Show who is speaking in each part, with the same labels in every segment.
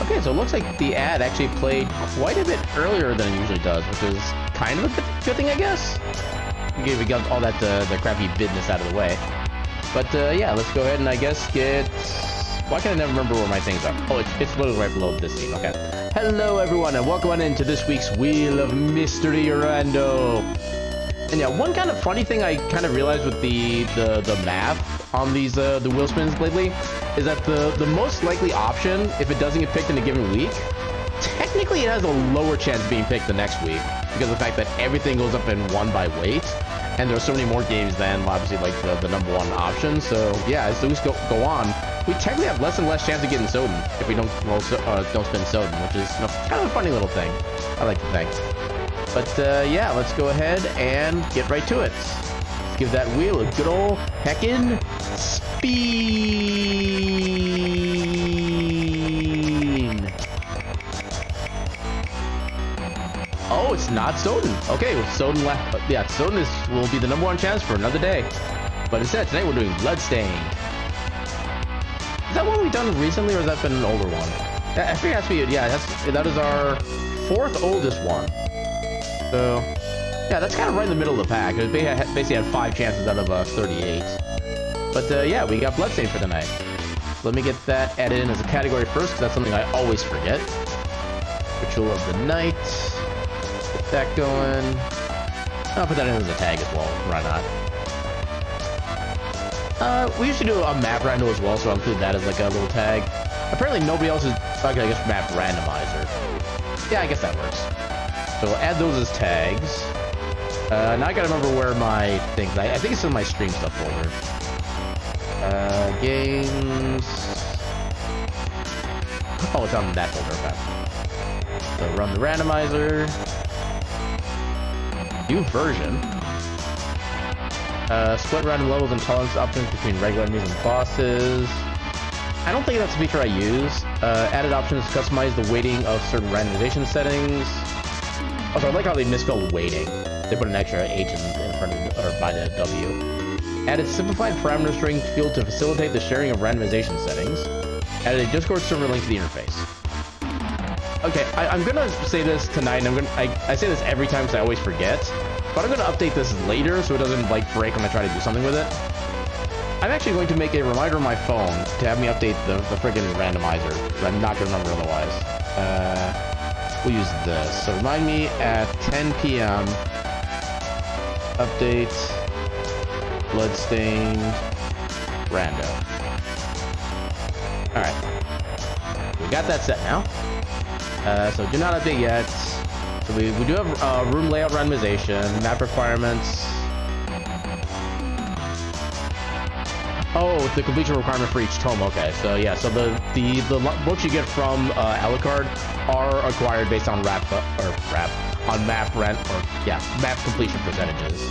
Speaker 1: Okay, so it looks like the ad actually played quite a bit earlier than it usually does, which is kind of a good thing, I guess. We got all that the crappy business out of the way. But yeah, let's go ahead and I guess get... Why can I never remember where my things are? Oh, it's literally right below this scene, okay. Hello everyone, and welcome on into this week's Wheel of Mystery Rando. And yeah, one kind of funny thing I kind of realized with the math on these the wheel spins lately is that the most likely option, if it doesn't get picked in a given week, technically it has a lower chance of being picked the next week because of the fact that everything goes up in one by weight, and there are so many more games than obviously like the number one option. So yeah, as the weeks go on, we technically have less and less chance of getting Soden if we don't spin Soden, which is kind of a funny little thing, I like to think. But yeah, let's go ahead and get right to it. Let's give that wheel a good old heckin' spin. Oh, it's not Soden. Okay, well, Soden left. Yeah, Soden will be the number one chance for another day. But instead, tonight we're doing Bloodstained. Is that one we've done recently, or has that been an older one? I think it has to be. Yeah, that is our fourth oldest one. So, yeah, that's kind of right in the middle of the pack. It basically had 5 chances out of 38. But yeah, we got Bloodstained for tonight. So let me get that added in as a category first, because that's something I always forget. Ritual of the Night. Get that going. I'll put that in as a tag as well. Why not? We usually do a map rando as well, so I'll include that as like a little tag. Apparently nobody else is, okay, I guess map randomizer. Yeah, I guess that works. So we'll add those as tags. Now I gotta remember where my things, I think it's in my stream stuff folder. Games. Oh, it's on that folder, okay. So run the randomizer. New version. Split random levels and tolerance options between regular enemies and bosses. I don't think that's a feature I use. Added options to customize the weighting of certain randomization settings. Also, I like how they misspelled weighting. They put an extra H in front of or by the W. Added simplified parameter string field to facilitate the sharing of randomization settings. Added a Discord server link to the interface. Okay, I'm gonna say this tonight, and I say this every time because I always forget. But I'm gonna update this later so it doesn't like break when I try to do something with it. I'm actually going to make a reminder on my phone to have me update the friggin' randomizer, because I'm not gonna remember otherwise. We'll use this. So remind me at 10 p.m. Update Bloodstained Rando. Alright. We got that set now. So do not update yet. So we do have room layout randomization, map requirements. Oh, the completion requirement for each tome. Okay, so yeah, so the books you get from Alucard are acquired based on map completion percentages.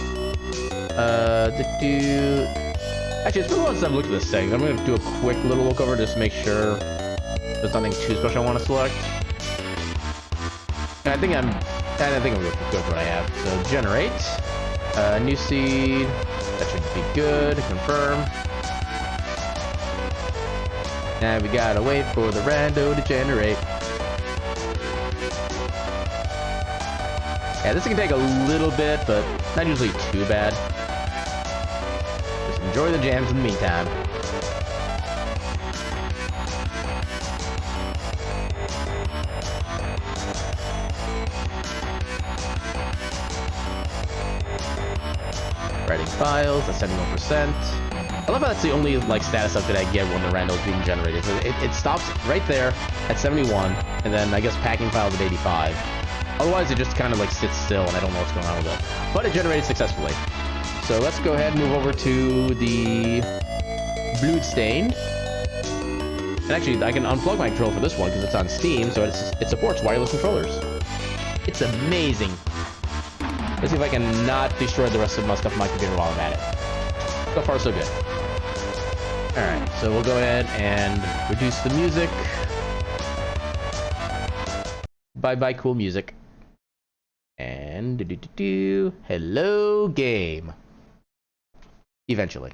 Speaker 1: Actually, it's been a while since I've looked at this thing. I'm gonna do a quick little look over just to make sure there's nothing too special I want to select. And I think I'm good for what I have. So generate. New seed. That should be good. Confirm. And we gotta wait for the rando to generate. Yeah, this can take a little bit, but not usually too bad. Just enjoy the jams in the meantime. Writing files, that's 71%. I love how that's the only like status update I get when the rando is being generated. So it stops right there at 71, and then I guess packing files at 85. Otherwise, it just kind of like sits still, and I don't know what's going on with it. But it generated successfully. So let's go ahead and move over to the Bloodstained. And actually, I can unplug my controller for this one because it's on Steam, so it supports wireless controllers. It's amazing. Let's see if I can not destroy the rest of my stuff on my computer while I'm at it. So far, so good. Alright, so we'll go ahead and reduce the music. Bye-bye cool music. And hello game. Eventually.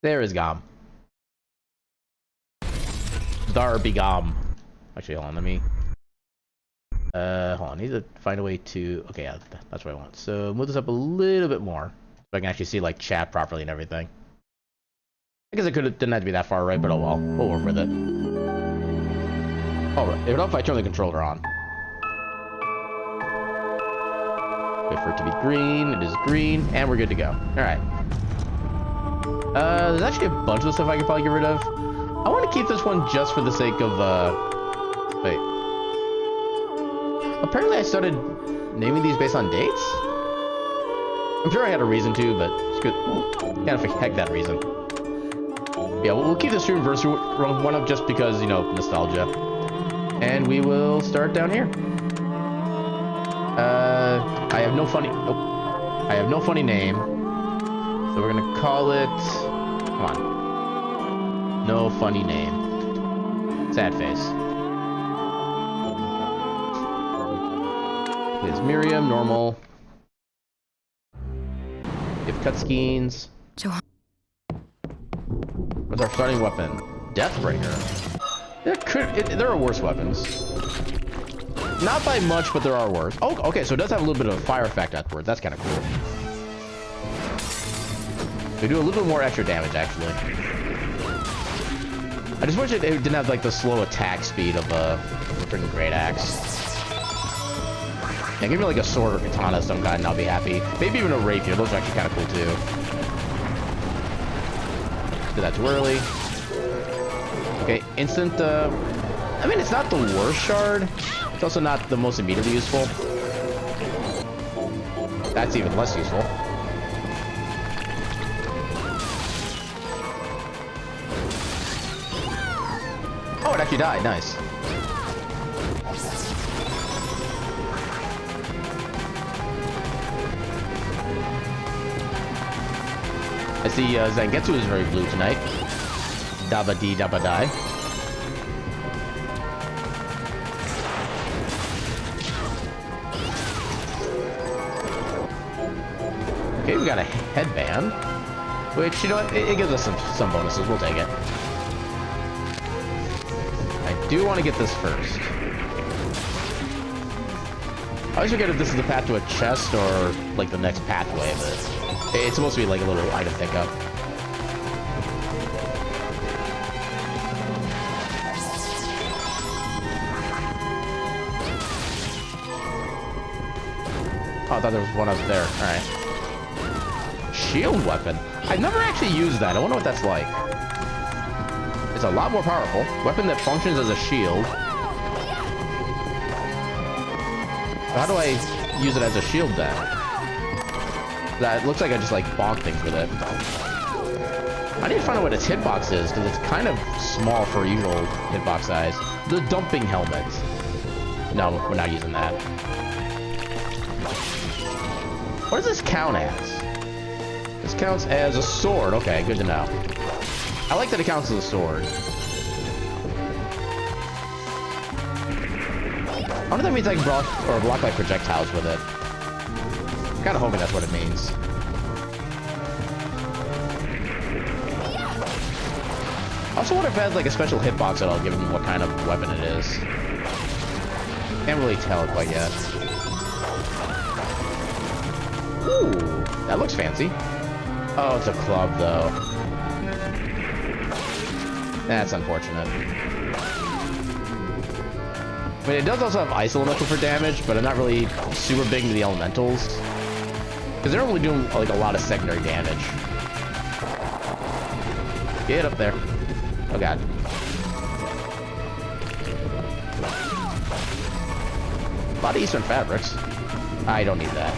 Speaker 1: There is Gom. Darby Gom. Actually, hold on, let me... hold on, I need to find a way to... Okay, yeah, that's what I want. So, move this up a little bit more. So I can actually see, like, chat properly and everything. I guess it didn't have to be that far right, but oh well. We'll work with it. Alright, if I turn the controller on. Wait for it to be green. It is green, and we're good to go. Alright. There's actually a bunch of stuff I could probably get rid of. I want to keep this one just for the sake of, wait. Apparently I started naming these based on dates? I'm sure I had a reason to, but it's good. Kind of heck that reason. Yeah, we'll keep the stream verse one up just because, you know, nostalgia. And we will start down here. I have no funny... Oh, I have no funny name. So we're gonna call it... Come on. No funny name. Sad face. Is Miriam, normal. Give cutscenes. What's our starting weapon? Deathbreaker. There are worse weapons. Not by much, but there are worse. Oh, okay, so it does have a little bit of a fire effect afterwards. That's kind of cool. They do a little bit more extra damage, actually. I just wish it didn't have, like, the slow attack speed of a freaking great axe. Yeah, give me, like, a sword or katana of some kind, and I'll be happy. Maybe even a rapier. Those are actually kind of cool, too. Did that too early. Okay, instant, I mean, it's not the worst shard. It's also not the most immediately useful. That's even less useful. Oh, it actually died. Nice. I see Zangetsu is very blue tonight. Dabba dee dabba die. Okay, we got a headband. Which, you know, it gives us some bonuses. We'll take it. I do want to get this first. I always forget if this is the path to a chest or, like, the next pathway, but it's supposed to be, like, a little item pickup. Oh, I thought there was one up there. Alright. Shield weapon? I've never actually used that. I wonder what that's like. It's a lot more powerful. Weapon that functions as a shield. How do I use it as a shield then? That looks like I just like bonk things with it. I need to find out what its hitbox is, because it's kind of small for usual hitbox size. The dumping helmet. No, we're not using that. What does this count as? This counts as a sword. Okay, good to know. I like that it counts as a sword. I wonder if that means I can block like projectiles with it. kind of hoping that's what it means. I also wonder if it has like a special hitbox at all, given what kind of weapon it is. Can't really tell it quite yet. Ooh, that looks fancy. Oh, it's a club though. That's unfortunate. I mean, it does also have ice elemental for damage, but I'm not really super big into the elementals. Because they're only doing like a lot of secondary damage. Get up there. Oh god. A lot of Eastern fabrics. I don't need that.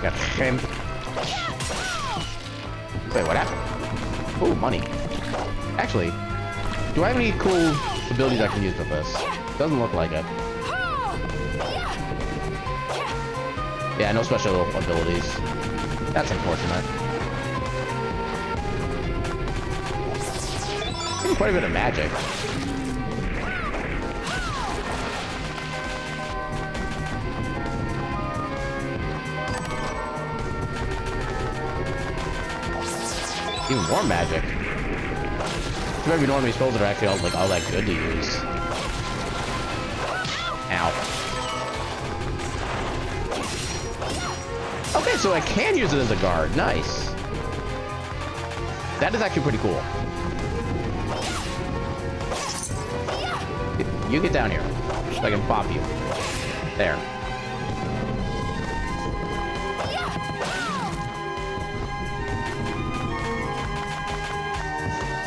Speaker 1: Got him. Wait, what happened? Oh, money. Actually, do I have any cool abilities I can use with this? Doesn't look like it. Yeah, no special abilities. That's unfortunate. Getting quite a bit of magic. Even more magic. Too bad we don't have any spells that are actually all that good to use. Ow. Okay, so I can use it as a guard. Nice. That is actually pretty cool. You get down here, so I can pop you. There.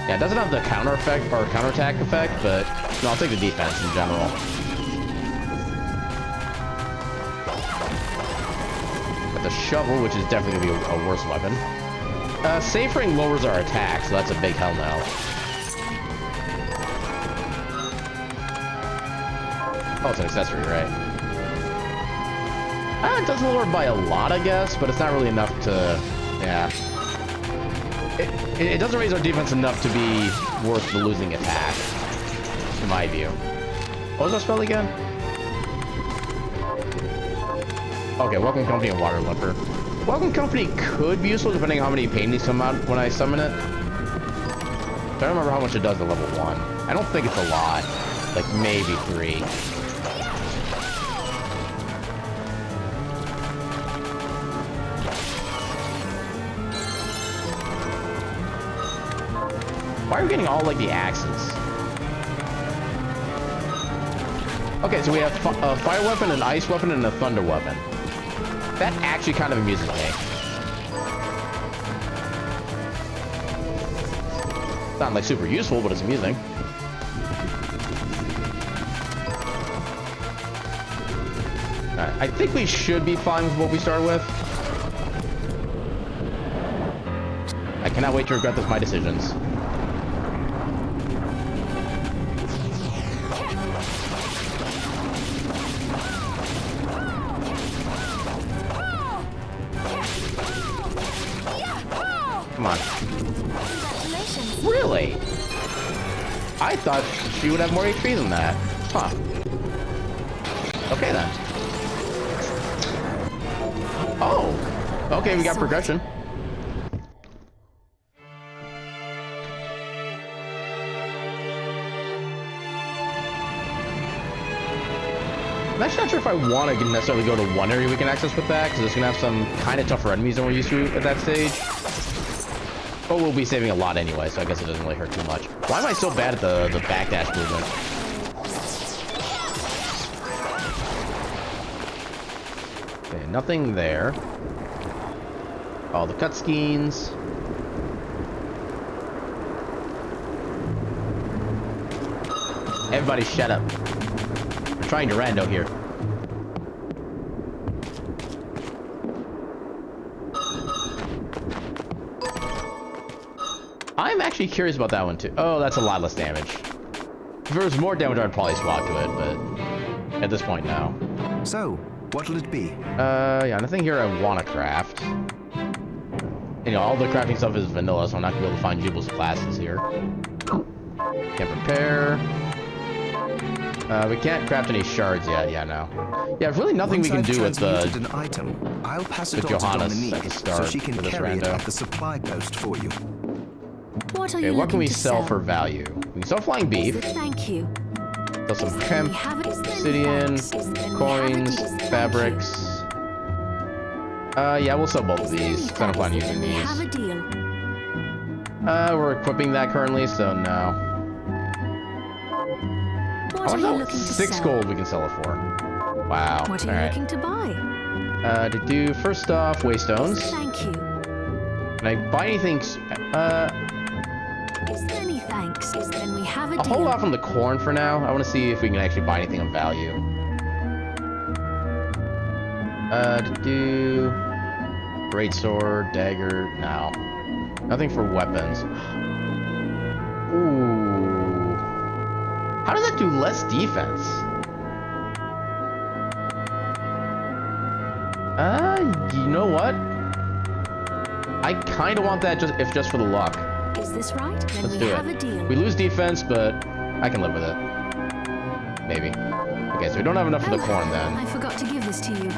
Speaker 1: Yeah, it doesn't have the counter effect or counterattack effect, but no, I'll take the defense in general. Got the shovel, which is definitely gonna be a worse weapon. Safe ring lowers our attack, so that's a big hell no. Oh, it's an accessory, right? It does lower by a lot, I guess, but it's not really enough to... Yeah. It doesn't raise our defense enough to be worth the losing attack, in my view. What was that spell again? Okay, Welcome Company and Water Limper. Welcome Company could be useful depending on how many paintings come out when I summon it. I don't remember how much it does at level 1. I don't think it's a lot. Like, maybe 3. Why are we getting all, like, the axes? Okay, so we have a fire weapon, an ice weapon, and a thunder weapon. That actually kind of amuses me. It's not, like, super useful, but it's amusing. Alright, I think we should be fine with what we started with. I cannot wait to regret my decisions. Come on. Really? I thought she would have more HP than that. Huh. Okay then. Oh. Okay, we got progression. I'm actually not sure if I want to necessarily go to one area we can access with that, because it's going to have some kind of tougher enemies than we're used to at that stage. But we'll be saving a lot anyway, so I guess it doesn't really hurt too much. Why am I so bad at the backdash movement? Okay, nothing there. All the cutscenes. Everybody shut up. We're trying to rando here. I'm actually curious about that one too. Oh, that's a lot less damage. If there was more damage, I'd probably swap to it, but at this point, no.
Speaker 2: So, what'll it be?
Speaker 1: Yeah, nothing here I want to craft. You know, all the crafting stuff is vanilla, so I'm not gonna be able to find Jubal's classes here. Can't prepare. We can't craft any shards yet. Yeah, no. Yeah, there's really nothing we can do with
Speaker 2: an item, I'll pass it on to
Speaker 1: Johannes
Speaker 2: Dominique
Speaker 1: at the start
Speaker 2: so she can
Speaker 1: for this
Speaker 2: carry it
Speaker 1: rando.
Speaker 2: at the supply post for you.
Speaker 3: What are
Speaker 1: Okay,
Speaker 3: you
Speaker 1: what can we
Speaker 3: looking to
Speaker 1: sell for value? We can sell flying beef.
Speaker 3: Thank you.
Speaker 1: Sell some hemp, obsidian, coins, fabrics. Yeah, we'll sell both of these. 'Cause I don't plan on using these.
Speaker 3: Have a deal.
Speaker 1: We're equipping that currently, so no.
Speaker 3: What are you looking to
Speaker 1: 6
Speaker 3: sell?
Speaker 1: gold we can sell it for. Wow.
Speaker 3: What are you looking to buy?
Speaker 1: To do, first off, waystones.
Speaker 3: Thank you.
Speaker 1: Can I buy anything?
Speaker 3: Is there any thanks? Then we have a
Speaker 1: I'll
Speaker 3: deal.
Speaker 1: hold off on the corn for now. I want to see if we can actually buy anything of value. To do greatsword, dagger, no. Nothing for weapons. Ooh. How does that do less defense? You know what? I kind of want that just for the luck.
Speaker 3: Is this right? Then
Speaker 1: Let's
Speaker 3: we
Speaker 1: do
Speaker 3: have
Speaker 1: it.
Speaker 3: a deal.
Speaker 1: We lose defense, but I can live with it. Maybe. Okay, so we don't have enough for the corn then.
Speaker 3: I forgot to give this to you.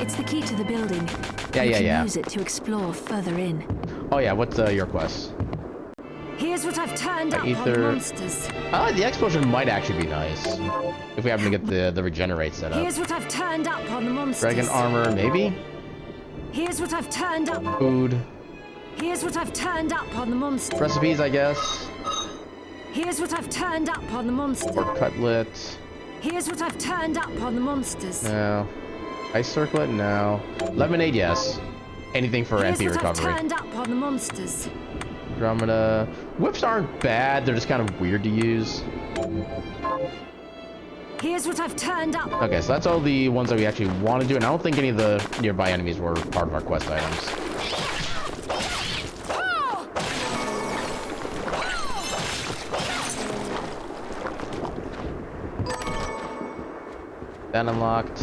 Speaker 3: It's the key to the building.
Speaker 1: Yeah,
Speaker 3: you
Speaker 1: yeah,
Speaker 3: can
Speaker 1: yeah.
Speaker 3: Use it to explore further in.
Speaker 1: Oh yeah, what's your quest?
Speaker 3: Here's what I've turned up on
Speaker 1: Ether.
Speaker 3: monsters.
Speaker 1: The explosion might actually be nice. If we happen to get the regenerate set up.
Speaker 3: Here's what I've turned up on the monsters.
Speaker 1: Dragon armor, maybe?
Speaker 3: Here's what I've turned up.
Speaker 1: Food.
Speaker 3: Here's what I've turned up on the monsters.
Speaker 1: Recipes, I guess.
Speaker 3: Here's what I've turned up on the monsters.
Speaker 1: Or cutlet.
Speaker 3: Here's what I've turned up on the monsters.
Speaker 1: No. Ice circlet? No. Lemonade, yes. Anything for
Speaker 3: Here's
Speaker 1: MP
Speaker 3: what
Speaker 1: recovery.
Speaker 3: I've turned up on the monsters.
Speaker 1: Andromeda. Whips aren't bad, they're just kind of weird to use.
Speaker 3: Here's what I've turned up.
Speaker 1: Okay, so that's all the ones that we actually want to do, and I don't think any of the nearby enemies were part of our quest items. That unlocked.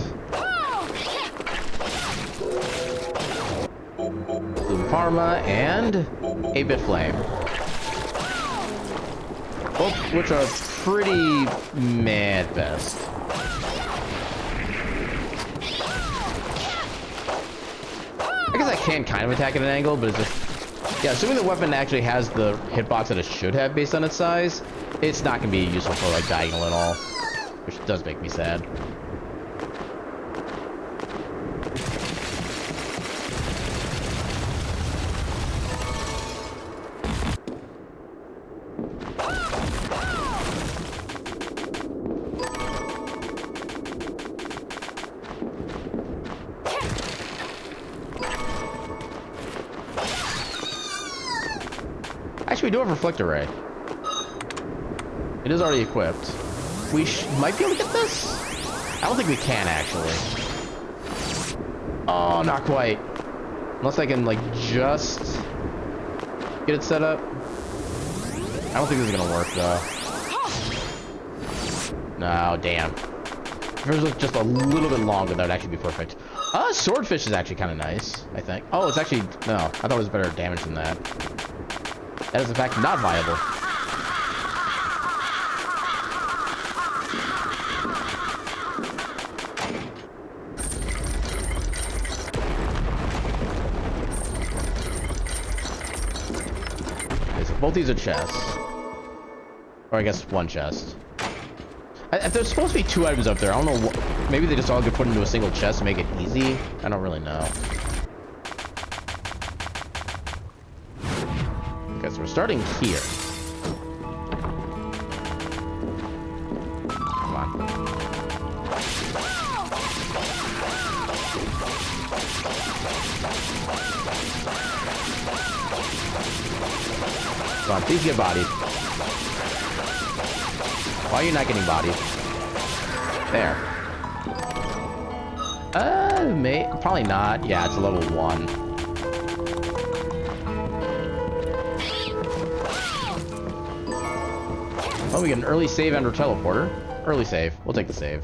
Speaker 1: Blue Parma and 8-bit Flame. Both which are pretty meh at best. I guess I can kind of attack at an angle, but it's just... Yeah, assuming the weapon actually has the hitbox that it should have based on its size, it's not going to be useful for, like, diagonal at all. Which does make me sad. Actually, we do have Reflector Ray. It is already equipped. We might be able to get this? I don't think we can, actually. Oh, not quite. Unless I can, like, just get it set up. I don't think this is gonna work, though. No, damn. If it was just a little bit longer, that would actually be perfect. Swordfish is actually kind of nice, I think. Oh, it's actually... No, I thought it was better damage than that. That is, in fact, not viable. Okay, so both these are chests. Or I guess one chest. If there's supposed to be 2 items up there, I don't know what... Maybe they just all get put into a single chest to make it easy? I don't really know. Okay, so we're starting here. Come on. Come on, please get bodied. Why are you not getting bodied? There. Probably not. Yeah, it's a level 1. Oh, we get an early save and a teleporter. Early save. We'll take the save.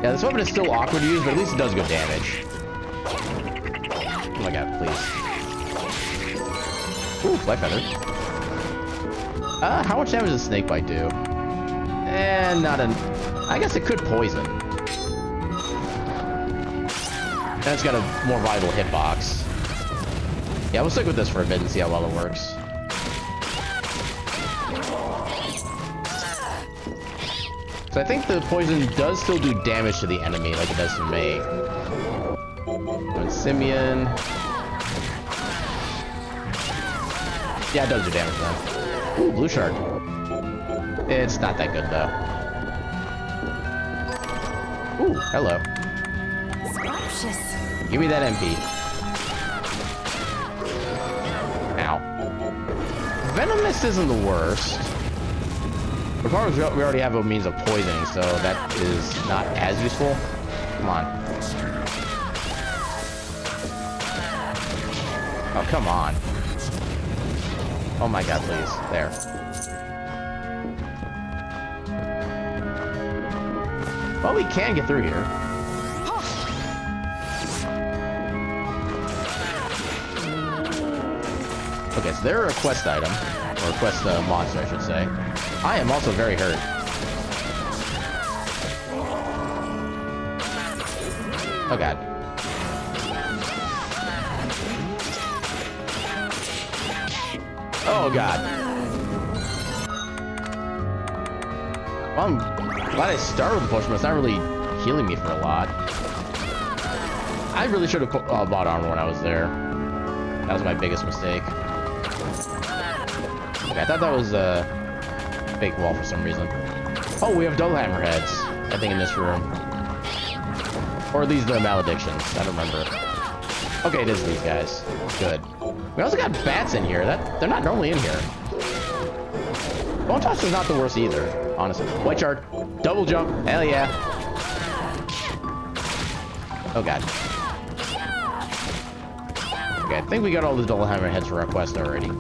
Speaker 1: Yeah, this weapon is still awkward to use, but at least it does good damage. Oh my god, please. Ooh, life feather. How much damage does snake bite do? And not an... I guess it could poison. And it's got a more viable hitbox. Yeah, we'll stick with this for a bit and see how well it works. So I think the poison does still do damage to the enemy like it does to me. And Simeon. Yeah, it does do damage now. Ooh, blue shard. It's not that good though. Ooh, hello.
Speaker 3: Scrumptious.
Speaker 1: Give me that MP. Ow. Venomous isn't the worst. But part of we already have a means of poisoning, so that is not as useful. Come on. Oh, come on. Oh my god, please. There. Well, we can get through here. Okay, so they're a quest item. Or a quest monster, I should say. I am also very hurt. Oh god. Oh god. Well, I'm glad I started with the potion, but it's not really healing me for a lot. I really should have bought armor when I was there. That was my biggest mistake. Okay, I thought that was a fake wall for some reason. Oh, we have double hammerheads, I think, in this room. Or are these the maledictions? I don't remember. Okay, it is these guys. Good. We also got bats in here. They're not normally in here. Bone toss is not the worst either, honestly. White shard. Double jump. Hell yeah. Oh god. Okay, I think we got all the double hammerheads for our quest already.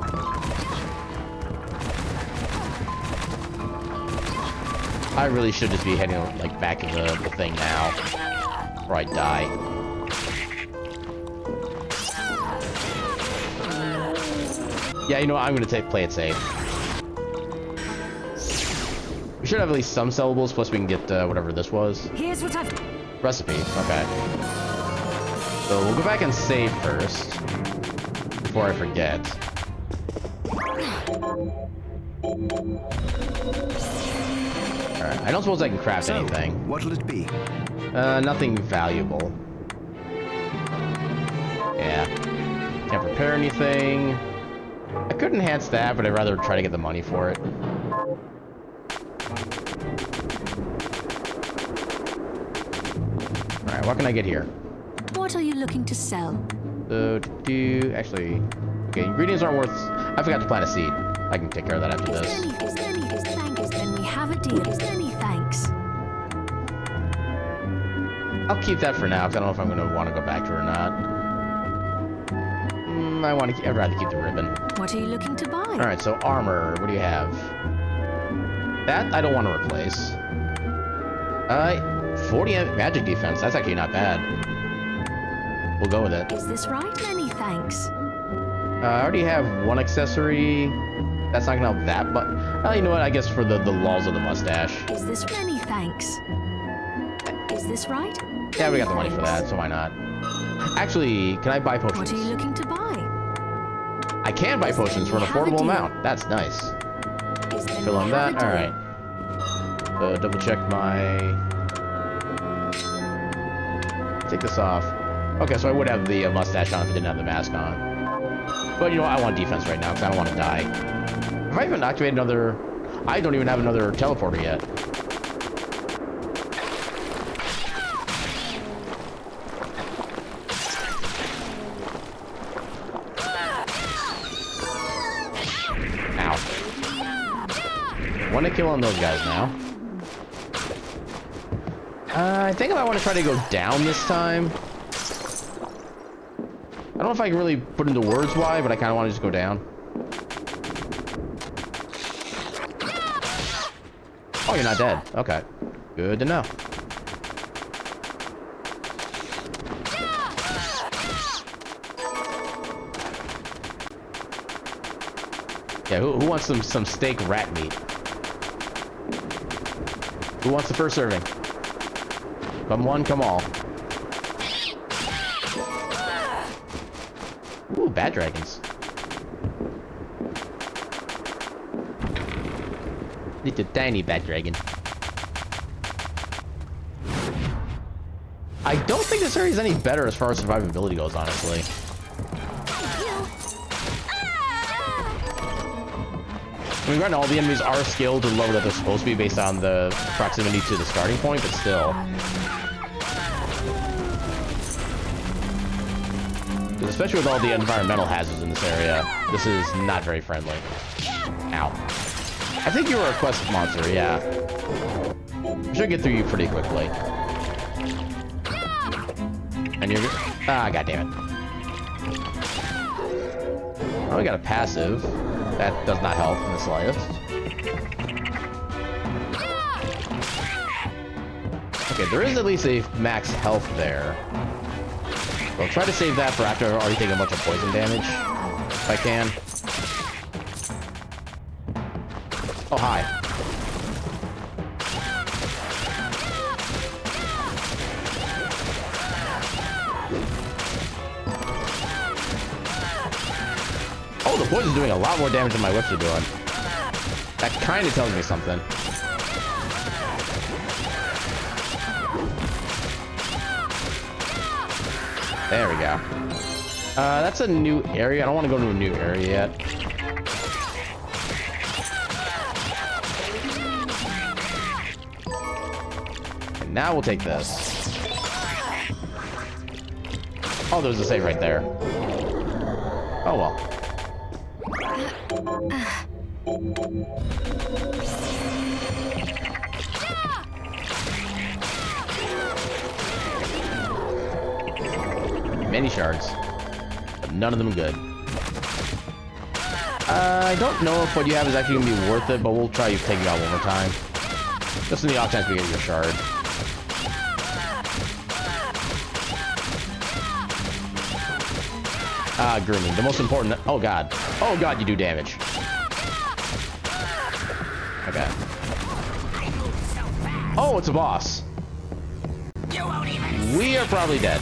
Speaker 1: I really should just be heading like back to the thing now, before I die. Yeah, you know what? I'm gonna play it safe. We should have at least some sellables, plus we can get whatever this was.
Speaker 3: Here's what I've...
Speaker 1: Recipe. Okay. So we'll go back and save first, before I forget. Alright, I don't suppose I can craft anything.
Speaker 2: What'll it be?
Speaker 1: Nothing valuable. Yeah. Can't prepare anything. I could enhance that, but I'd rather try to get the money for it. Alright, what can I get here?
Speaker 4: What are you looking to sell?
Speaker 1: Actually... Okay, ingredients aren't worth... I forgot to plant a seed. I can take care of that after this.
Speaker 4: Then we have a deal. Is there any thanks?
Speaker 1: I'll keep that for now, because I don't know if I'm going to want to go back to it or not. I'd rather keep the ribbon.
Speaker 4: What are you looking to buy?
Speaker 1: Alright, so armor. What do you have? That I don't want to replace. 40 magic defense. That's actually not bad. We'll go with it.
Speaker 4: Is this right? Many thanks.
Speaker 1: I already have one accessory. That's not gonna help that much. You know what? I guess for the lulls of the mustache.
Speaker 4: Is this many thanks? Is this right?
Speaker 1: Yeah, we got the money for that, so why not? Actually, can I buy potions?
Speaker 4: What are you looking to buy?
Speaker 1: I can buy potions for an affordable amount. That's nice. Fill on that. All right. Double check my. Take this off. Okay, so I would have the mustache on if I didn't have the mask on. But you know what? I want defense right now because I don't want to die. Have I even activated another... I don't even have another teleporter yet. Ow. Want to kill on those guys now. I think I want to try to go down this time. I don't know if I can really put into words why, but I kind of want to just go down. Oh, you're not dead. Okay. Good to know. Yeah, who wants some steak rat meat? Who wants the first serving? Come one, come all. Ooh, bad dragons. Little tiny bad dragon. I don't think this area is any better as far as survivability goes, honestly. I mean, right now all the enemies are scaled to the level that they're supposed to be based on the proximity to the starting point, but still. Because especially with all the environmental hazards in this area, this is not very friendly. Ow. I think you were a quest monster, yeah. I should get through you pretty quickly. And you're... Ah, goddammit. Oh, we got a passive. That does not help in the slightest. Okay, there is at least a max health there. I'll try to save that for after I've already taken a bunch of poison damage, if I can. Oh, hi. Oh, the poison's doing a lot more damage than my whips are doing. That kind of tells me something. There we go. That's a new area. I don't want to go to a new area yet. And now we'll take this. Oh, there's a save right there. Oh well. Many shards, but none of them good. I don't know if what you have is actually going to be worth it, but we'll try to take you out one more time. Just in the off chance we get your shard. Ah, grooming. The most important... Oh, God. Oh, God, you do damage. Okay. Oh, it's a boss. We are probably dead.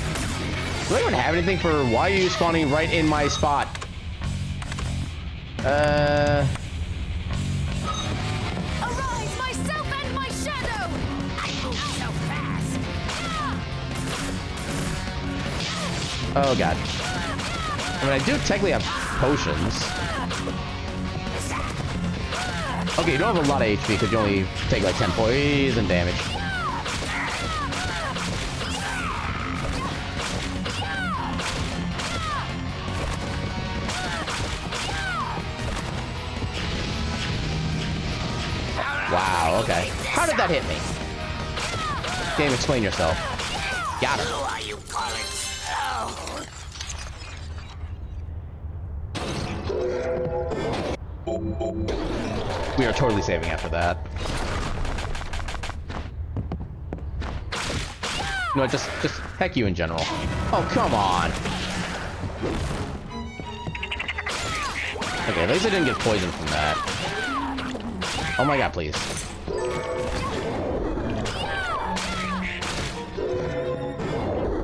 Speaker 1: Do I even have anything for why are you spawning right in my spot?
Speaker 3: Arise, myself and my shadow! I move so fast!
Speaker 1: Oh, God. I mean, I do technically have potions. Okay, you don't have a lot of HP because you only take like 10 poison damage. Wow, okay. How did that hit me? Game, explain yourself. Got her.
Speaker 3: Who are you calling slow?
Speaker 1: We are totally saving after that. No, just heck you in general. Oh, come on. Okay, at least I didn't get poisoned from that. Oh my God, please.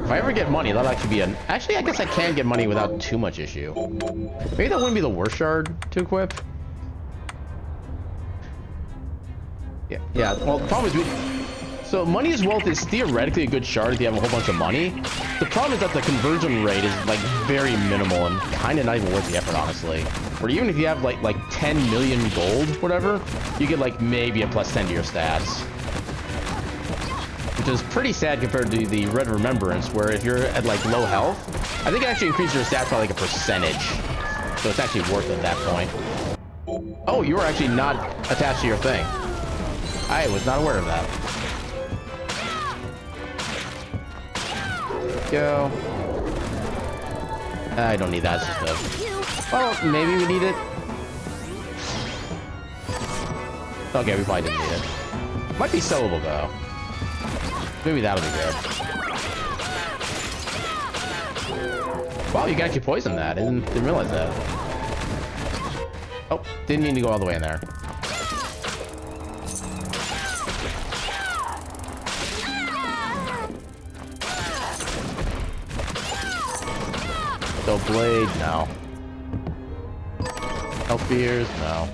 Speaker 1: If I ever get money, that'll actually be an... Actually, I guess I can get money without too much issue. Maybe that wouldn't be the worst shard to equip. Yeah, well, the problem is so money as wealth is theoretically a good shard if you have a whole bunch of money. The problem is that the conversion rate is like very minimal and kind of not even worth the effort, honestly. Or even if you have like 10 million gold, whatever, you get like maybe a +10 to your stats. Which is pretty sad compared to the Red Remembrance, where if you're at like low health, I think it actually increases your stats by like a percentage. So it's actually worth it at that point. Oh, you were actually not attached to your thing. I was not aware of that. Go. I don't need that. It's just a... Well, maybe we need it. Okay, we probably didn't need it. Might be sellable, though. Maybe that'll be good. Wow, you can actually poison that. I didn't realize that. Oh, Didn't mean to go all the way in there. So blade, no. Health fears, no.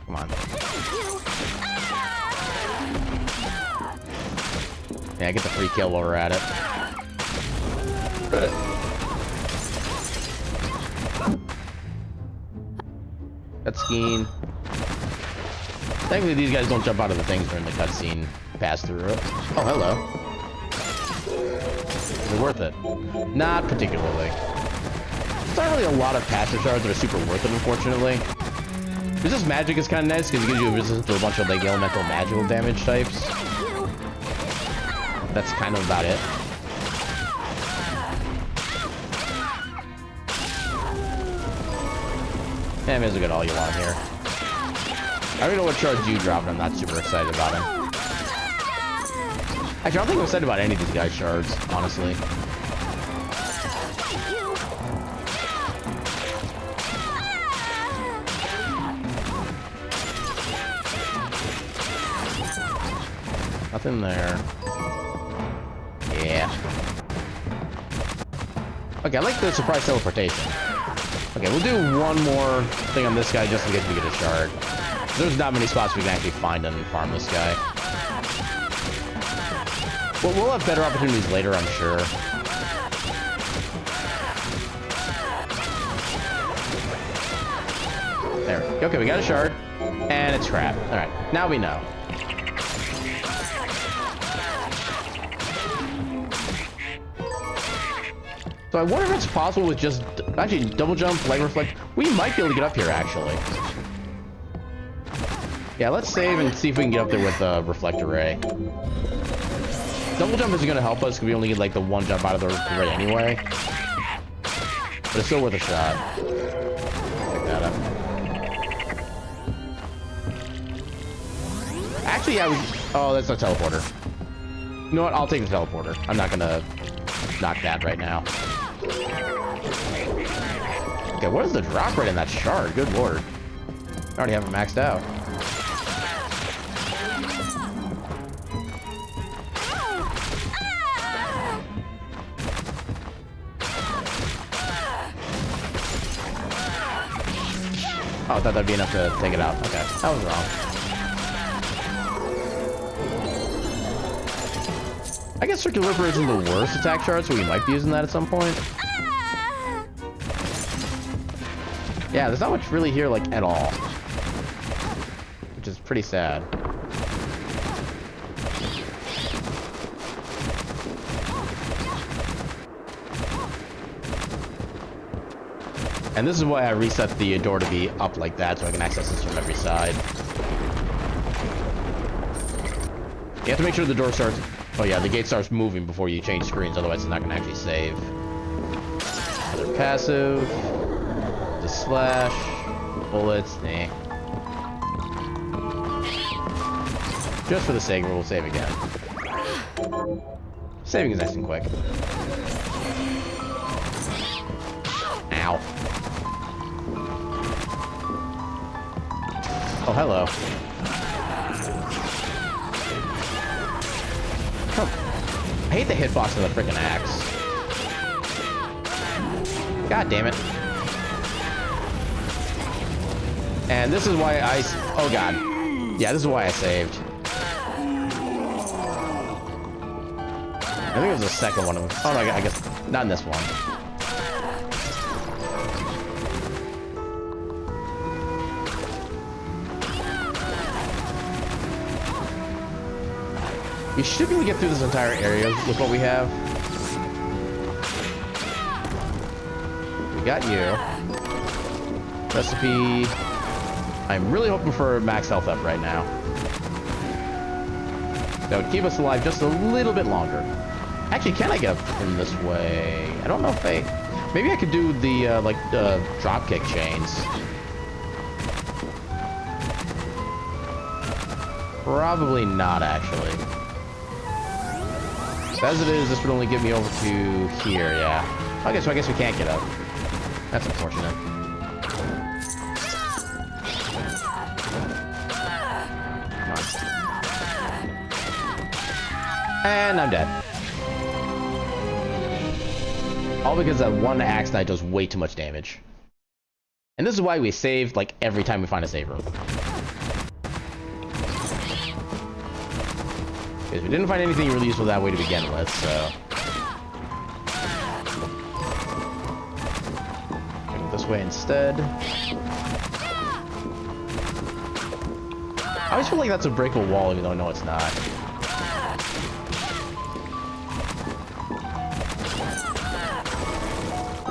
Speaker 1: Come on. Yeah, get the free kill while we're at it. Cutscene. Thankfully, these guys don't jump out of the things during the cutscene pass through it. Oh, hello. Is it worth it? Not particularly. There's not really a lot of passion shards that are super worth it, unfortunately. Resist magic is kind of nice because it gives you resistance to a bunch of like elemental magical damage types. That's kind of about it. Yeah, may as well get all you want here. I don't know what shards you drop, and I'm not super excited about them. Actually, I don't think I'm excited about any of these guys' shards, honestly. Nothing there. Yeah. Okay, I like the surprise teleportation. Okay, we'll do one more thing on this guy just in case we get a shard. There's not many spots we can actually find and farm this guy. Well, we'll have better opportunities later, I'm sure. There. Okay, we got a shard. And it's crap. Alright, now we know. So I wonder if it's possible with just... Actually, double jump, light reflect... We might be able to get up here, actually. Yeah, let's save and see if we can get up there with reflector ray. Double jump isn't going to help us because we only get like the one jump out of the ray anyway. But it's still worth a shot. Pick that up. Actually, yeah, we... Oh, that's a teleporter. You know what? I'll take the teleporter. I'm not going to knock that right now. Okay, what is the drop rate in that shard? Good lord. I already have it maxed out. Oh, I thought that'd be enough to take it out. Okay, that was wrong. I guess Circular Ripper isn't the worst attack shard, so we might be using that at some point. Yeah, there's not much really here, like, at all. Which is pretty sad. And this is why I reset the door to be up like that, so I can access this from every side. You have to make sure the door starts... Oh yeah, the gate starts moving before you change screens, otherwise it's not going to actually save. Another passive. The slash. Bullets. Nah. Just for the sake of it, we'll save again. Saving is nice and quick. Ow. Oh, hello. Oh. I hate the hitbox of the freaking axe. God damn it. And this is why I... Oh, God. Yeah, this is why I saved. I think it was the second one. Oh, no, I guess not in this one. We should be able to get through this entire area with what we have. We got you. Recipe. I'm really hoping for max health up right now. That would keep us alive just a little bit longer. Actually, can I get up from this way? I don't know if I... Maybe I could do the, dropkick chains. Probably not, actually. As it is, this would only get me over to here, yeah. Okay, so I guess we can't get up. That's unfortunate. And I'm dead. All because that one axe knight does way too much damage. And this is why we save, like, every time we find a save room. Because we didn't find anything really useful that way to begin with, so... Go this way instead. I always feel like that's a breakable wall, even though no, it's not.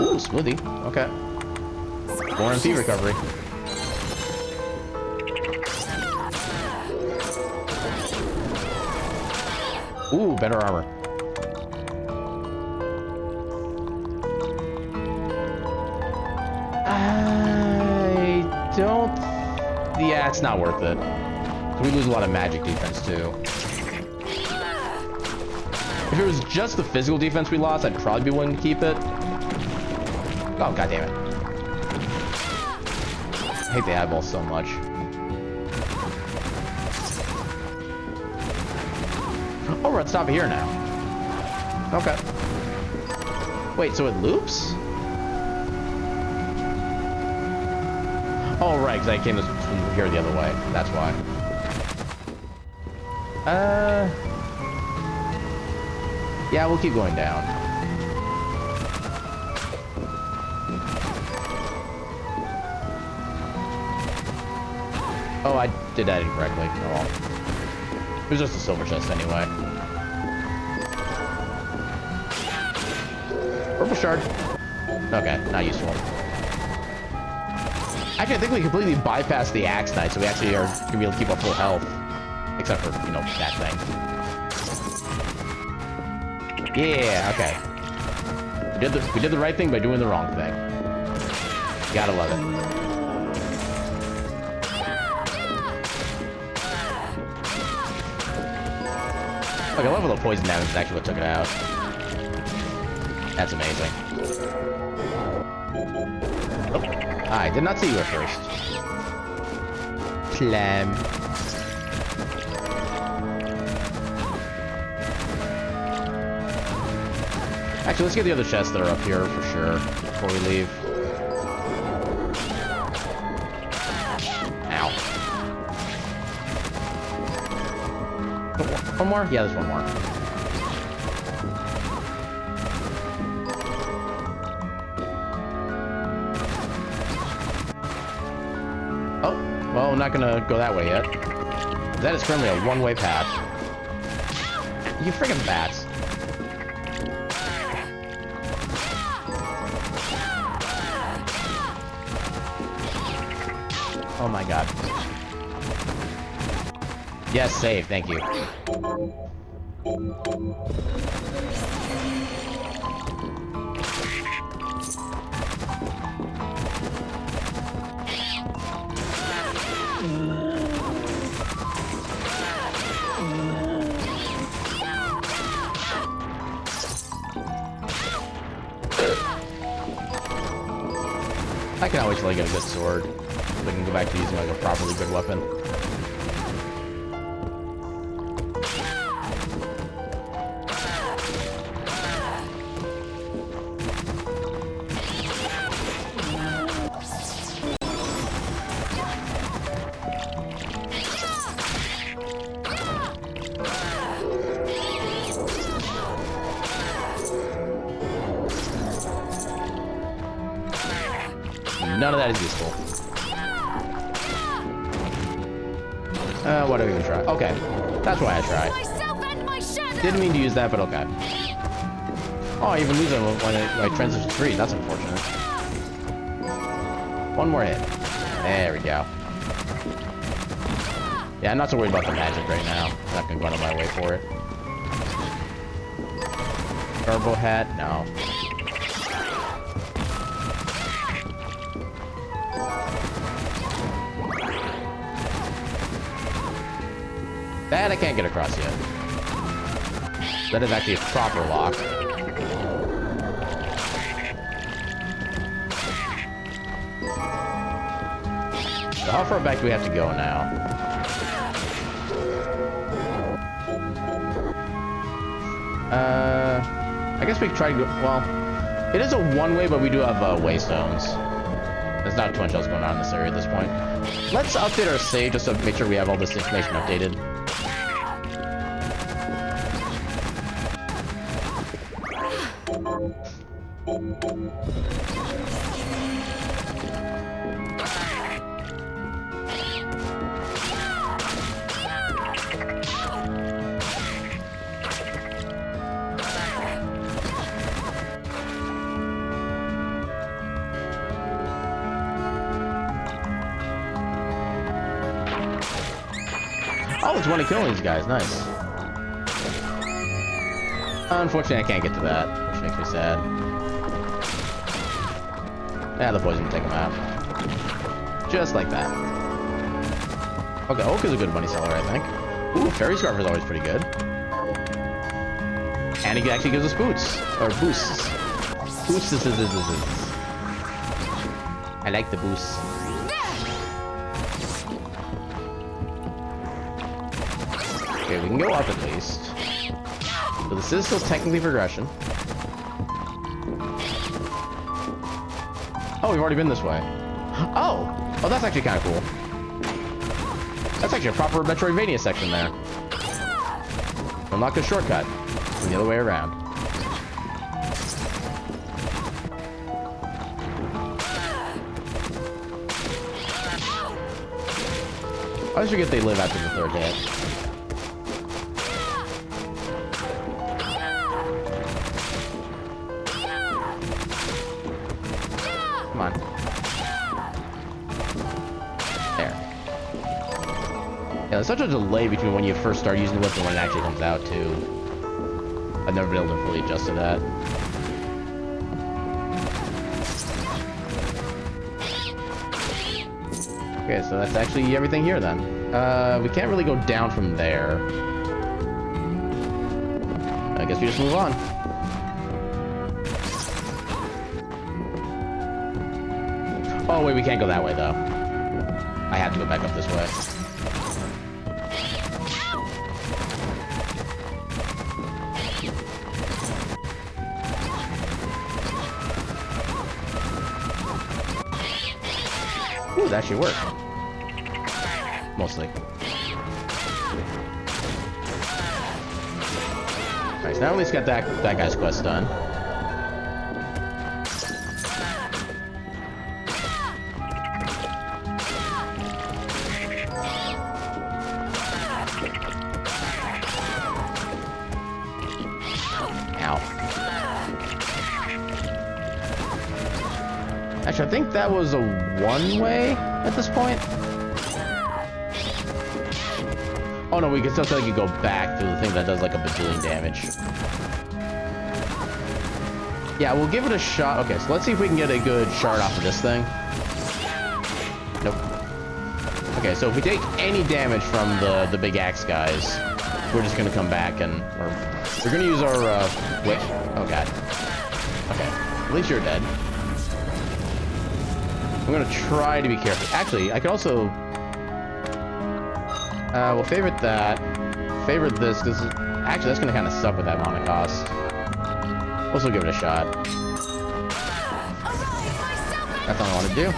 Speaker 1: Ooh, smoothie. Okay. 4 MP recovery. Ooh, better armor. I don't... Yeah, it's not worth it. We lose a lot of magic defense, too. If it was just the physical defense we lost, I'd probably be willing to keep it. Oh, goddammit. I hate the eyeballs so much. Oh, we're at stop here now. Okay. Wait, so it loops? Oh, right, because I came from here the other way. That's why. Yeah, we'll keep going down. Oh, I did that incorrectly. Oh well. It was just a silver chest anyway. Purple shard. Okay, not useful. Actually, I think we completely bypassed the axe knight, so we actually are gonna be able to keep our full health. Except for, you know, that thing. Yeah, okay. We did the right thing by doing the wrong thing. Gotta love it. Look, I love how the poison damage is actually what took it out. That's amazing. Oh, I did not see you at first. Clam. Actually, let's get the other chests that are up here for sure before we leave. Ow. One more? Yeah, there's one more. Oh, well, I'm not gonna go that way yet. That is currently a one-way path. You friggin' bats. Oh my god. Yes, save, thank you. I can always like get a good sword. We can go back to using like a properly good weapon. None of that is useful. What do we even try? Okay, that's why I tried. Didn't mean to use that, but okay. Oh, I even lose it when it like transitions free. That's unfortunate. One more hit. There we go. Yeah, I'm not so worried about the magic right now. I'm not gonna go out of my way for it. Turbo hat? No. That I can't get across yet. That is actually a proper lock. So how far back do we have to go now? I guess we could try to go... Well, it is a one-way, but we do have waystones. There's not too much else going on in this area at this point. Let's update our save just to make sure we have all this information updated. Oh, it's one to kill these guys. Nice. Unfortunately, I can't get to that, which makes me sad. Yeah, the poison will take him out. Just like that. Okay, Oak is a good money seller, I think. Ooh, Fairy Scarf is always pretty good. And he actually gives us boots. Or boosts. Boosts. I like the boosts. Okay, we can go up at least. So this is still technically progression. Oh, we've already been this way. Oh! Oh, that's actually kind of cool. That's actually a proper Metroidvania section there. Unlock a shortcut. From the other way around. I always forget they live after the third hit. Come on. There. Yeah, there's such a delay between when you first start using the whip and when it actually comes out, too. I've never been able to fully adjust to that. Okay, so that's actually everything here, then. We can't really go down from there. I guess we just move on. Oh, wait, we can't go that way, though. I have to go back up this way. Ooh, that actually worked. Mostly. Nice, now at least got that guy's quest done. Actually, I think that was a one-way at this point. Oh no, we can still like you go back to the thing that does like a bajillion damage. Yeah, we'll give it a shot. Okay, so let's see if we can get a good shard off of this thing. Nope. Okay, so if we take any damage from the big axe guys, we're just gonna come back and we're gonna use our whip. Oh god. Okay, at least you're dead. I'm gonna try to be careful. Actually, I could also... we'll favorite that. Favorite this, because... Actually, that's gonna kind of suck with that mana cost. We'll still give it a shot. That's all I want to do.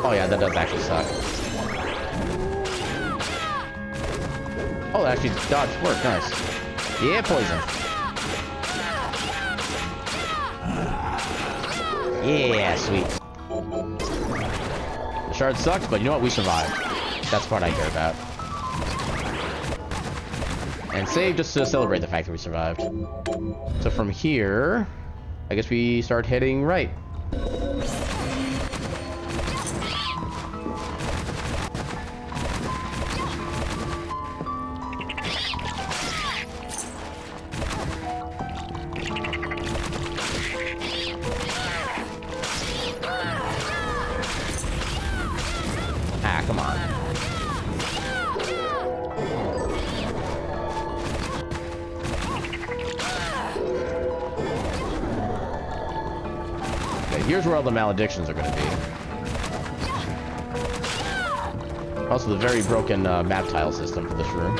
Speaker 1: Oh yeah, that does actually suck. Oh, that actually dodged work. Nice. Yeah, poison. Yeah, sweet. The shard sucked, but you know what? We survived. That's the part I care about. And save just to celebrate the fact that we survived. So from here, I guess we start heading right. Come on. Okay, here's where all the maledictions are going to be. Also, the very broken map tile system for this room.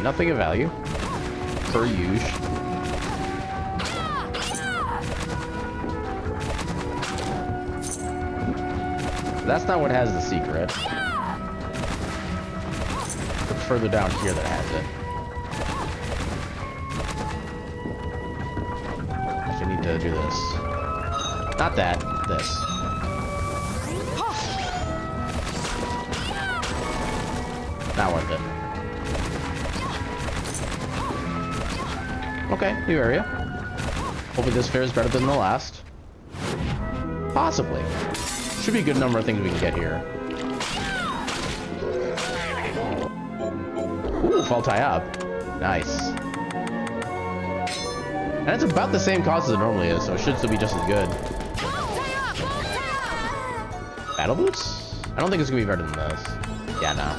Speaker 1: Nothing of value, per usual. That's not what has the secret. It's further down here that has it. Actually, I need to do this. Not that. This. Not worth it. Okay, new area. Hopefully this fares better than the last. Possibly. Should be a good number of things we can get here. Ooh, fall tie up. Nice. And it's about the same cost as it normally is, so it should still be just as good. Battle boots? I don't think it's gonna be better than this. Yeah, no.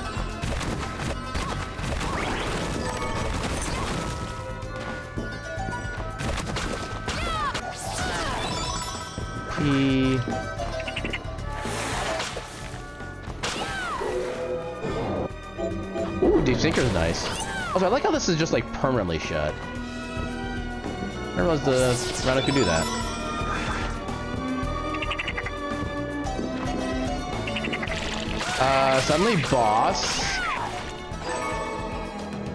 Speaker 1: Ooh, Deep Sinker's nice. Also, I like how this is just like permanently shut. I didn't realize the Rhino could do that. Suddenly boss.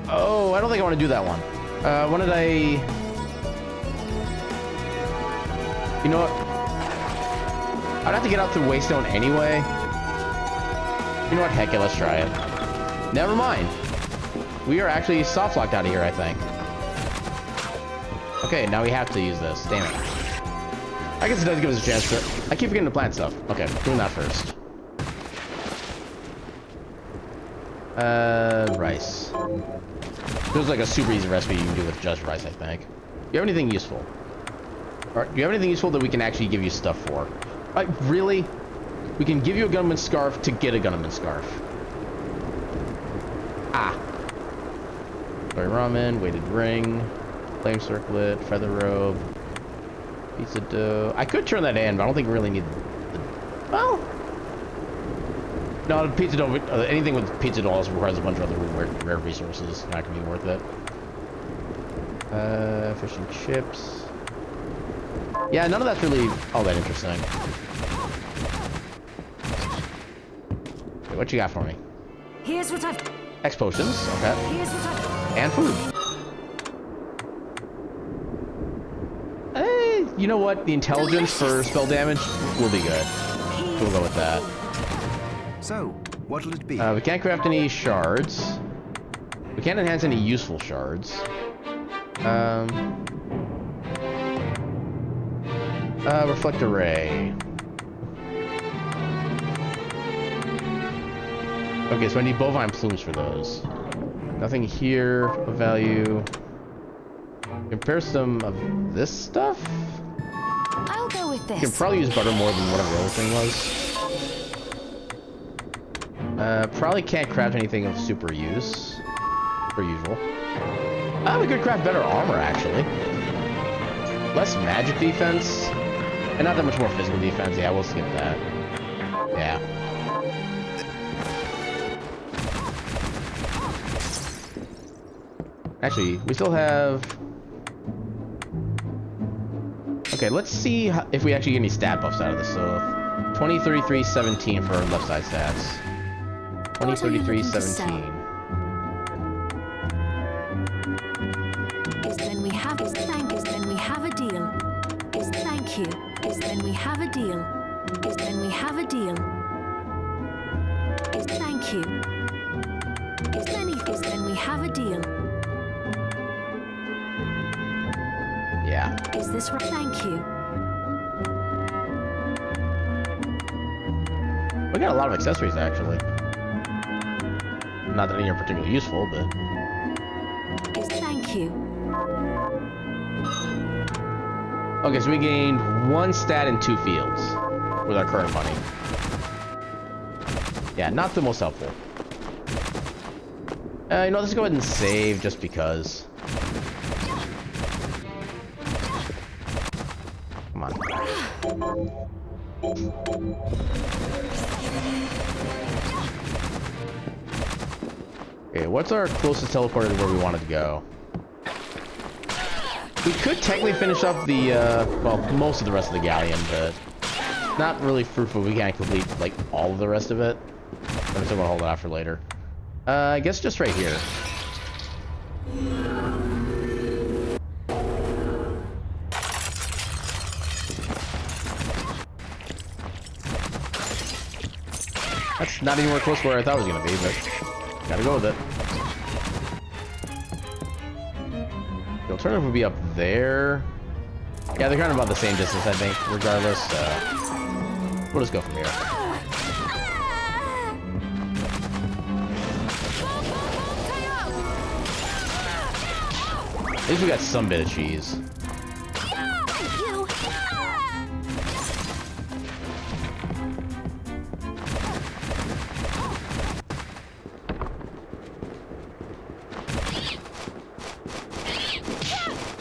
Speaker 1: Oh, I don't think I want to do that one. When did I... You know what? I'd have to get out through Waystone anyway. You know what? Heck it, let's try it. Never mind. We are actually soft locked out of here, I think. Okay, now we have to use this. Damn it. I guess it does give us a chance to... I keep forgetting to plant stuff. Okay, doing that first. Rice. Feels like a super easy recipe you can do with just rice, I think. Do you have anything useful? Or do you have anything useful that we can actually give you stuff for? Really? We can give you a gunman's scarf to get a gunman's scarf. Ah. Sorry, ramen, weighted ring, flame circlet, feather robe, pizza dough. I could turn that in, but I don't think we really need the... Well... No, pizza dough, anything with pizza dough also requires a bunch of other rare resources. Not gonna be worth it. Fish and chips. Yeah, none of that's really all that interesting. Wait, what you got for me?
Speaker 4: Here's what I've...
Speaker 1: X potions, okay.
Speaker 4: Here's what I've...
Speaker 1: And food. You know what? The intelligence for spell damage will be good. We'll go with that.
Speaker 2: So, what'll it be?
Speaker 1: We can't craft any shards. We can't enhance any useful shards. Reflector ray. Okay, so I need bovine plumes for those. Nothing here of value. Compare some of this stuff?
Speaker 4: I'll go with this.
Speaker 1: You can probably use butter more than whatever the other thing was. Probably can't craft anything of super use. Per usual. We could craft better armor, actually. Less magic defense. And not that much more physical defense. Yeah, we'll skip that. Yeah. Actually, we still have... Okay, let's see if we actually get any stat buffs out of this. So, 20, 33, 17 for left side stats. 20, 33, 17.
Speaker 4: Then we have a deal. Thank you. Then we have a deal. Then we have a deal. Thank you. Then we have a deal.
Speaker 1: Yeah.
Speaker 4: Is this right? Thank you.
Speaker 1: We got a lot of accessories, actually. Not that any are particularly useful, but...
Speaker 4: Thank you.
Speaker 1: Okay, so we gained 1 stat in 2 fields with our current money. Yeah, not the most helpful. You know, let's go ahead and save just because. Come on. Okay, what's our closest teleporter to where we wanted to go? We could technically finish up the, well, most of the rest of the galleon, but not really fruitful. We can't complete, like, all of the rest of it. I'm still gonna hold it out for later. I guess just right here. That's not anywhere close to where I thought it was gonna be, but gotta go with it. The alternative would be up there. Yeah, they're kind of about the same distance, I think, regardless. We'll just go from here. At least we got some bit of cheese.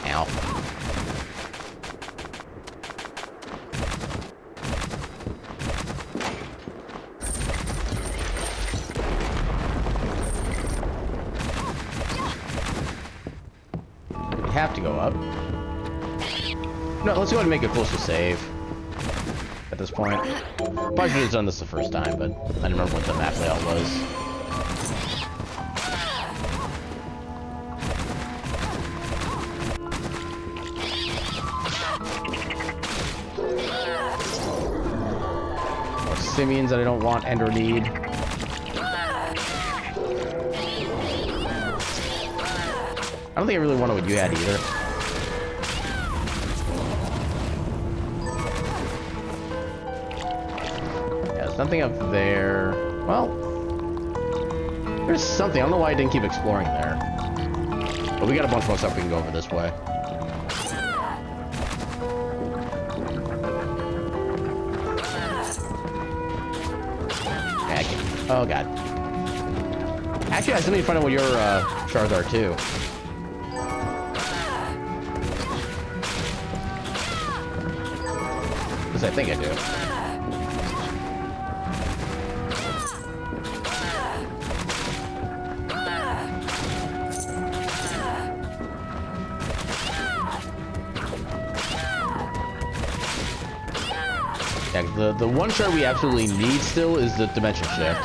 Speaker 1: Ow. We have to go up. No, let's go ahead and make a closer save. At this point. Probably should have done this the first time, but I didn't remember what the map layout was. Simians that I don't want and or need. I don't think I really want what you had either. Yeah, there's nothing up there. Well, there's something. I don't know why I didn't keep exploring there. But we got a bunch more stuff we can go over this way. Oh god. Actually, I still need to find out what your shards are too. Because I think I do. Yeah, the one shard we absolutely need still is the dimension shift.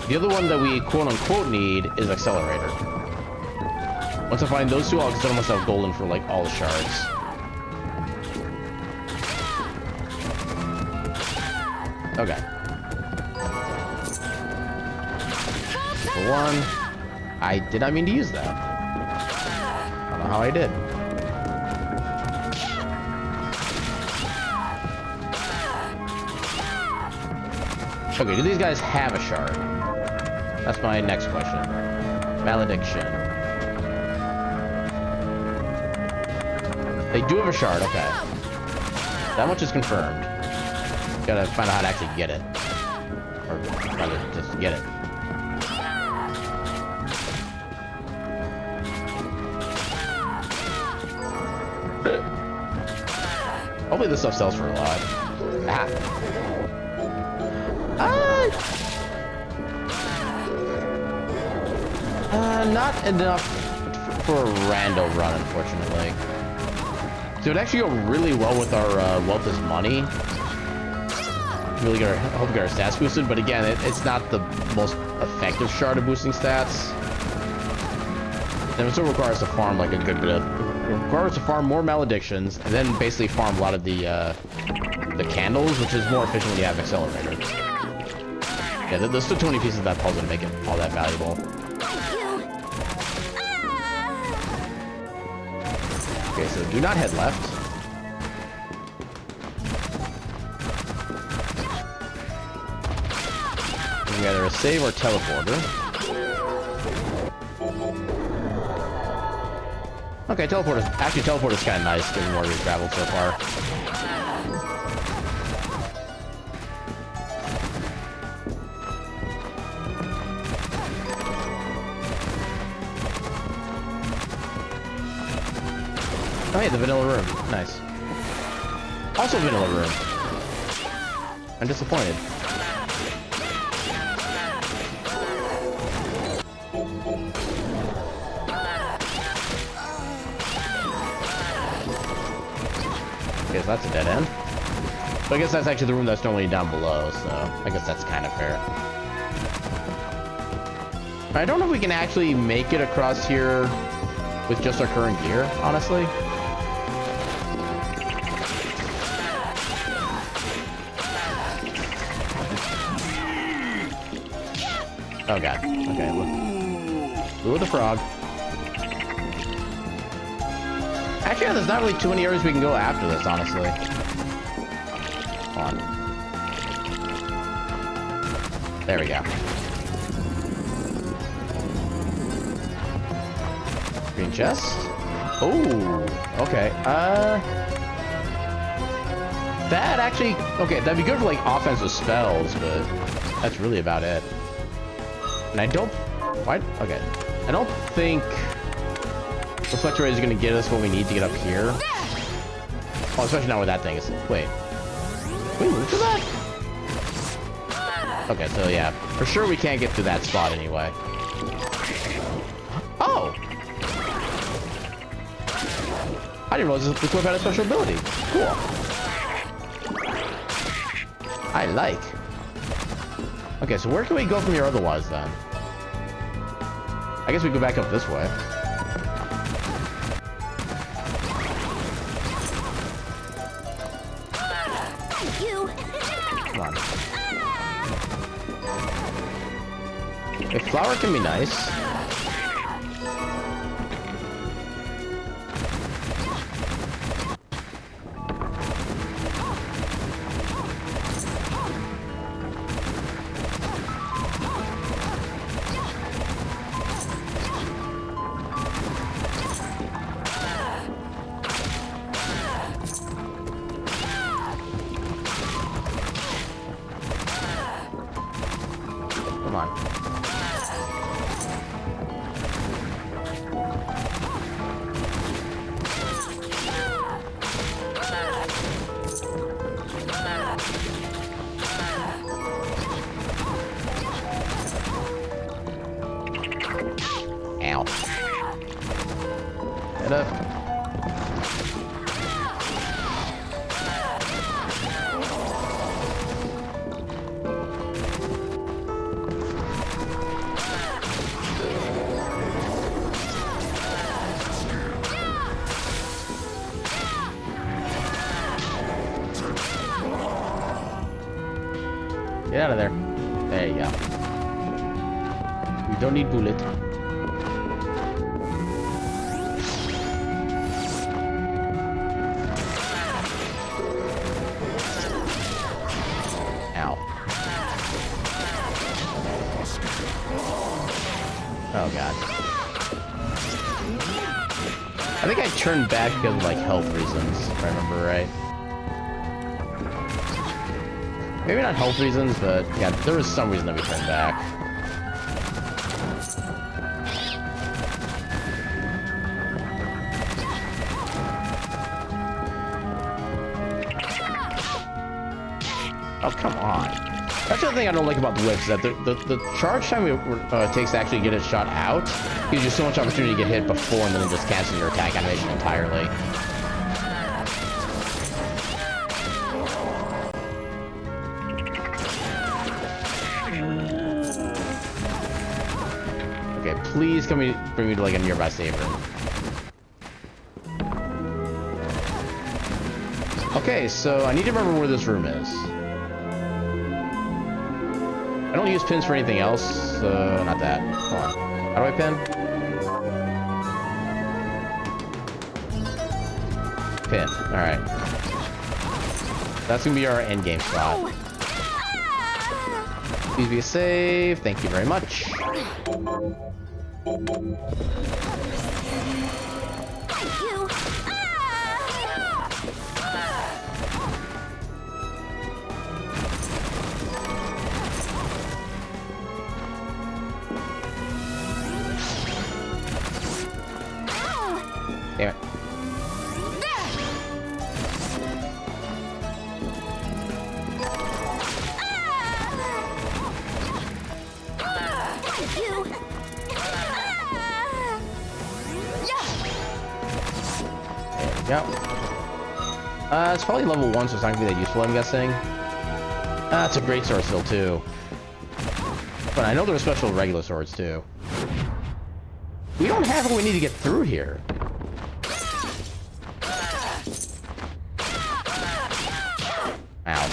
Speaker 1: The other one that we quote-unquote need is Accelerator. Once I find those two, I'll consider myself golden for, like, all the shards. Okay. For one, I did not mean to use that. I don't know how I did. Okay, do these guys have a shard? That's my next question. Malediction. They do have a shard, okay. That much is confirmed. Gotta find out how to actually get it. Or rather, just get it. Hopefully this stuff sells for a lot. Ah. Not enough for a rando run, unfortunately. So it'd actually go really well with our wealth is money. Really get our, hope we get our stats boosted, but again, it's not the most effective shard of boosting stats. And it still requires to farm like a good bit of, requires to farm more maledictions, and then basically farm a lot of the candles, which is more efficient when you have Accelerator. Yeah, there's still too many pieces of that puzzle to make it all that valuable. Okay, so do not head left. We either a save or teleporter. Okay, teleporter. Actually, teleporter's kind of nice given where we've traveled so far. Oh yeah, the vanilla room. Nice. Also vanilla room. I'm disappointed. Okay, so that's a dead end. But I guess that's actually the room that's normally down below, so I guess that's kind of fair. I don't know if we can actually make it across here with just our current gear, honestly. Oh god. Okay, look. Lure the frog. Actually, yeah, there's not really too many areas we can go after this, honestly. Come on. There we go. Green chest. Oh, okay. That actually... Okay, that'd be good for, like, offensive spells, but that's really about it. And I don't... What? Okay. I don't think... Reflector Ray is going to get us what we need to get up here. Oh, especially not with that thing. Wait. Can we move to that? Okay, so yeah. For sure we can't get to that spot anyway. Oh! I didn't realize this whip had a special ability. Cool. I like. Okay, so where can we go from here otherwise then? I guess we go back up this way. Come on. A flower can be nice. Come on. Ow. Get up. Get out of there. There you go. We don't need bullet. Ow. Oh god. I think I turned back because of like health reasons, if I remember right. Maybe not health reasons, but yeah, there was some reason that we turned back. Oh, come on. That's the other thing I don't like about the whip, is that the charge time it takes to actually get a shot out gives you so much opportunity to get hit before and then just cancel your attack animation entirely. Okay, please bring me to like a nearby save room. Okay, so I need to remember where this room is. I don't use pins for anything else, so not that. Hold on. How do I pin? Pin. Alright. That's gonna be our end game spot. Please be a save. Thank you very much.
Speaker 3: Thank you.
Speaker 1: Damn it. Yep. It's probably level 1, so it's not gonna be that useful, I'm guessing. It's a great sword still, too. But I know there are special regular swords, too. We don't have what we need to get through here. Ow.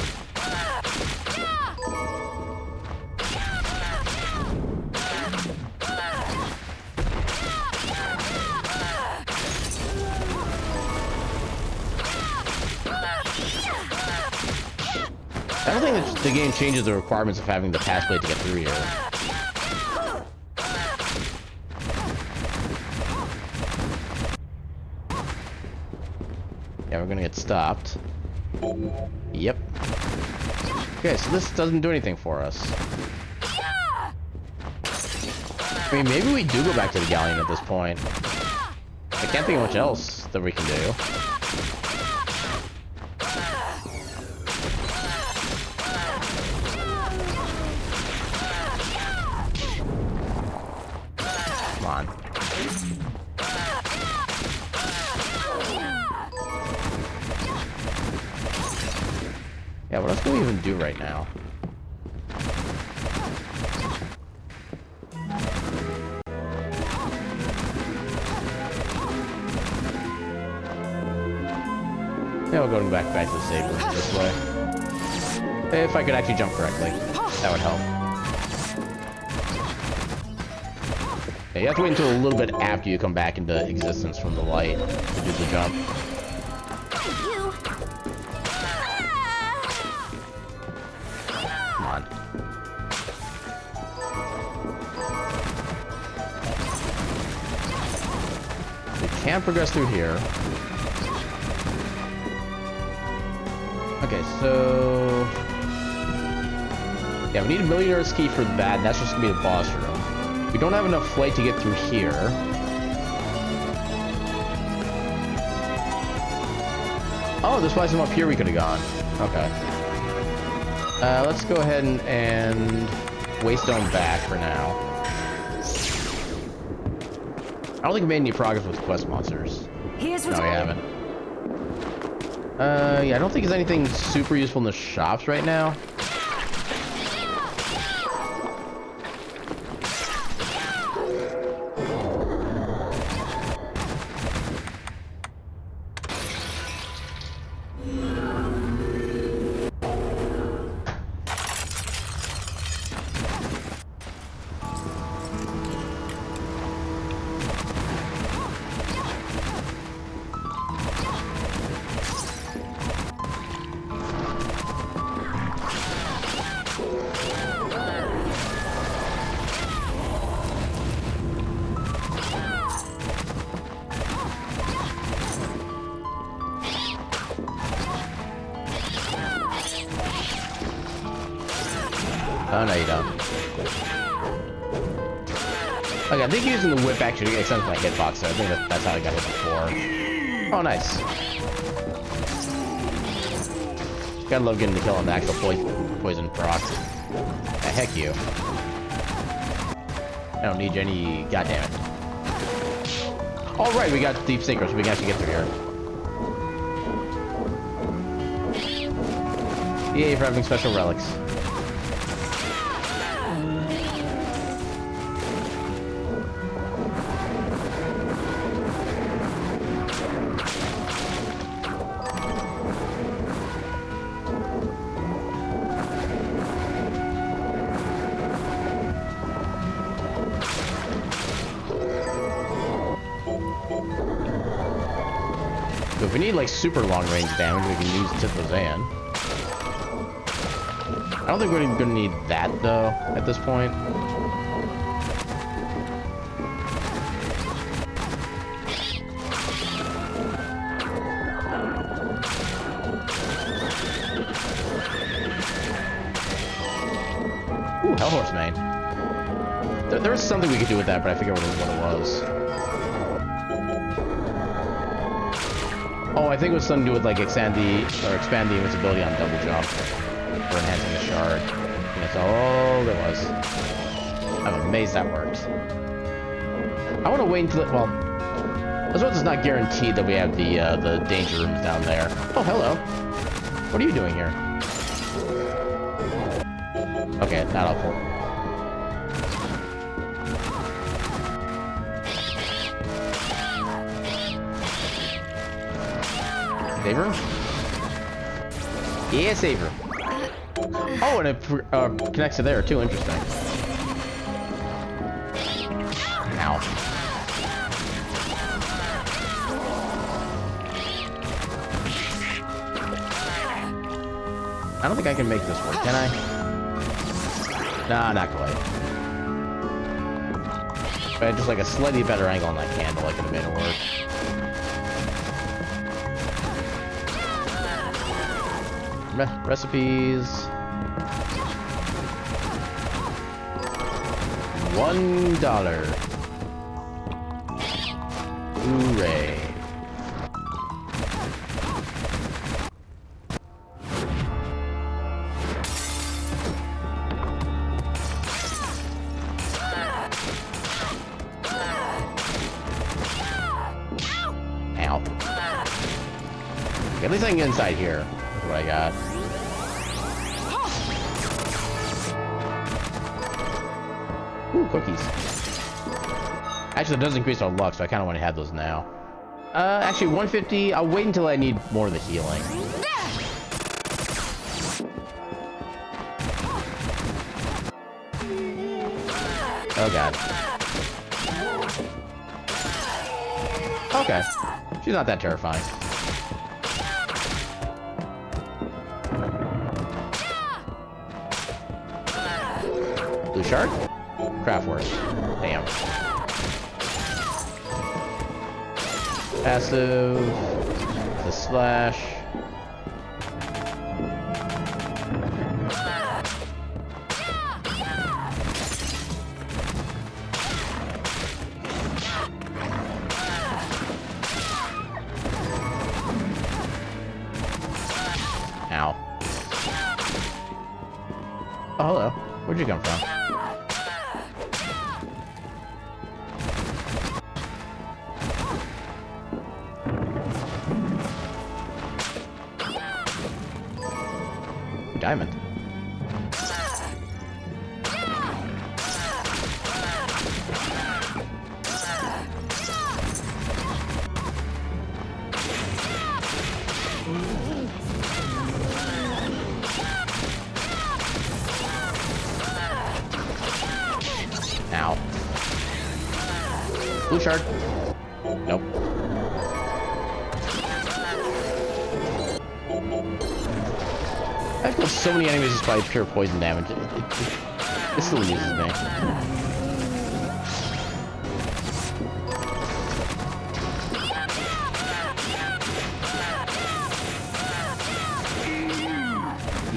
Speaker 1: I don't think that the game changes the requirements of having the pass blade to get through here. Yeah, we're gonna get stopped. Yep. Okay, so this doesn't do anything for us. I mean, maybe we do go back to the galleon at this point. I can't think of much else that we can do. Come on. Yeah, what else can we even do right now? Yeah, we'll go back to the save room this way. If I could actually jump correctly, that would help. Yeah, you have to wait until a little bit after you come back into existence from the light to do the jump. Come on. We can progress through here. Okay, so... yeah, we need a Millionaire's Key for that, and that's just gonna be the boss room. We don't have enough flight to get through here. Oh, there's probably some up here we could have gone. Okay. Let's go ahead and Waystone back for now. I don't think we made any progress with quest monsters.
Speaker 3: Here's
Speaker 1: No,
Speaker 3: what
Speaker 1: we haven't. Yeah, I don't think there's anything super useful in the shops right now. Oh, no, you don't. Okay, I think using the whip actually extends my hitbox, so I think that's how I got hit before. Oh, nice. Gotta love getting the kill on the actual poison proc. Heck you. I don't need you any... goddammit. Alright, we got Deep Sinker, so we can actually get through here. Yay for having special relics. So if we need like super long range damage, we can use Tithazan. I don't think we're gonna need that though at this point. Ooh, Hellhorse Mane. There was something we could do with that, but I forget what it was. Oh, I think it was something to do with like expand the invincibility on double jump for enhancing the shard. And that's all there was. I'm amazed that worked. I want to wait until well, As well as it's not guaranteed that we have the danger rooms down there. Oh, hello. What are you doing here? Okay, not helpful. Save her? Yeah, save her. Oh, and it connects to there too. Interesting. Ow. I don't think I can make this work, can I? Nah, not quite. If I had just like a slightly better angle on that candle, I could have made it work. Recipes. $1. Hooray. Ow. Okay, at least I can get inside here. That's what I got. Ooh, cookies. Actually, it does increase our luck, so I kind of want to have those now. Actually, 150. I'll wait until I need more of the healing. Oh, God. Okay. She's not that terrifying. Blue shard? Craftwork. Damn. Passive. The slash. Ow. Oh, hello. Where'd you come from? Diamond. Ow. Blue shard. Nope. I've killed so many enemies just by pure poison damage. It still amuses me.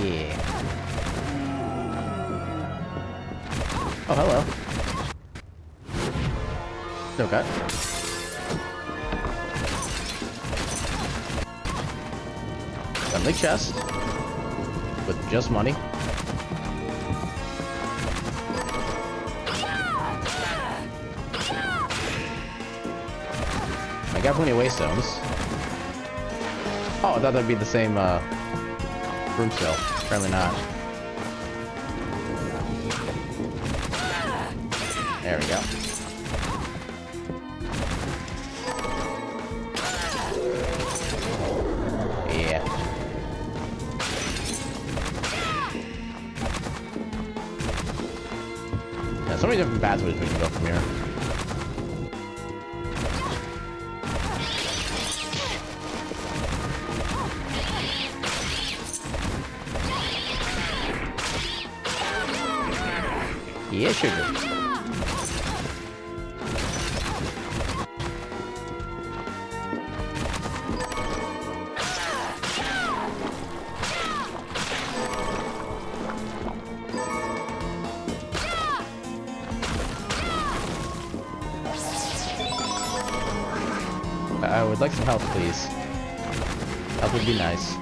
Speaker 1: Yeah. Oh, hello. Okay. Friendly chest. With just money. I got plenty of waystones. Oh, I thought that'd be the same room still. Apparently not. There we go. Yeah. So many different pathways we can go from here. Yeah, sugar. I would like some help, please. Help would be nice.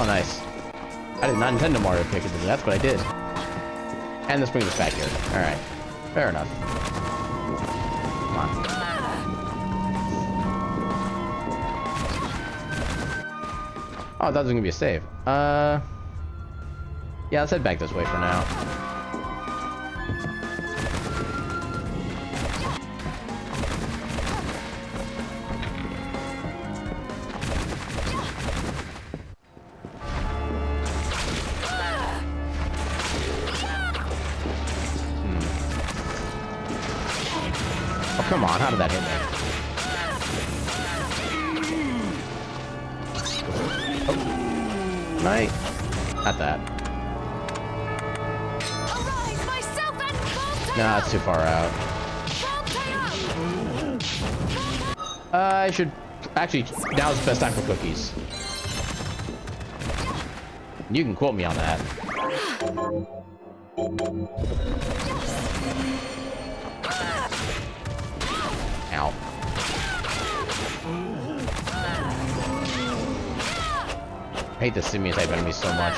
Speaker 1: Oh, nice. I did not intend to Mario pick it, but that's what I did. And this brings us back here. Alright. Fair enough. Come on. Oh, I thought it was gonna be a save. Yeah, let's head back this way for now. Oh, come on, how did that hit me? Oh. Right. Not that.
Speaker 3: Arise, myself and Voltaire!
Speaker 1: Nah, it's too far out. I should... Actually, now's the best time for cookies. You can quote me on that. Ow. I hate the simian type enemies so much.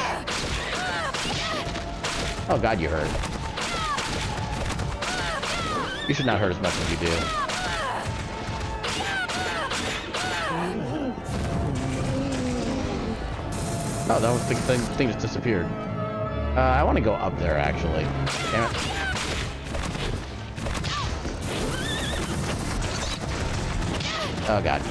Speaker 1: Oh god, you hurt. You should not hurt as much as you do. Oh, that was the thing just disappeared. I want to go up there, actually. Damn it. Oh god.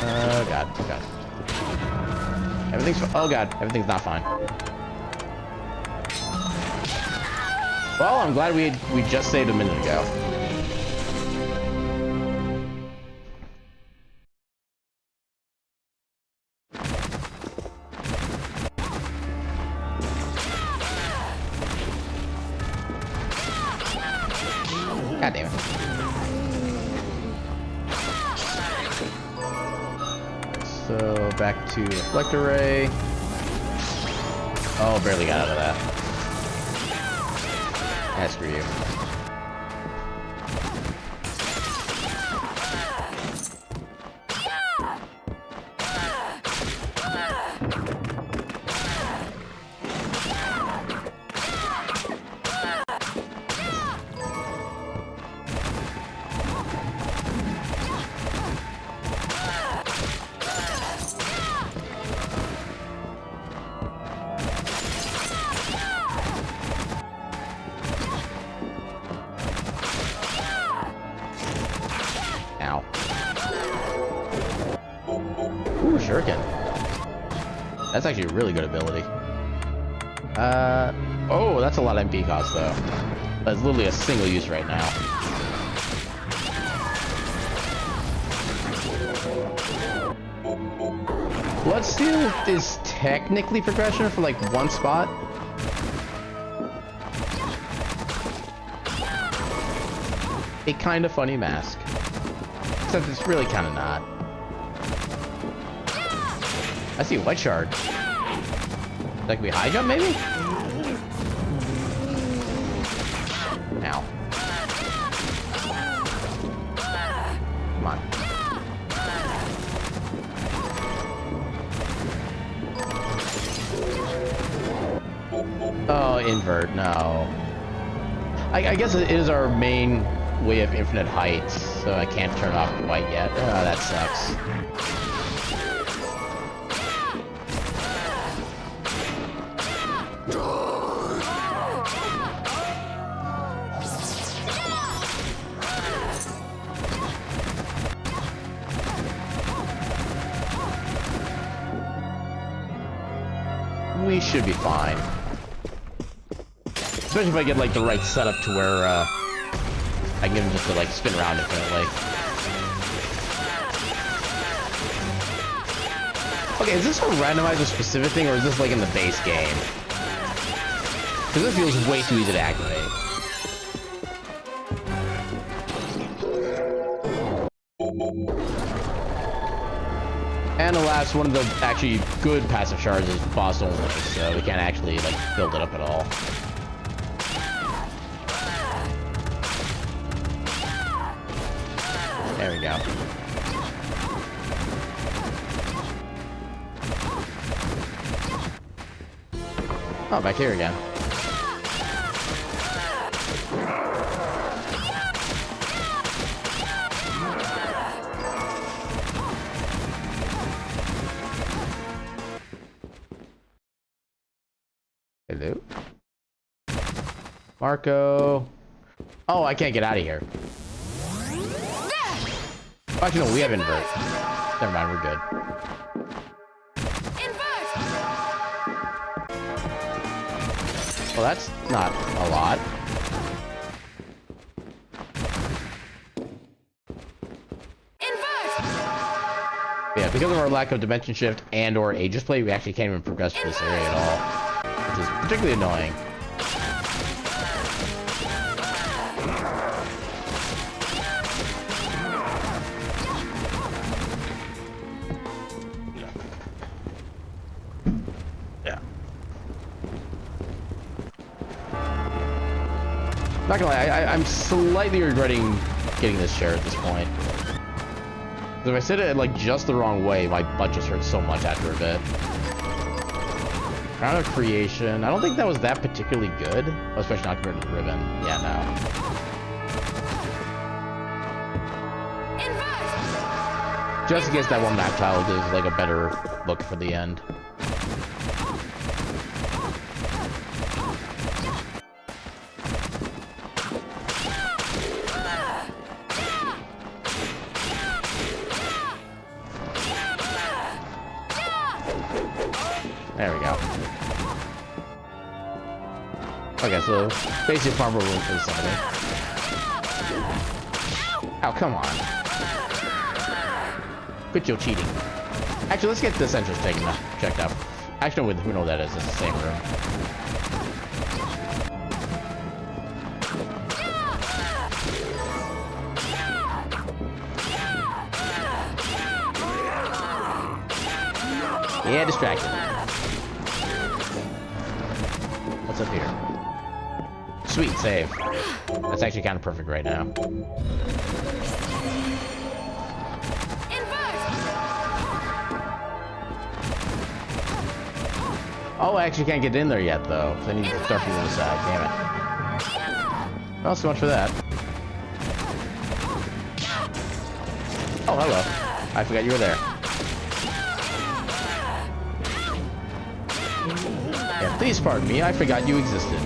Speaker 1: Oh god. Oh god. Everything's... Oh god. Everything's not fine. Well, I'm glad we just saved a minute ago. God damn it. So, back to Reflector Ray. Oh, barely got out of that. Ah, screw you. Ow. Ooh, shuriken. That's actually a really good ability. Oh, that's a lot of MP cost, though. That's literally a single use right now. Bloodstained is technically progression for, like, one spot. A kind of funny mask. Except it's really kind of not. I see a white shard. That could be high jump, maybe? Ow. Come on. Oh, invert, no. I guess it is our main way of infinite height, so I can't turn off quite yet. Oh, that sucks. We should be fine. Especially if I get, like, the right setup to where, I can get him just to, like, spin around infinitely. Okay, is this a randomizer specific thing, or is this, like, in the base game? Because this feels way too easy to activate. And alas, one of the actually good passive shards is boss only, so we can't actually, like, build it up at all. There we go. Oh, back here again. Hello? Marco. Oh, I can't get out of here. Oh, actually, no, we have invert. Never mind, we're good. Well, that's not a lot. Yeah, because of our lack of dimension shift and or Aegis play, we actually can't even progress through this area at all, which is particularly annoying. Not gonna lie, I'm slightly regretting getting this chair at this point. If I sit it like just the wrong way, my butt just hurts so much after a bit. Crown of Creation. I don't think that was that particularly good, especially not compared to the ribbon. Yeah, no. Just in case that one map tile gives like a better look for the end. There we go. Okay, so basic farm room for the Symphony. Oh, come on. Quit your cheating. Actually, let's get this entrance checked out. Actually, we know what that is. It's the same room. Yeah, distracted. What's up here? Sweet, save. That's actually kind of perfect right now. Oh, I actually can't get in there yet, though. So I need to start from the other side. Damn it. Well, so much for that. Oh, hello. I forgot you were there. Yeah, please pardon me, I forgot you existed.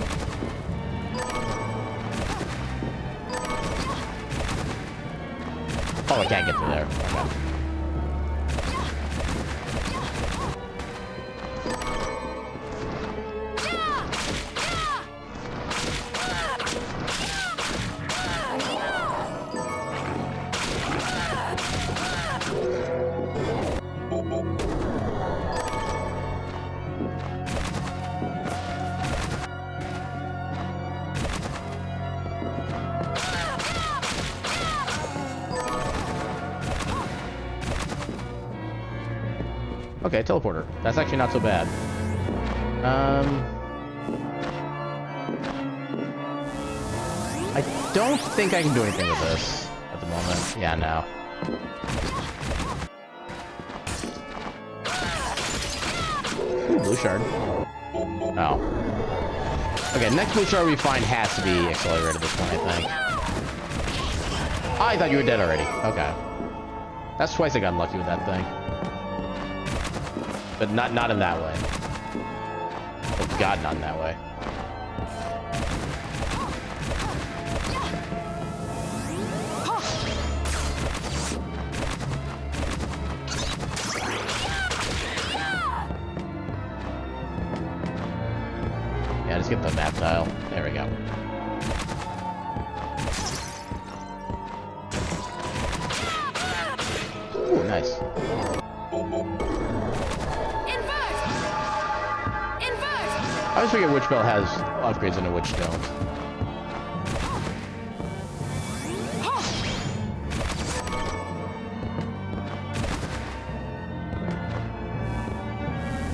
Speaker 1: Oh, I can't get through there. Okay, teleporter. That's actually not so bad. I don't think I can do anything with this at the moment. Yeah, no. Ooh, blue shard. Oh. Okay, next blue shard we find has to be accelerated at this point, I think. Oh, I thought you were dead already. Okay. That's twice I got unlucky with that thing. But not in that way. Oh god, not in that way. Yeah, just get the map tile. There we go. Ooh, nice. I always forget which spell has upgrades and which don't.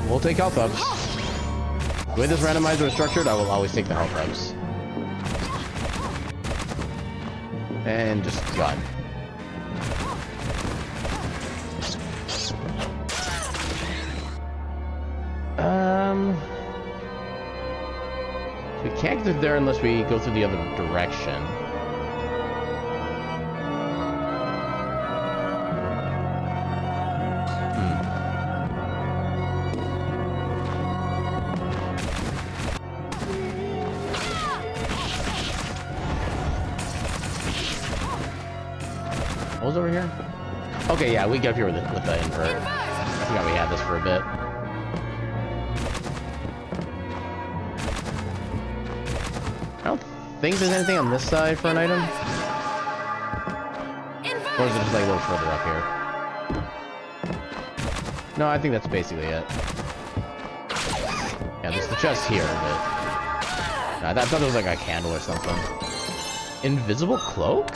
Speaker 1: We'll take health ups. The way this randomizer is structured, I will always take the health ups. And just gun. can't get through there unless we go through the other direction. What was over here? Okay, yeah, we get up here with the invert. I forgot we had this for a bit. I don't think there's anything on this side for an item. Or is it just like a little further up here? No, I think that's basically it. Yeah, there's the chest here, but... I thought there was like a candle or something. Invisible cloak?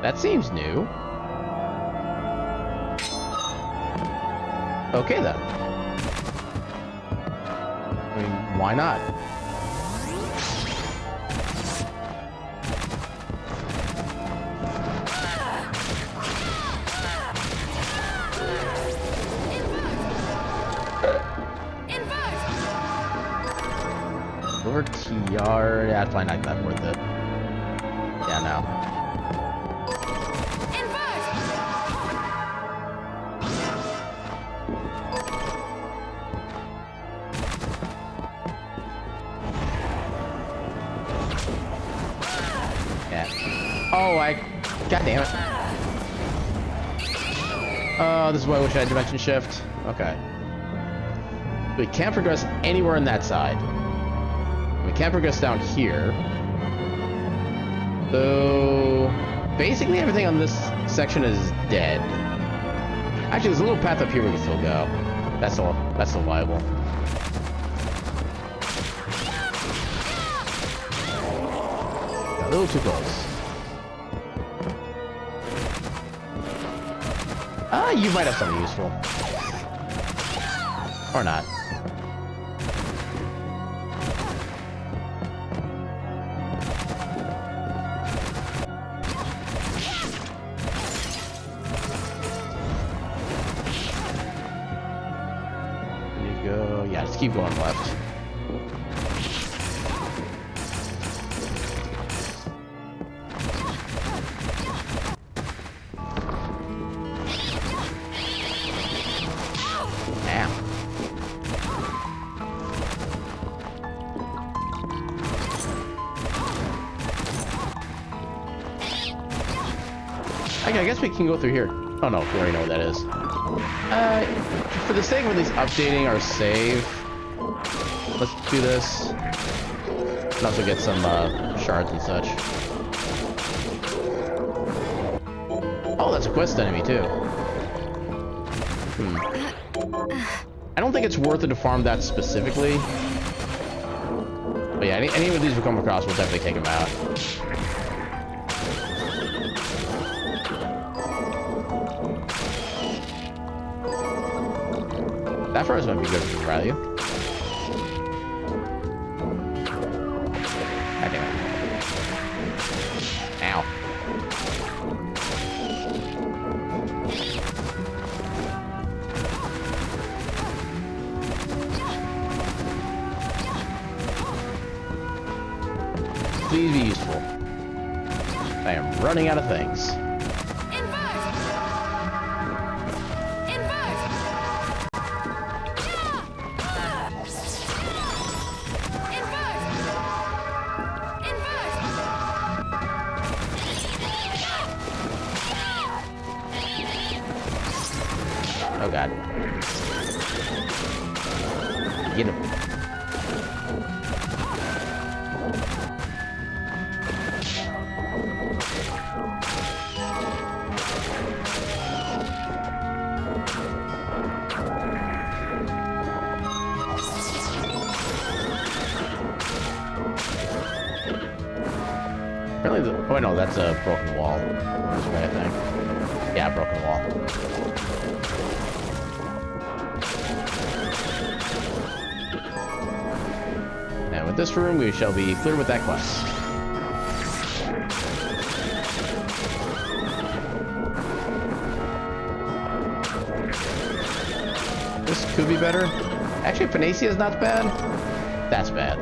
Speaker 1: That seems new. Okay then. I mean, why not? Over TR, yeah, it's probably not that worth it. Yeah, no. God damn it. Oh, this is why I wish I had dimension shift. Okay. We can't progress anywhere on that side. We can't progress down here. So basically everything on this section is dead. Actually, there's a little path up here we can still go. That's still viable. A little too close. You might have something useful. Or not. We need to go... Yeah, just keep going left. I guess we can go through here. Oh no, we already know what that is. For the sake of at least updating our save, let's do this. And also get some shards and such. Oh, that's a quest enemy too. I don't think it's worth it to farm that specifically. But yeah, any of these we come across, we'll definitely take them out. That first might be good for value. God damn it. Ow. Please be useful. I am running out of things. Oh god. Get him. Apparently the... Oh, no, that's a broken wall. This way, I think. Yeah, broken wall. And with this room, we shall be clear with that quest. This could be better. Actually, Panacea is not bad. That's bad.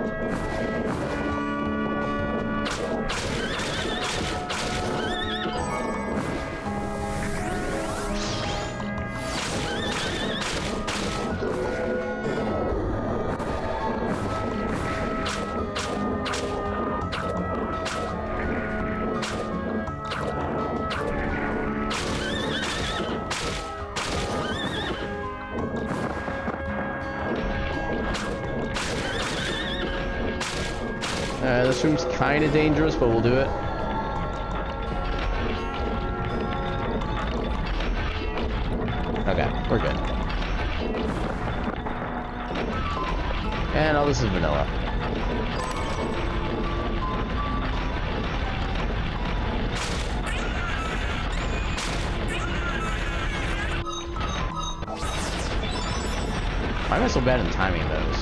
Speaker 1: This room's kind of dangerous, but we'll do it. Okay, we're good. And all this is vanilla. Why am I so bad in timing those?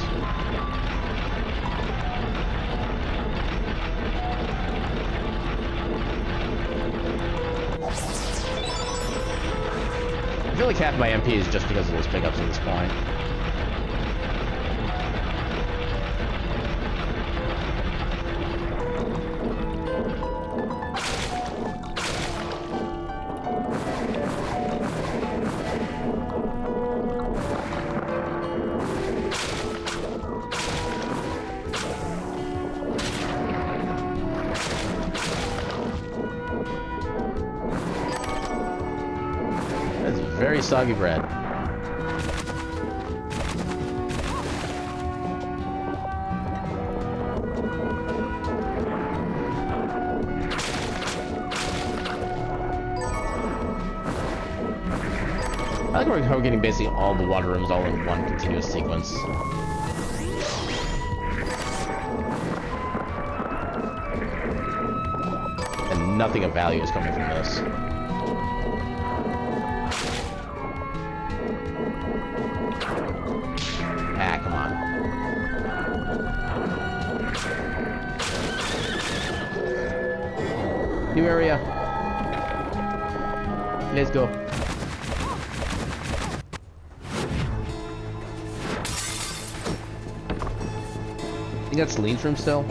Speaker 1: I feel like half my MP is just because of those pickups at this point. Very soggy bread. I like how we're getting basically all the water rooms all in one continuous sequence. And nothing of value is coming from this. Ah, come on. New area. Let's go. I think that's Lean's room still?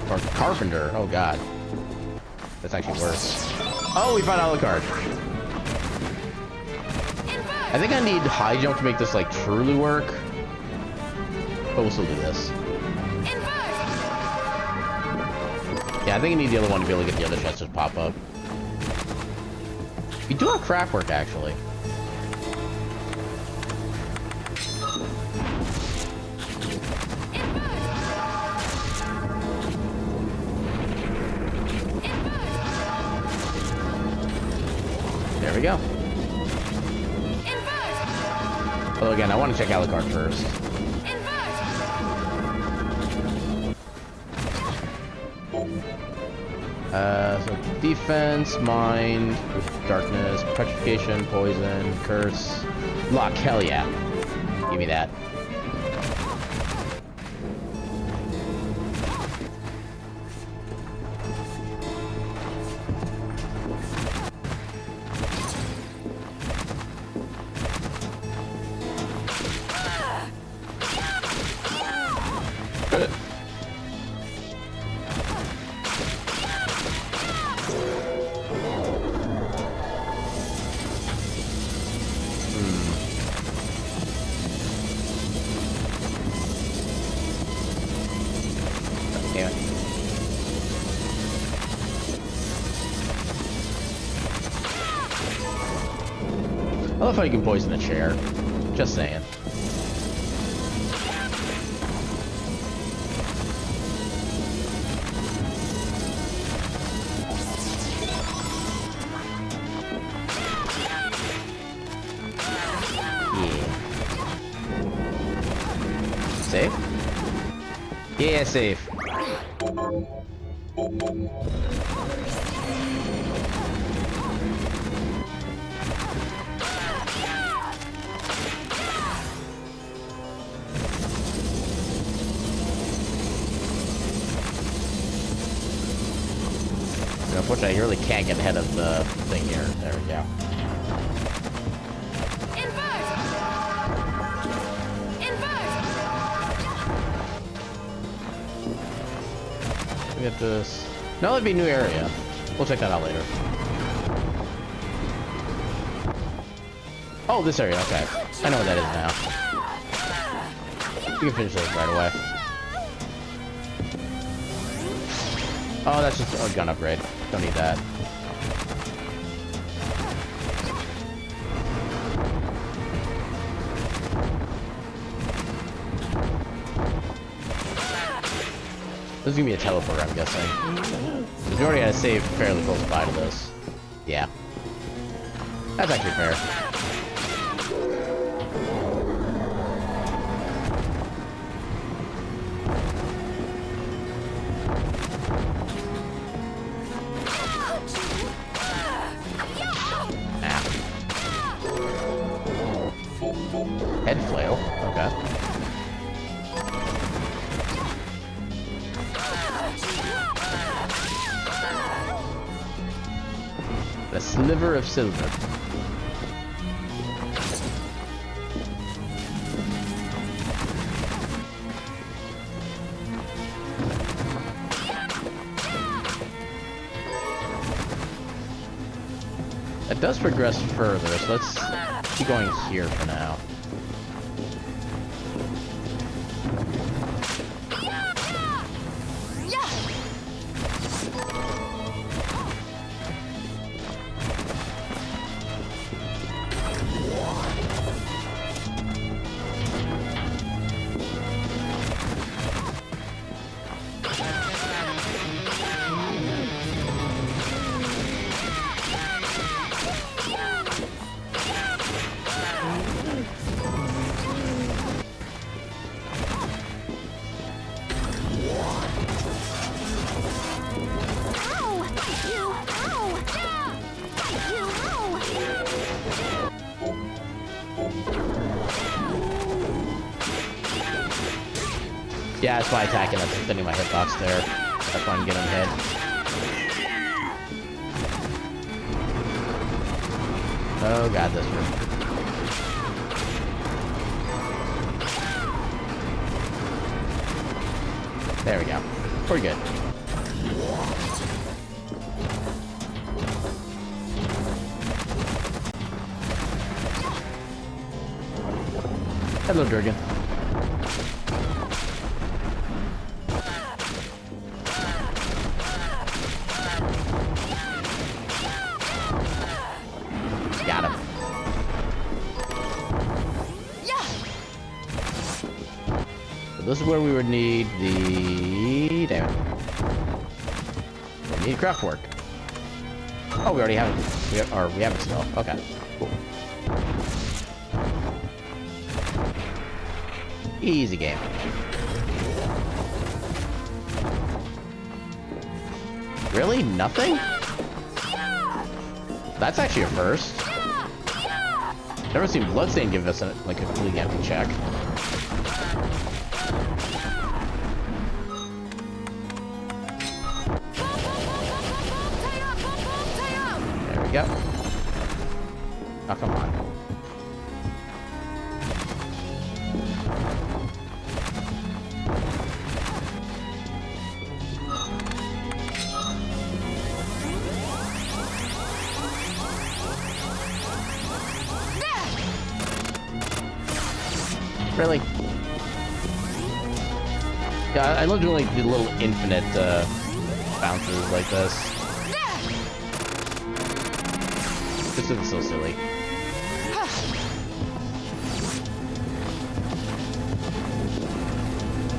Speaker 1: Or Carpenter. Oh god. That's actually worse. Oh, we found Alucard. I think I need high jump to make this like truly work. But we'll still do this. Yeah, I think I need the other one to be able to get the other chests to pop up. We do have craft work actually. There we go. Well, again, I want to check Alucard first. So defense, mind, darkness, petrification, poison, curse, lock. Hell yeah! Give me that. I love how you can poison a chair. Just saying. Yeah. Safe? Yeah, safe. Unfortunately, I really can't get ahead of the thing here. There we go. hit this? No, that'd be a new area. We'll check that out later. Oh, this area, okay. I know what that is now. We can finish this right away. Oh, that's just a gun upgrade. Don't need that. This is gonna be a teleporter, I'm guessing. Because we already had a save fairly close by to this. Yeah. That's actually fair. Head flail, okay. A sliver of silver. That does progress further, so let's keep going here for now. Yeah, that's why attacking, that's extending my hitbox there. That's why I'm getting hit. Oh god, this room. There we go. We're good. Hello, Durgan. Got him. So this is where we would need the... Damn it. We need craft work. Oh, we already have it. We have it still. Okay. Cool. Easy game. Really? Nothing? That's actually a first. Never seen Bloodstained give us a completely empty check. There we go. Oh, come on. Really? Yeah, I love doing like the little infinite bounces like this. This is so silly.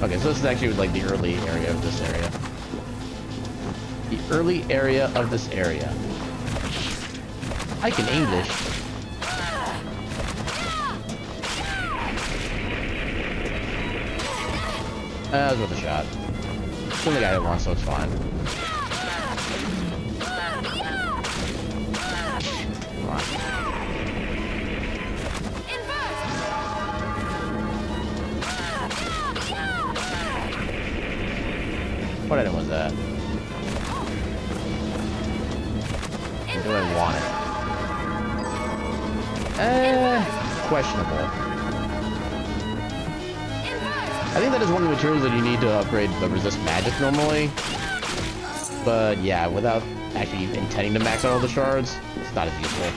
Speaker 1: Okay, so this is actually like the early area of this area. The early area of this area. I can English. That was worth a shot. It's only got hit once, so it's fine. Come on. What item was that? Do I want it? Questionable. I think that is one of the materials that you need to upgrade the resist magic normally. But yeah, without actually intending to max out all the shards, it's not as useful.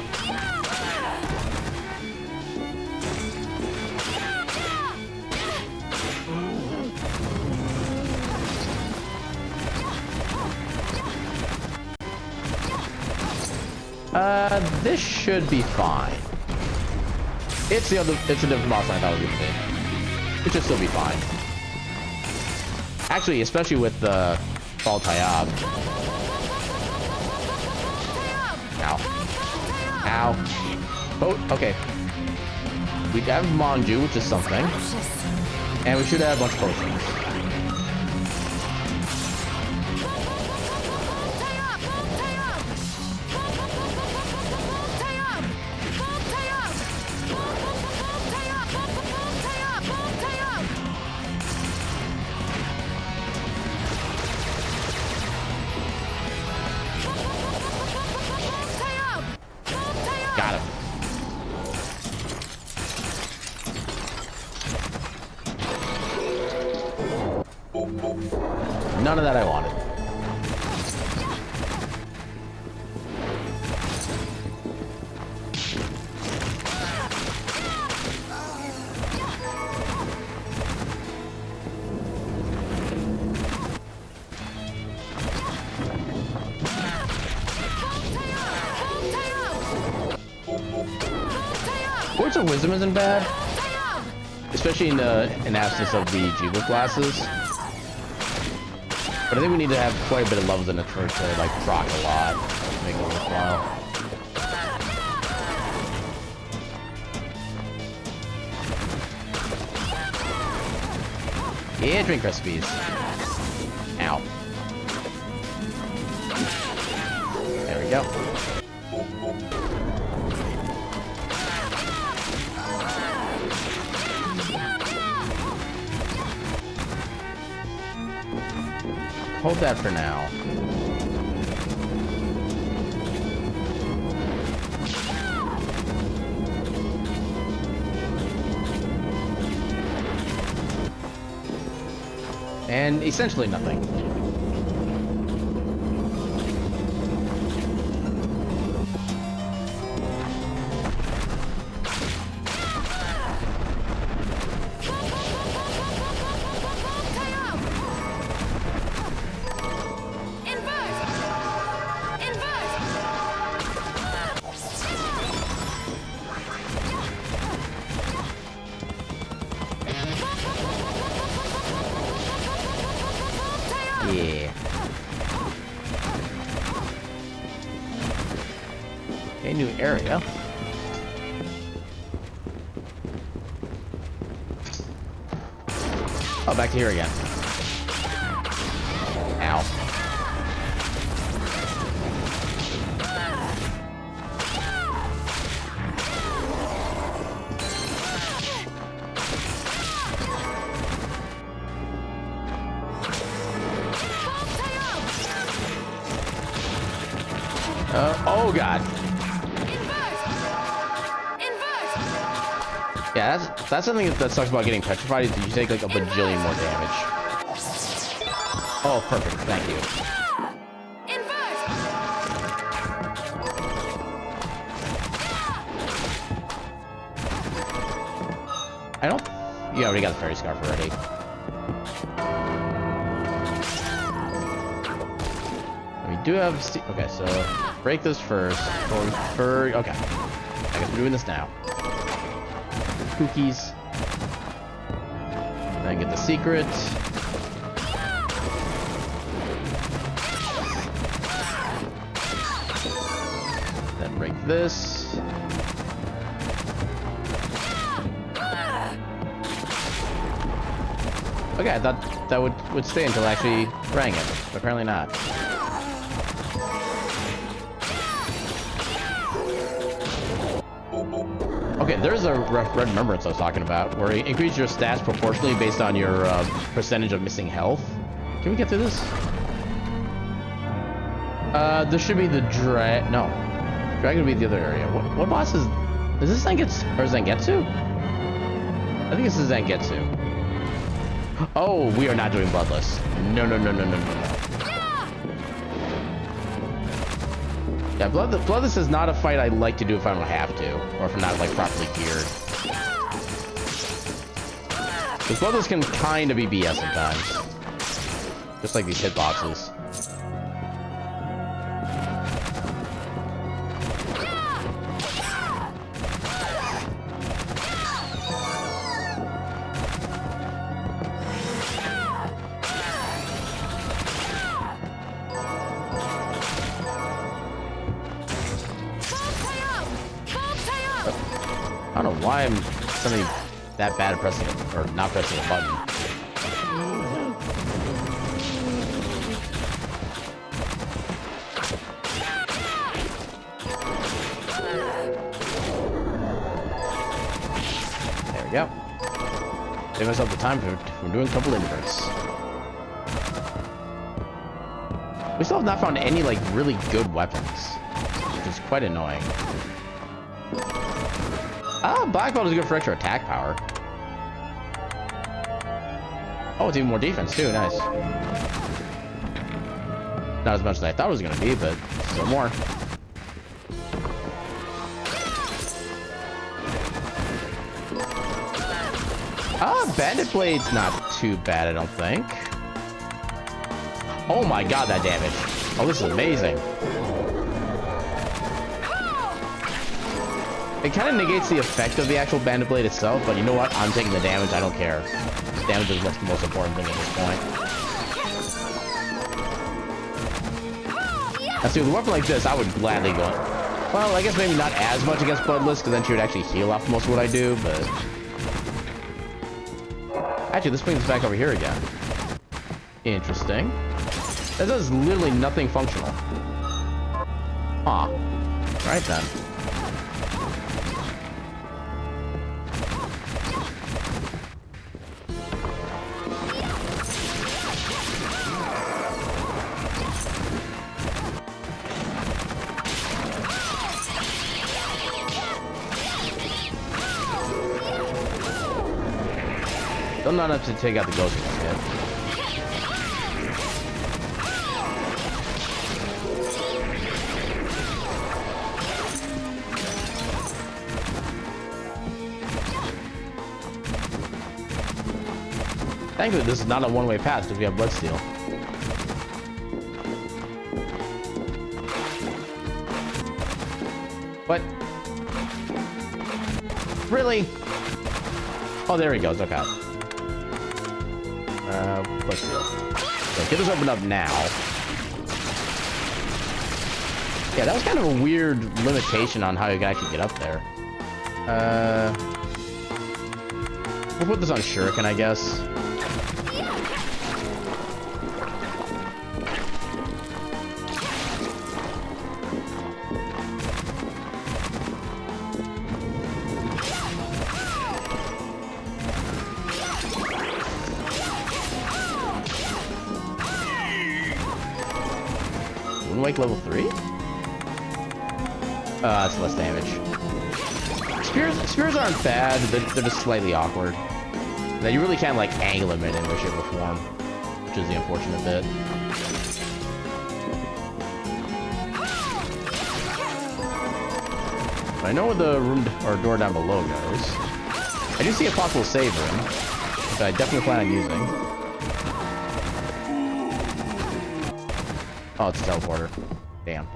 Speaker 1: This should be fine. It's a different boss than I thought it was gonna be. It should still be fine. Actually, especially with the Fall Tayab. Ow. Ow. Oh, okay. We have Manju, which is something. And we should have a bunch of potions. Got him. None of that I wanted. Words of Wisdom isn't bad, especially in absence of the Jiva glasses. But I think we need to have quite a bit of levels in it for it to like proc a lot, make it worthwhile. Yeah, drink recipes. Ow. There we go. Hold that for now. And essentially nothing. Yeah. A new area. Oh, back to here again. Ow. Oh god. Yeah, that's something that sucks about getting petrified, is you take like a bajillion more damage. Oh, perfect. Thank you. I don't... You already got the fairy scarf already. We do have... Okay, so... Break this first. Okay. I guess we're doing this now. Cookies. Then get the secret. Then break this. Okay, I thought that would stay until I actually rang it, but apparently not. Okay, there's a red remembrance I was talking about, where you increase your stats proportionally based on your percentage of missing health. Can we get through this? This should be the no. Dragon would be the other area. What boss is this Zangetsu? I think this is Zangetsu. Oh, we are not doing Bloodless. No. Yeah, Bloodless is not a fight I like to do if I don't have to, or if I'm not like properly geared. Because Bloodless can kind of be BS sometimes. Just like these hitboxes. I don't know why I'm suddenly that bad at pressing it, or not pressing a button. There we go. Save myself the time from doing a couple inverts. We still have not found any like really good weapons, which is quite annoying. Ah, Black Belt is good for extra attack power. Oh, it's even more defense too, nice. Not as much as I thought it was gonna be, but still more. Ah, Bandit Blade's not too bad, I don't think. Oh my god, that damage. Oh, this is amazing. It kind of negates the effect of the actual Bandit Blade itself, but you know what? I'm taking the damage. I don't care. Damage is what's the most important thing at this point. Now, see, with a weapon like this, I would gladly go. Well, I guess maybe not as much against Bloodless, because then she would actually heal off most of what I do, but... Actually, let's bring this back over here again. Interesting. That does literally nothing functional. Huh. Alright then. Still not enough to take out the ghost one yet. Thankfully, this is not a one-way path because we have Bloodsteel. What? Really? Oh, there he goes. Okay. Bloodsteel. So get this opened up now. Yeah, that was kind of a weird limitation on how you can actually get up there. We'll put this on Shuriken, I guess. Wake level 3? That's less damage. Spears aren't bad, they're just slightly awkward. Now you really can't like angle them in any shape or form, which is the unfortunate bit. But I know where the room or door down below goes. I do see a possible save room, which I definitely plan on using. Oh, it's a teleporter. Damn.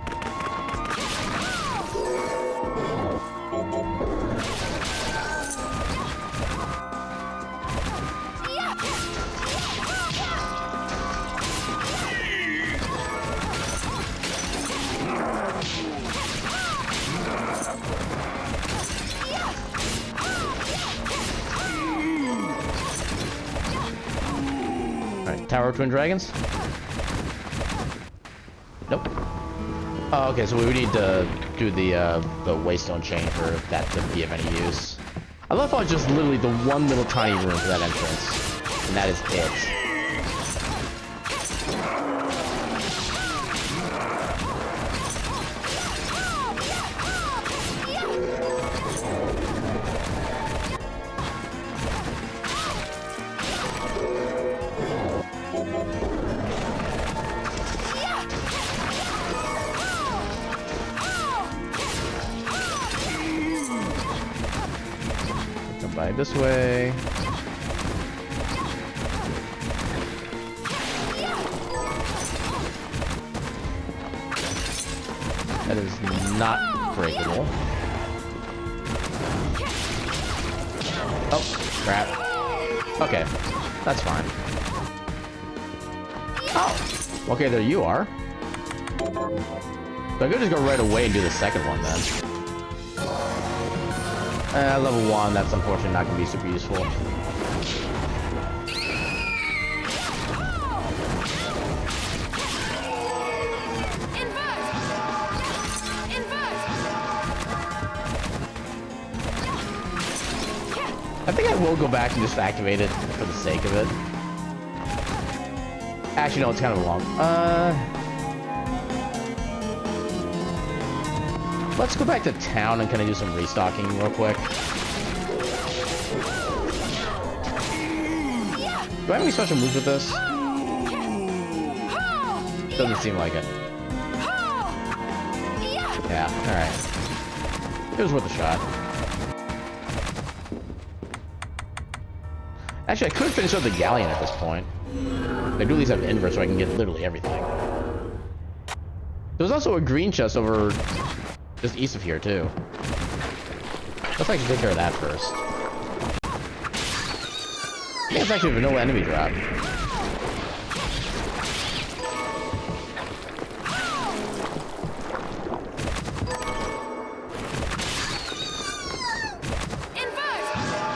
Speaker 1: Alright, Tower of Twin Dragons? Nope. Oh, okay, so we would need to do the Waystone chain for that to be of any use. I love how it's just literally the one little tiny room for that entrance. And that is it. Right this way. That is not breakable. Oh, crap. Okay, that's fine. Oh! Okay, there you are. So I could just go right away and do the second one then. Level 1, that's unfortunately not going to be super useful. I think I will go back and just activate it for the sake of it. Actually, no, it's kind of long. Let's go back to town and kind of do some restocking real quick. Do I have any special moves with this? Doesn't seem like it. Yeah, alright. It was worth a shot. Actually, I could finish up the galleon at this point. I do at least have inverse so I can get literally everything. There's also a green chest over just east of here, too. Let's actually take care of that first. I think it's actually a vanilla enemy drop.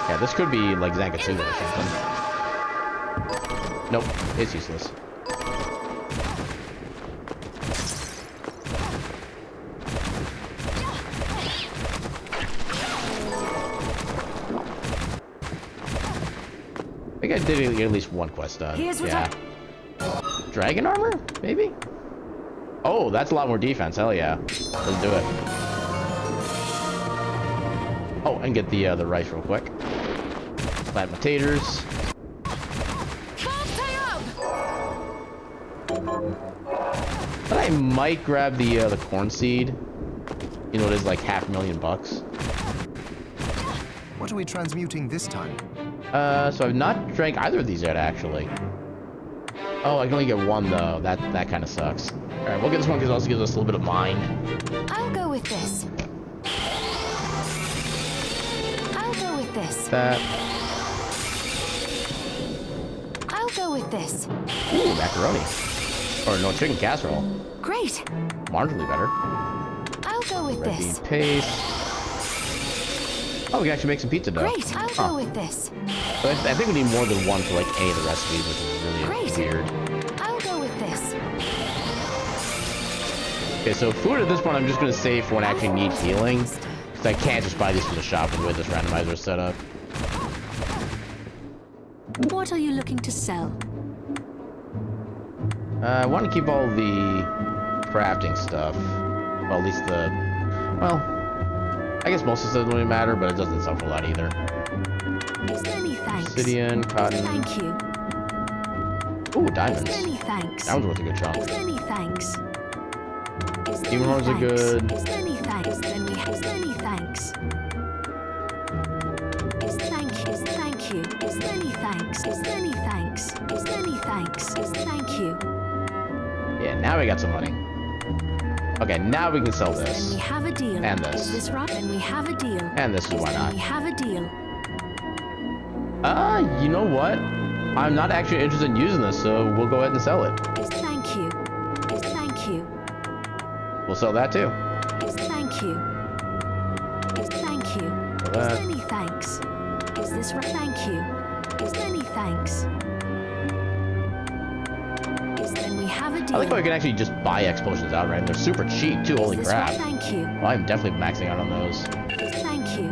Speaker 1: Yeah, this could be like Zankatsuga or something. Nope, it's useless. I think I did get at least one quest done. Yeah. Dragon armor? Maybe? Oh, that's a lot more defense. Hell yeah. Let's do it. Oh, and get the rice real quick. Plant potatoes. But I might grab the corn seed. You know, it is like $500,000.
Speaker 2: What are we transmuting this time?
Speaker 1: So I've not drank either of these yet, actually. Oh, I can only get one though. That kind of sucks. All right, we'll get this one because it also gives us a little bit of mind.
Speaker 4: I'll go with this. I'll go with this.
Speaker 1: That.
Speaker 4: I'll go with this.
Speaker 1: Ooh, macaroni. Or no, chicken casserole.
Speaker 4: Great.
Speaker 1: Marginally better.
Speaker 4: I'll go with
Speaker 1: Red bean
Speaker 4: this.
Speaker 1: paste. Oh, we can actually make some pizza dough.
Speaker 4: Great. I'll go with this.
Speaker 1: But I think we need more than one for like any of the recipes, which is really weird.
Speaker 4: I'll go with this.
Speaker 1: Okay, so food at this point I'm just gonna save for when I actually need healing. Because I can't just buy these from the shop with the way this randomizer is set up.
Speaker 4: What are you looking to sell?
Speaker 1: I want to keep all the crafting stuff. Well, at least the... Well, I guess most of it doesn't really matter, but it doesn't suffer a lot either.
Speaker 4: Many thanks.
Speaker 1: Obsidian, cotton...
Speaker 4: Thank you.
Speaker 1: Ooh, diamonds.
Speaker 4: Many thanks.
Speaker 1: That was worth a good chunk.
Speaker 4: Many thanks.
Speaker 1: Demon horns are good.
Speaker 4: Many thanks. Then we have many thanks. Thank you. Thank you. Many thanks. Many thanks. Many thanks. Thank you.
Speaker 1: Yeah, now we got some money. Okay, now we can sell
Speaker 4: Then
Speaker 1: this.
Speaker 4: we have a deal.
Speaker 1: And this.
Speaker 4: Is this right? Then we have a deal.
Speaker 1: And this is why
Speaker 4: Then
Speaker 1: not.
Speaker 4: we have a deal.
Speaker 1: You know what? I'm not actually interested in using this, so we'll go ahead and sell it.
Speaker 4: Thank you. Thank you.
Speaker 1: We'll sell that too.
Speaker 4: Thank you. Thank you.
Speaker 1: that.
Speaker 4: Many thanks. Is this right? Thank you. Many thanks. Then we have a deal.
Speaker 1: I like how I can actually just buy X potions outright. They're super cheap too, holy
Speaker 4: Is this
Speaker 1: crap.
Speaker 4: right? Thank you.
Speaker 1: Well, I'm definitely maxing out on those.
Speaker 4: Thank you.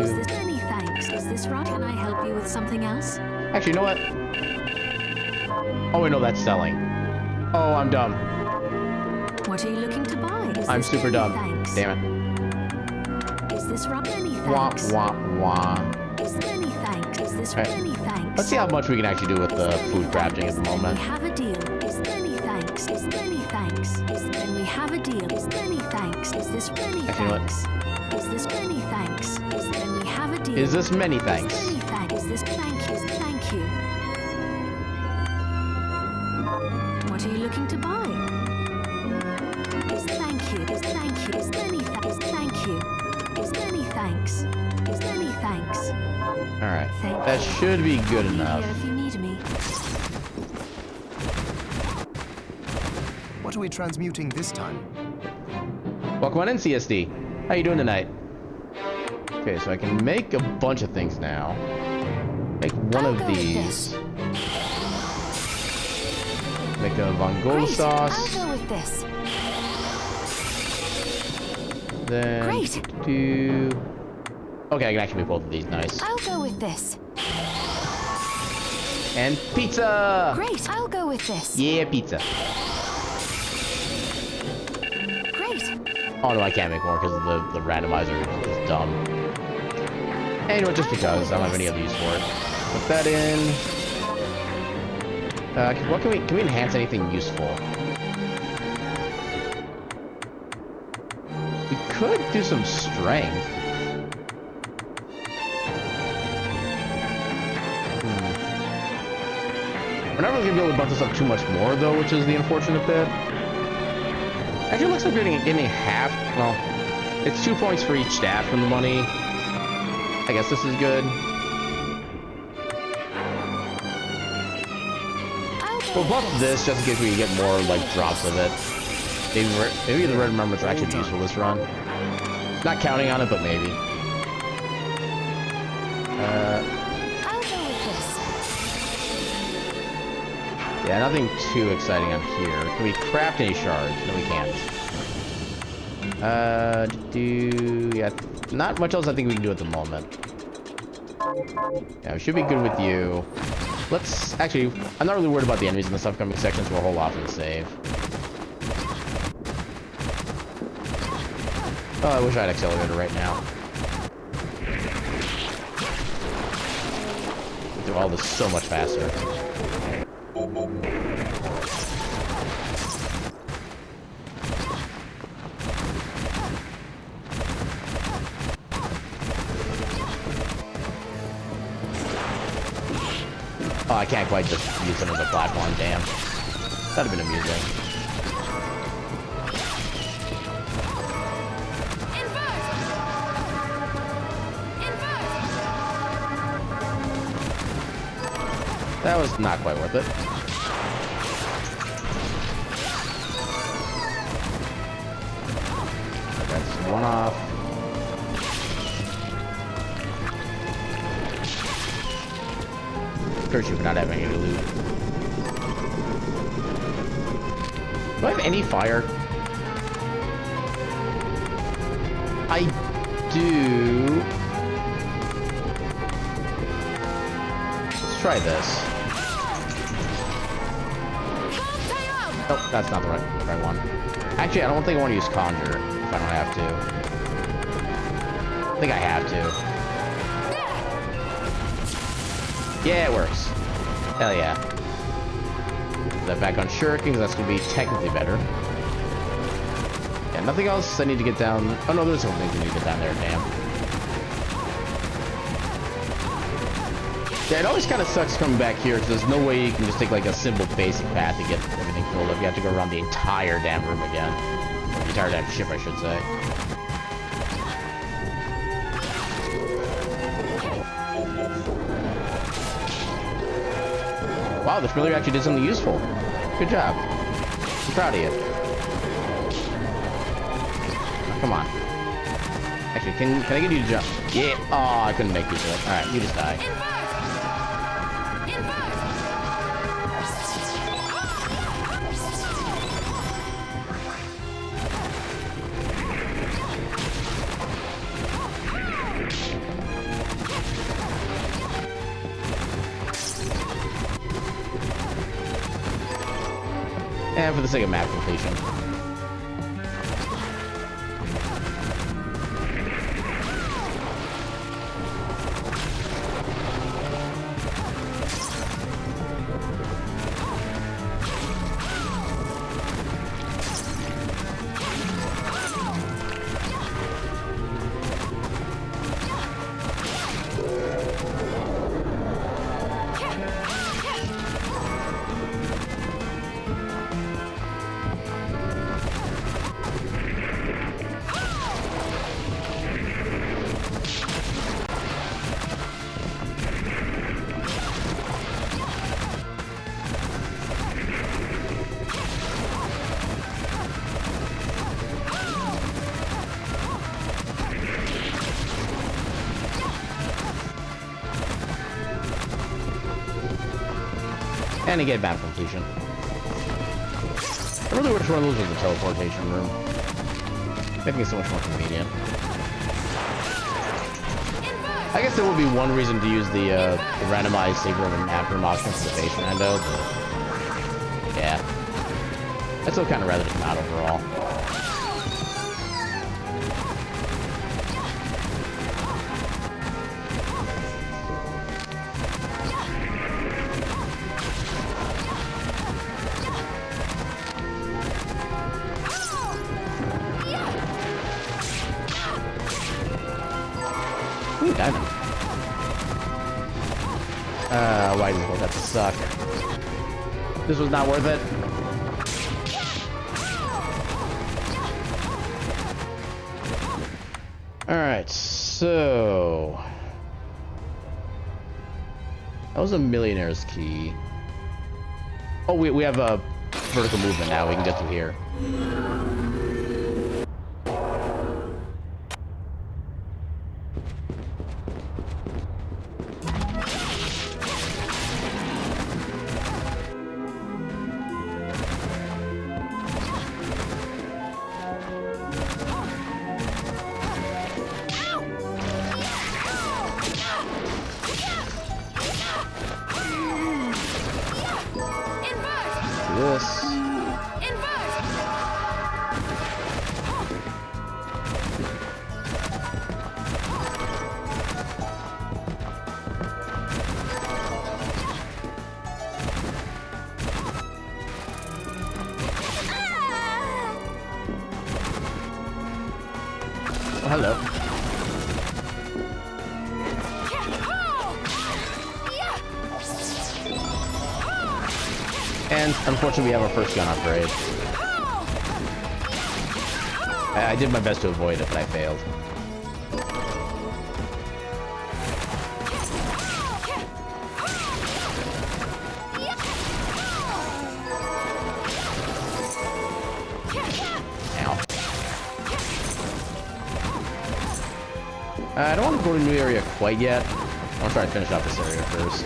Speaker 4: Is this many thanks? Is this right? Can I help you with something else?
Speaker 1: Actually, you know what? Oh, wait, no, that's selling. Oh, I'm dumb.
Speaker 4: What are you looking to buy? Is
Speaker 1: I'm
Speaker 4: this
Speaker 1: super
Speaker 4: many
Speaker 1: dumb.
Speaker 4: Thanks?
Speaker 1: Damn it.
Speaker 4: Is this right? Many
Speaker 1: Wah,
Speaker 4: thanks.
Speaker 1: wah, wah.
Speaker 4: Is many thanks? Is this
Speaker 1: Right.
Speaker 4: many thanks?
Speaker 1: Let's see how much we can actually do with the food crafting at the
Speaker 4: Then
Speaker 1: moment.
Speaker 4: we have a deal. Is many thanks? Is many thanks? Then we have a deal. Is many thanks? Is this many
Speaker 1: Actually, you know what?
Speaker 4: thanks? Is this many thanks? Then we have deal?
Speaker 1: Is this many thanks?
Speaker 4: Is many thanks? Is this thank you? Thank you. What are you looking to buy? Is thank you? Is thank you? Is many is thank you? Is many thanks? Is many thanks?
Speaker 1: All right,
Speaker 4: Thank
Speaker 1: that
Speaker 4: you.
Speaker 1: should be good
Speaker 4: I'll be
Speaker 1: enough.
Speaker 4: here if you need me.
Speaker 2: What are we transmuting this time?
Speaker 1: Welcome on in, CSD. How you doing tonight? Okay, so I can make a bunch of things now. Make one
Speaker 4: I'll
Speaker 1: of
Speaker 4: go with
Speaker 1: these.
Speaker 4: this.
Speaker 1: Make a Von Gold
Speaker 4: Great.
Speaker 1: sauce.
Speaker 4: I'll go with this.
Speaker 1: Then
Speaker 4: Great.
Speaker 1: do. Okay, I can actually make both of these. Nice.
Speaker 4: I'll go with this.
Speaker 1: And pizza.
Speaker 4: Great. I'll go with this.
Speaker 1: Yeah, pizza.
Speaker 4: Great.
Speaker 1: Oh no, I can't make more because the randomizer is dumb. And you know what, just because I don't have any other use for it. Put that in. What can we enhance anything useful? We could do some strength. We're not really gonna be able to buff this up too much more though, which is the unfortunate bit. Actually, it looks like we're getting half. Well, it's 2 points for each staff from the money. I guess this is good. We'll buff this just in case we can get more like drops of it. Maybe the red remembrance will actually be useful this run. Not counting on it, but maybe.
Speaker 4: I'll go with this.
Speaker 1: Yeah, nothing too exciting on here. Can we craft any shards? No, we can't. Yeah, not much else I think we can do at the moment. Yeah, we should be good with you. Let's actually, I'm not really worried about the enemies in this upcoming section, so we'll hold off on the save. Oh, I wish I had accelerator right now. We do all this so much faster. Oh, I can't quite just use them as a platform, damn. That'd have been amusing. That was not quite worth it. That's one off. Curse you for not having any loot. Do I have any fire? I do. Let's try this. Oh, that's not the right one. Actually, I don't think I want to use Conjure if I don't have to. I think I have to. Yeah, it works. Hell yeah. Put that back on Shuriken, because that's going to be technically better. Yeah, nothing else I need to get down. Oh no, there's some things I need to get down there, damn. Yeah, it always kind of sucks coming back here, because there's no way you can just take like a simple basic path to get everything filled up. You have to go around the entire damn room again. Or the entire damn ship, I should say. Wow, the familiar actually did something useful. Good job. I'm proud of you. Oh, come on. Actually, can I get you to jump? Yeah. Oh, I couldn't make you do it. Alright, you just die. And for the sake of map completion. And you get map completion. I really wish one of those was a teleportation room. Making it so much more convenient. I guess there would be one reason to use the randomized save room and map room option for the base rando, but yeah. I'd still kind of rather just not overall. Ooh, diamond. Why did that suck? This was not worth it. Alright, so... that was a millionaire's key. Oh, we have a vertical movement now. We can get through here. This. Oh, hello. And unfortunately, we have our first gun upgrade. I did my best to avoid it, but I failed. Ow. I don't want to go to a new area quite yet. I want to try to finish off this area first.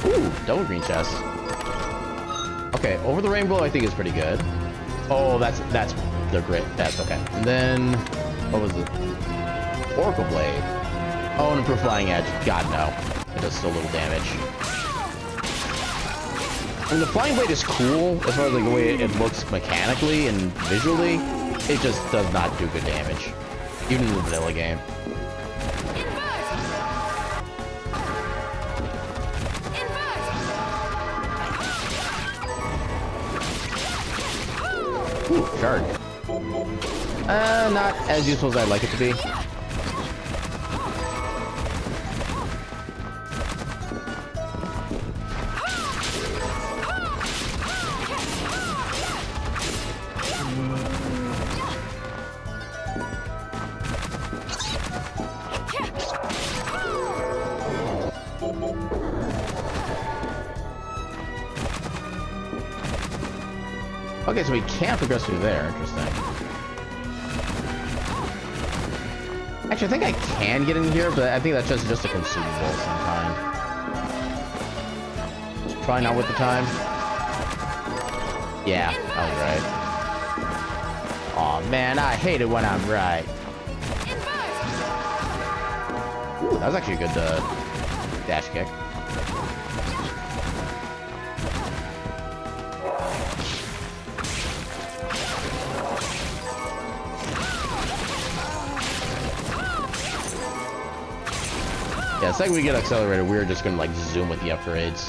Speaker 1: Ooh, double green chest. Okay, over the rainbow I think is pretty good. Oh, that's the grit. That's okay. And then what was it? Oracle blade. Oh, and improved flying edge. God no, it does still little damage. I mean, the flying blade is cool as far as like the way it looks mechanically and visually. It just does not do good damage, even in the vanilla game. Ooh, shard. Not as useful as I'd like it to be. Okay, so we can't progress through there. Interesting. Actually, I think I can get in here, but I think that's just a consumable of some kind. It's probably not worth the time. Yeah, I was right. Aw, man, I hate it when I'm right. Ooh, that was actually a good dash kick. Yeah, the second we get accelerated, we're just gonna like zoom with the upgrades.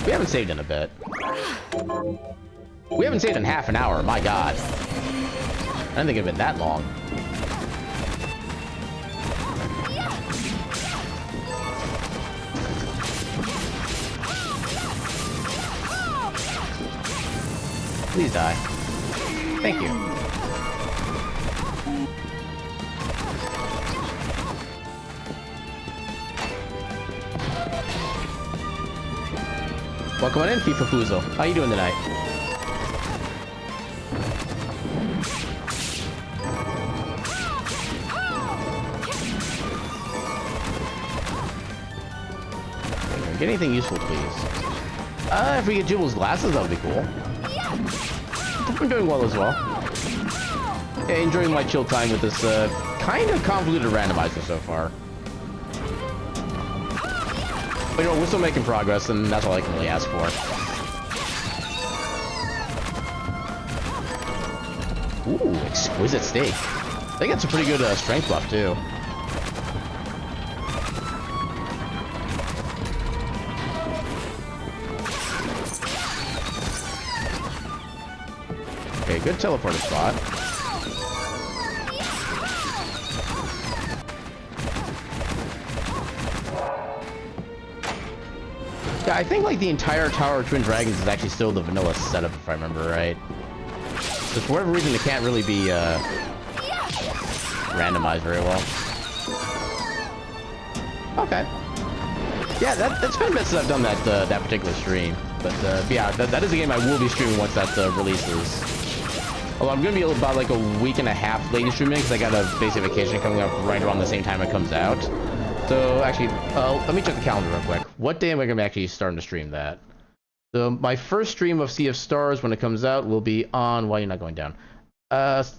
Speaker 1: We haven't saved in a bit. We haven't saved in half an hour, my god. I didn't think it'd been that long. Please die. Thank you. Welcome on in, FIFA Foozle. How you doing tonight? Get anything useful, please. If we get Jubal's glasses, that would be cool. I'm doing well as well. Yeah, enjoying my chill time with this kind of convoluted randomizer so far. But you know, we're still making progress, and that's all I can really ask for. Ooh, exquisite steak. They got some pretty good strength buff too. Okay, good teleporter spot. Yeah, I think like the entire Tower of Twin Dragons is actually still the vanilla setup, if I remember right. So for whatever reason, it can't really be randomized very well. Okay. Yeah, that's been a bit since I've done that that particular stream. But yeah, that is a game I will be streaming once that releases. Although I'm going to be about like a week and a half late streaming because I got a basic vacation coming up right around the same time it comes out. So actually, let me check the calendar real quick. What day am I going to be actually starting to stream that? So my first stream of Sea of Stars when it comes out will be on... Why are you not going down?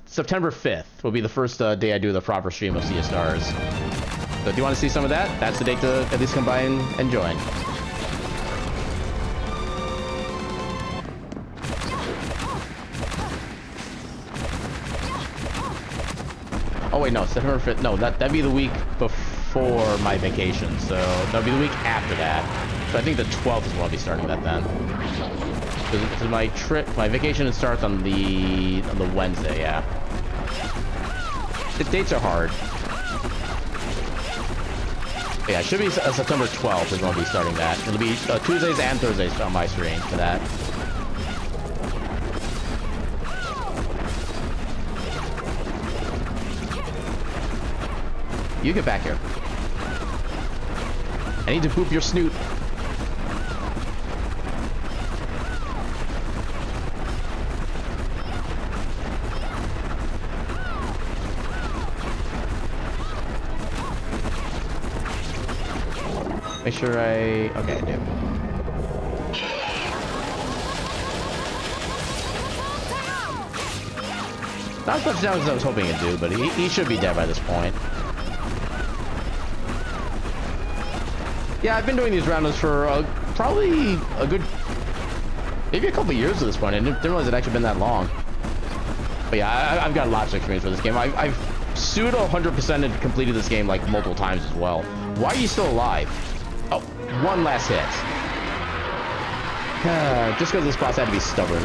Speaker 1: September 5th will be the first day I do the proper stream of Sea of Stars. So if you want to see some of that, that's the date to at least come by and join. Oh wait, no, September 5th. No, that'd be the week before my vacation. So that'll be the week after that. So I think the 12th is when I'll be starting that then. Because my vacation starts on the Wednesday, yeah. The dates are hard. Yeah, it should be September 12th is when I'll be starting that. It'll be Tuesdays and Thursdays on my stream for that. You get back here. I need to poop your snoot. Make sure I... Okay, I do. Not as much damage as I was hoping it'd do, but he should be dead by this point. Yeah, I've been doing these rounds for probably a good... maybe a couple years at this point. I didn't realize it actually been that long. But yeah, I've got lots of experience with this game. I've pseudo 100% and completed this game like multiple times as well. Why are you still alive? Oh, one last hit. Just because this boss had to be stubborn.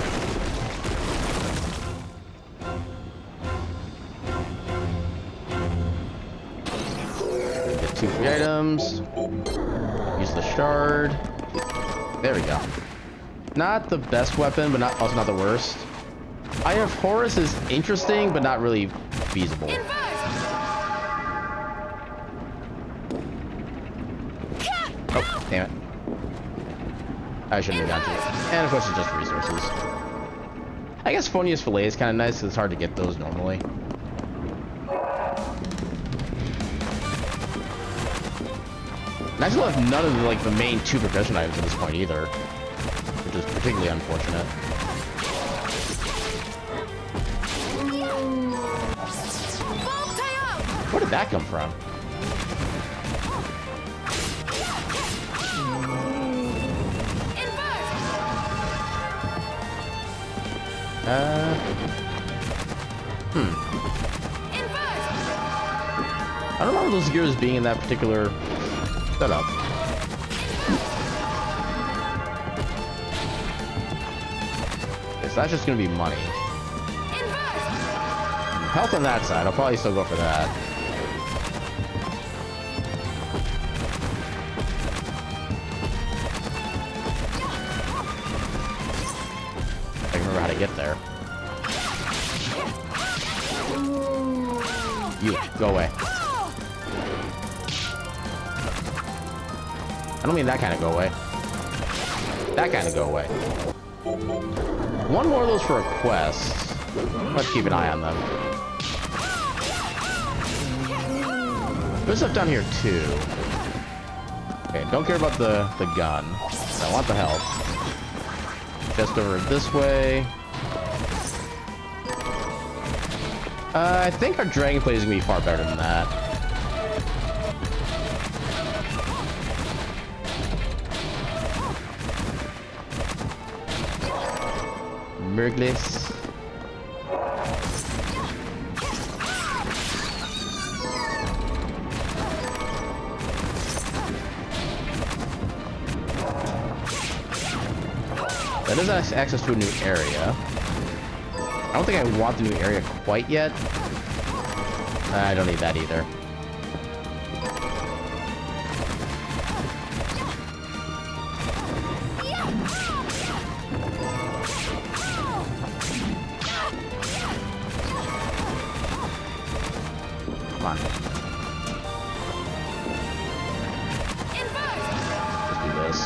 Speaker 1: Get 2 free items. Use the shard. There we go. Not the best weapon, but also not the worst. Eye of Horus is interesting, but not really feasible. Oh, damn it. I shouldn't have gone to it. And of course it's just resources. I guess Phonius Fillet is kind of nice because it's hard to get those normally. And I still have none of the main 2 progression items at this point either, which is particularly unfortunate. Where did that come from? I don't remember those gears being in that particular setup. Okay, so that's just gonna be money. Health on that side, I'll probably still go for that. I can remember how to get get there. You, go away. I don't mean that kind of go away. That kind of go away. One more of those for a quest. Let's keep an eye on them. There's stuff down here too. Okay, don't care about the gun. I want the health. Just over this way. I think our dragon play is gonna be far better than that. Mergless. That is access to a new area. I don't think I want the new area quite yet. I don't need that either. Come on. Let's do this.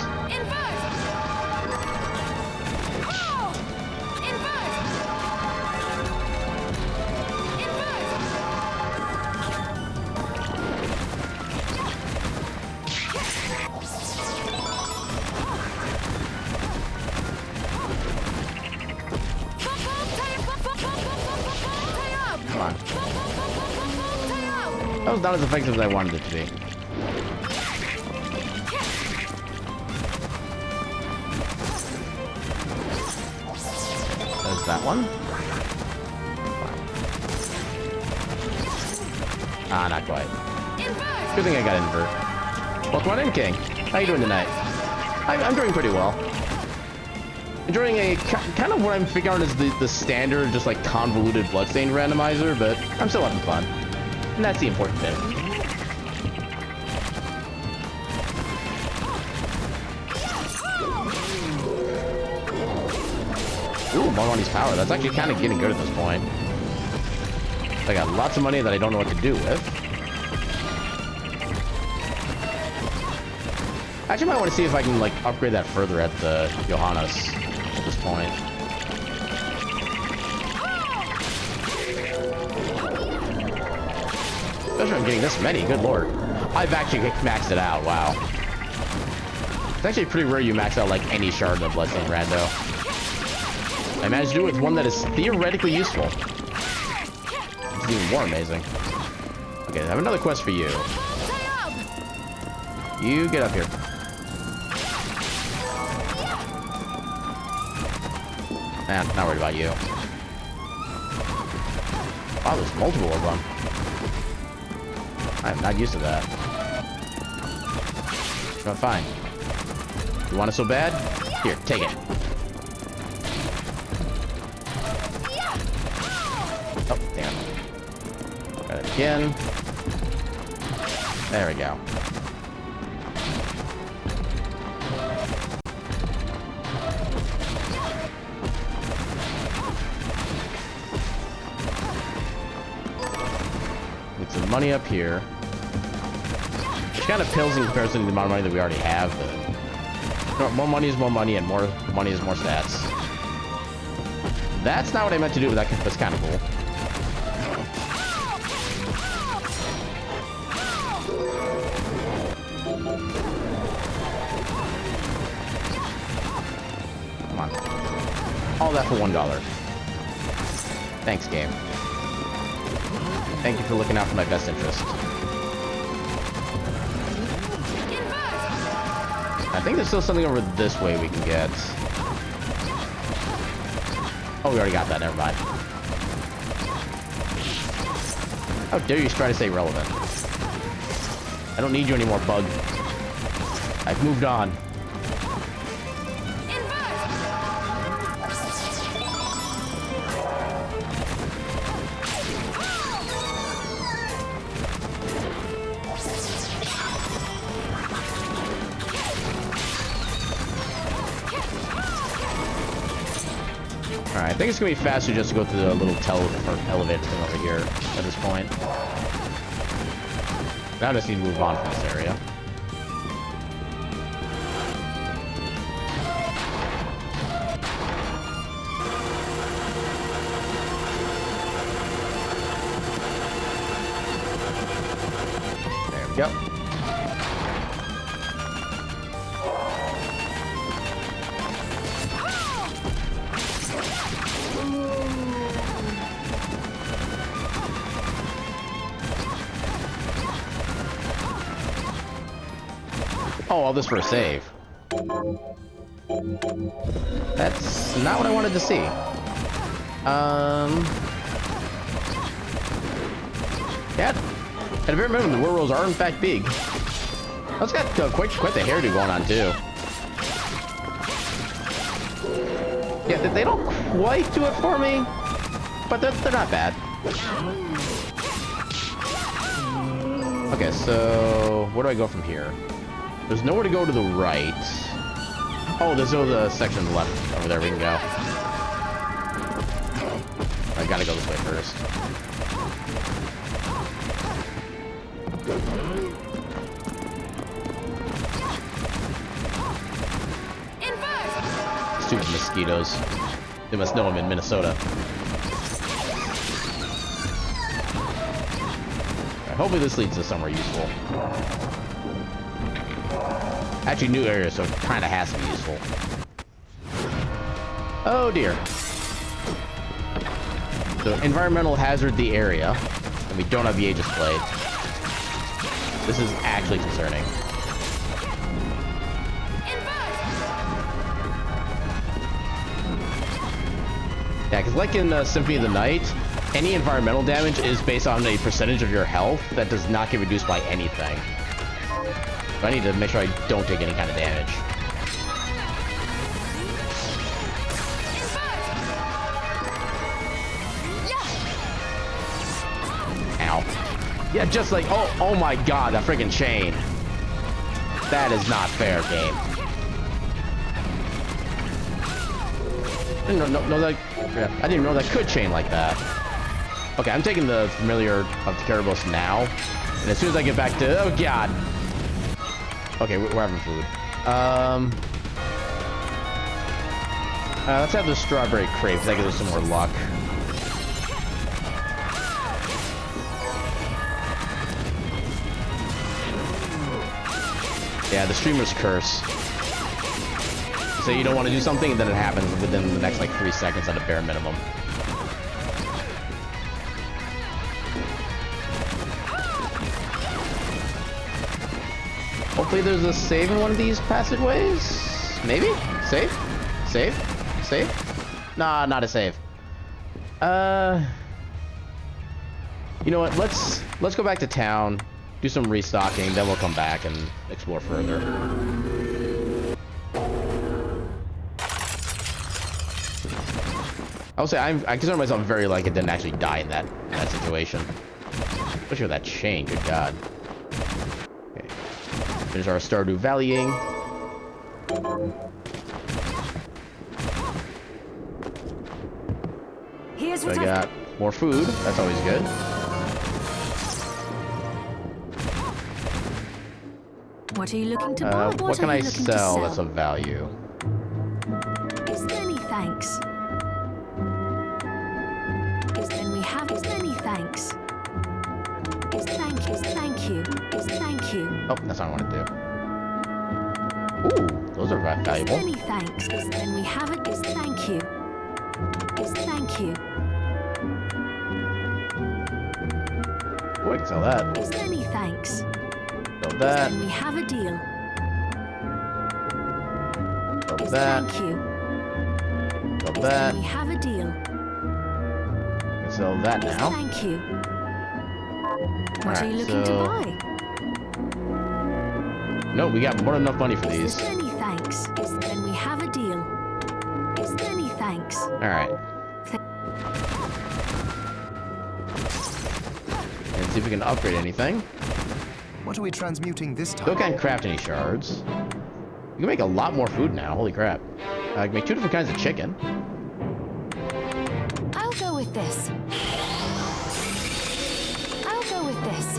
Speaker 1: That was not as effective as I wanted it to be. There's that one. Ah, not quite. Good thing I got invert. Welcome on in, King. How you doing tonight? I'm doing pretty well. Enjoying a kind of what I'm figuring out is the standard, just like convoluted Bloodstained randomizer, but I'm still having fun. And that's the important bit. Ooh, more money's power. That's actually kind of getting good at this point. I got lots of money that I don't know what to do with. Actually, I might want to see if I can like upgrade that further at the Johannes at this point. Especially I'm getting this many, good lord. I've actually maxed it out, wow. It's actually pretty rare you max out like any shard in the Bloodstained Rando. I managed to do it with one that is theoretically useful. It's even more amazing. Okay, I have another quest for you. You get up here. Man, not worried about you. Wow, there's multiple of them. I'm not used to that. But fine. You want it so bad? Here, take it. Oh, damn. Got it again. There we go. Get some money up here. Which kind of pales in comparison to the amount of money that we already have, but more money is more money, and more money is more stats. That's not what I meant to do, but that's kind of cool. Come on. All that for $1. Thanks, game. Thank you for looking out for my best interest. I think there's still something over this way we can get. Oh, we already got that. Never mind. How dare you try to stay relevant? I don't need you anymore, bug. I've moved on. Alright. think it's gonna be faster just to go through the little elevator thing over here at this point. Now I just need to move on from this area. There we go. Oh, all this for a save. That's not what I wanted to see. Yeah. And if you remember, the werewolves are in fact big. That's got quite the hairdo going on too. Yeah, they don't quite do it for me, but they're not bad. Okay, so where do I go from here? There's nowhere to go to the right. Oh, there's the section on the left over there we can go. I gotta go this way first.
Speaker 3: Invert!
Speaker 1: Stupid mosquitoes. They must know I'm in Minnesota. Alright, hopefully this leads to somewhere useful. Actually, new area, so it kind of has to be useful. Oh dear. So, environmental hazard the area, and we don't have the Aegis blade. This is actually concerning. Yeah, because like in Symphony of the Night, any environmental damage is based on a percentage of your health that does not get reduced by anything. So I need to make sure I don't take any kind of damage. Ow. Yeah, just like, oh my god, that freaking chain. That is not fair, game. I didn't know that, yeah, I didn't know that could chain like that. Okay, I'm taking the familiar of the Caribos now. And as soon as I get back to, oh god. Okay, we're having food. Let's have the strawberry crepe, because that gives us some more luck. Yeah, the streamer's curse. So you don't want to do something, and then it happens within the next, like, 3 seconds at a bare minimum. Hopefully there's a save in one of these passageways? Maybe? Save? Save? Save? Nah, not a save. You know what? Let's go back to town, do some restocking, then we'll come back and explore further. I will say I consider myself very lucky I didn't actually die in that situation. Especially with that chain, good god. Okay. Finish our Stardew Valleying.
Speaker 4: Here's
Speaker 1: So I
Speaker 4: what
Speaker 1: got more food, that's always good.
Speaker 4: What are you looking to buy?
Speaker 1: What can
Speaker 4: are
Speaker 1: I
Speaker 4: you looking to
Speaker 1: sell that's of value?
Speaker 4: Is many thanks. Then we have is many thanks. Is thank you. Is thank you.
Speaker 1: Oh, that's not what I want to do. Ooh, those are valuable.
Speaker 4: Is many thanks. Is then we have it. Is thank you. Is thank you.
Speaker 1: Oh, I can sell that.
Speaker 4: Is many thanks.
Speaker 1: Sell that.
Speaker 4: Then we have a deal.
Speaker 1: Sell
Speaker 4: Is
Speaker 1: that.
Speaker 4: thank you.
Speaker 1: Sell
Speaker 4: Is
Speaker 1: that.
Speaker 4: then we have a deal.
Speaker 1: Can sell that
Speaker 4: Is
Speaker 1: now.
Speaker 4: thank you. What are you
Speaker 1: Alright,
Speaker 4: looking
Speaker 1: so-
Speaker 4: to buy?
Speaker 1: No, we got more than enough money for
Speaker 4: Is
Speaker 1: these.
Speaker 4: many thanks. Is then we have a deal. Is many thanks.
Speaker 1: Alright. Let's see if we can upgrade anything.
Speaker 2: What are we transmuting this
Speaker 1: Still
Speaker 2: time?
Speaker 1: can't craft any shards. You can make a lot more food now, holy crap. I can make 2 different kinds of chicken.
Speaker 4: with this. I'll go with this.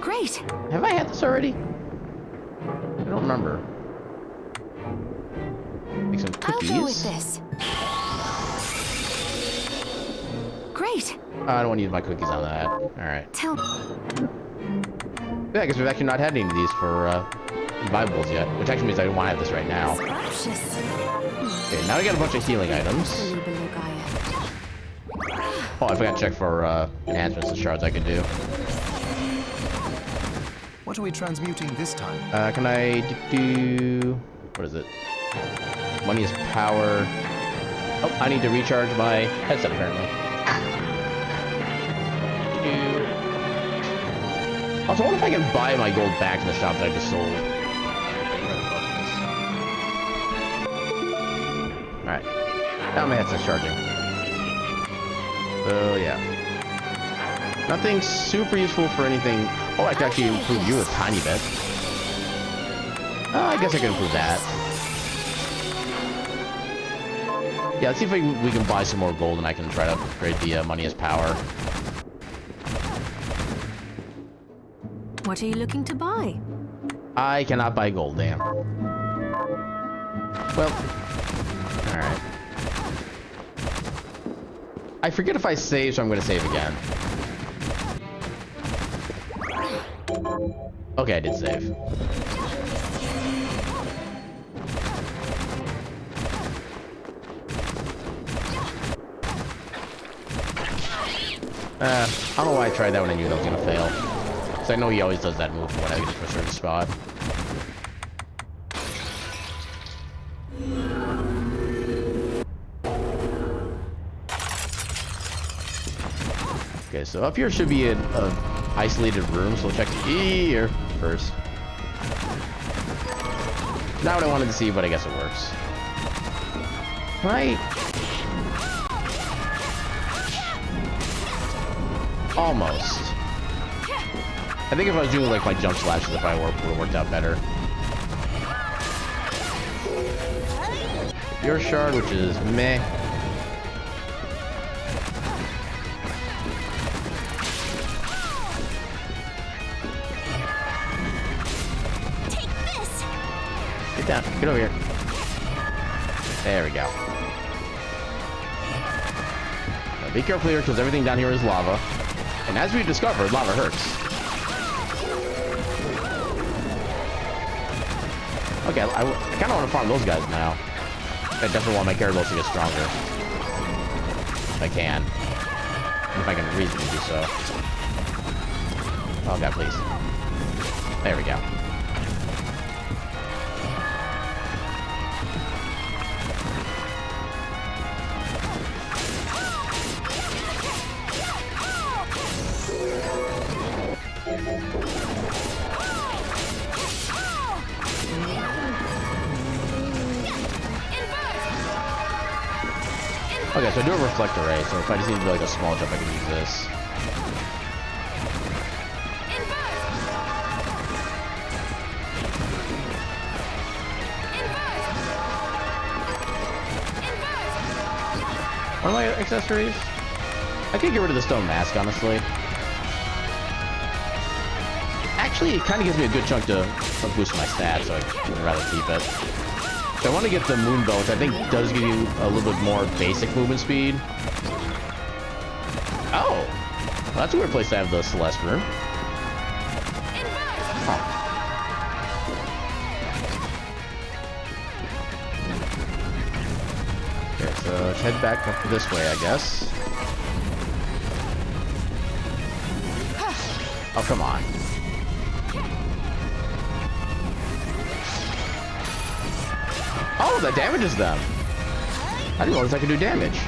Speaker 4: Great.
Speaker 1: Have I had this already? I don't remember. Make some cookies.
Speaker 4: I'll go with this. Great.
Speaker 1: I don't want to use my cookies on that. Alright.
Speaker 4: Tell
Speaker 1: Yeah, I guess we've actually not had any of these for revivables yet, which actually means I don't want to have this right now.
Speaker 4: Scrumptious.
Speaker 1: Okay, now we got a bunch of healing items.
Speaker 4: Silly below Gaia.
Speaker 1: Oh, I forgot to check for enhancements and shards I could do.
Speaker 2: What are we transmuting this time?
Speaker 1: Can I do... What is it? Money is power. Oh, I need to recharge my headset apparently. Also, I wonder if I can buy my gold back in the shop that I just sold. Alright. Now my headset's charging. So, yeah. Nothing super useful for anything. Oh, I can actually improve you a tiny bit. I guess I can improve that. Yeah, let's see if we can buy some more gold and I can try to upgrade the money as power.
Speaker 4: What are you looking to buy?
Speaker 1: I cannot buy gold, damn. Well, alright. I forget if I save, so I'm going to save again. Okay, I did save. I don't know why I tried that when I knew that was going to fail. Because I know he always does that move when I get to a certain spot. Okay, so up here should be an isolated room, so we'll check here first. Not what I wanted to see, but I guess it works. Right? Almost. I think if I was doing like my jump slashes, it probably would have worked out better. Your shard, which is meh.
Speaker 3: Take this.
Speaker 1: Get down. Get over here. There we go. Now be careful here, because everything down here is lava. And as we've discovered, lava hurts. Okay, I kind of want to farm those guys now. I definitely want my Gyarados to get stronger. If I can. If I can reasonably do so. Oh god, please. There we go. Okay, so I do a reflector ray, so if I just need to do like a small jump, I can use this. What are my accessories? I could get rid of the stone mask, honestly. Actually, it kind of gives me a good chunk to boost my stats, so I would rather keep it. So I want to get the moon bow, which I think does give you a little bit more basic movement speed. Oh! Well, that's a weird place to have the Celeste room. Huh. Okay, so let's head back up this way, I guess. Oh, come on. Oh, that damages them. I didn't realize I could do damage.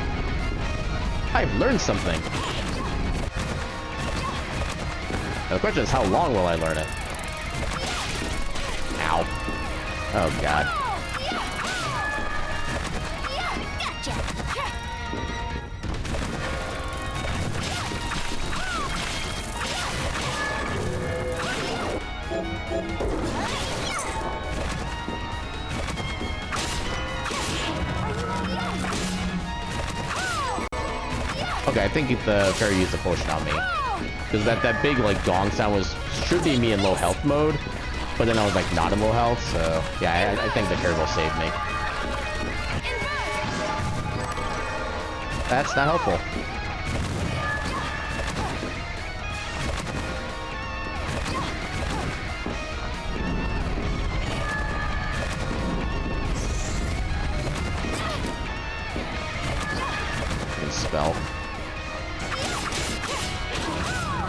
Speaker 1: I've learned something. Now the question is, how long will I learn it? Ow. Oh, God. Okay, I think the fairy used the potion on me. Because that big, like, gong sound should be me in low health mode. But then I was, like, not in low health, so... Yeah, I think the fairy will save me. That's not helpful. Good spell.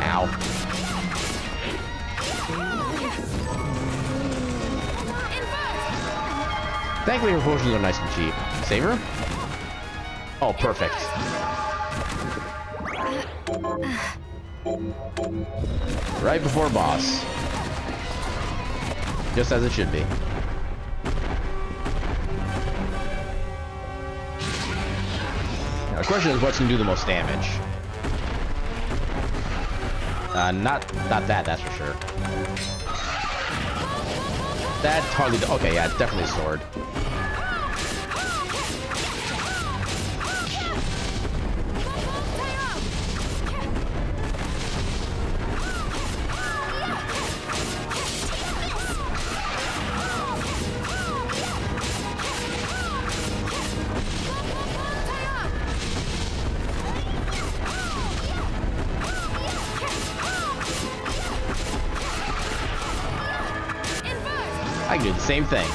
Speaker 1: Ow. Thankfully, her potions are nice and cheap. Save her? Oh, perfect. Right before boss. Just as it should be. Now, the question is, what's gonna do the most damage? Not that's for sure. That hardly. Okay, yeah, definitely a sword. I can do the same thing.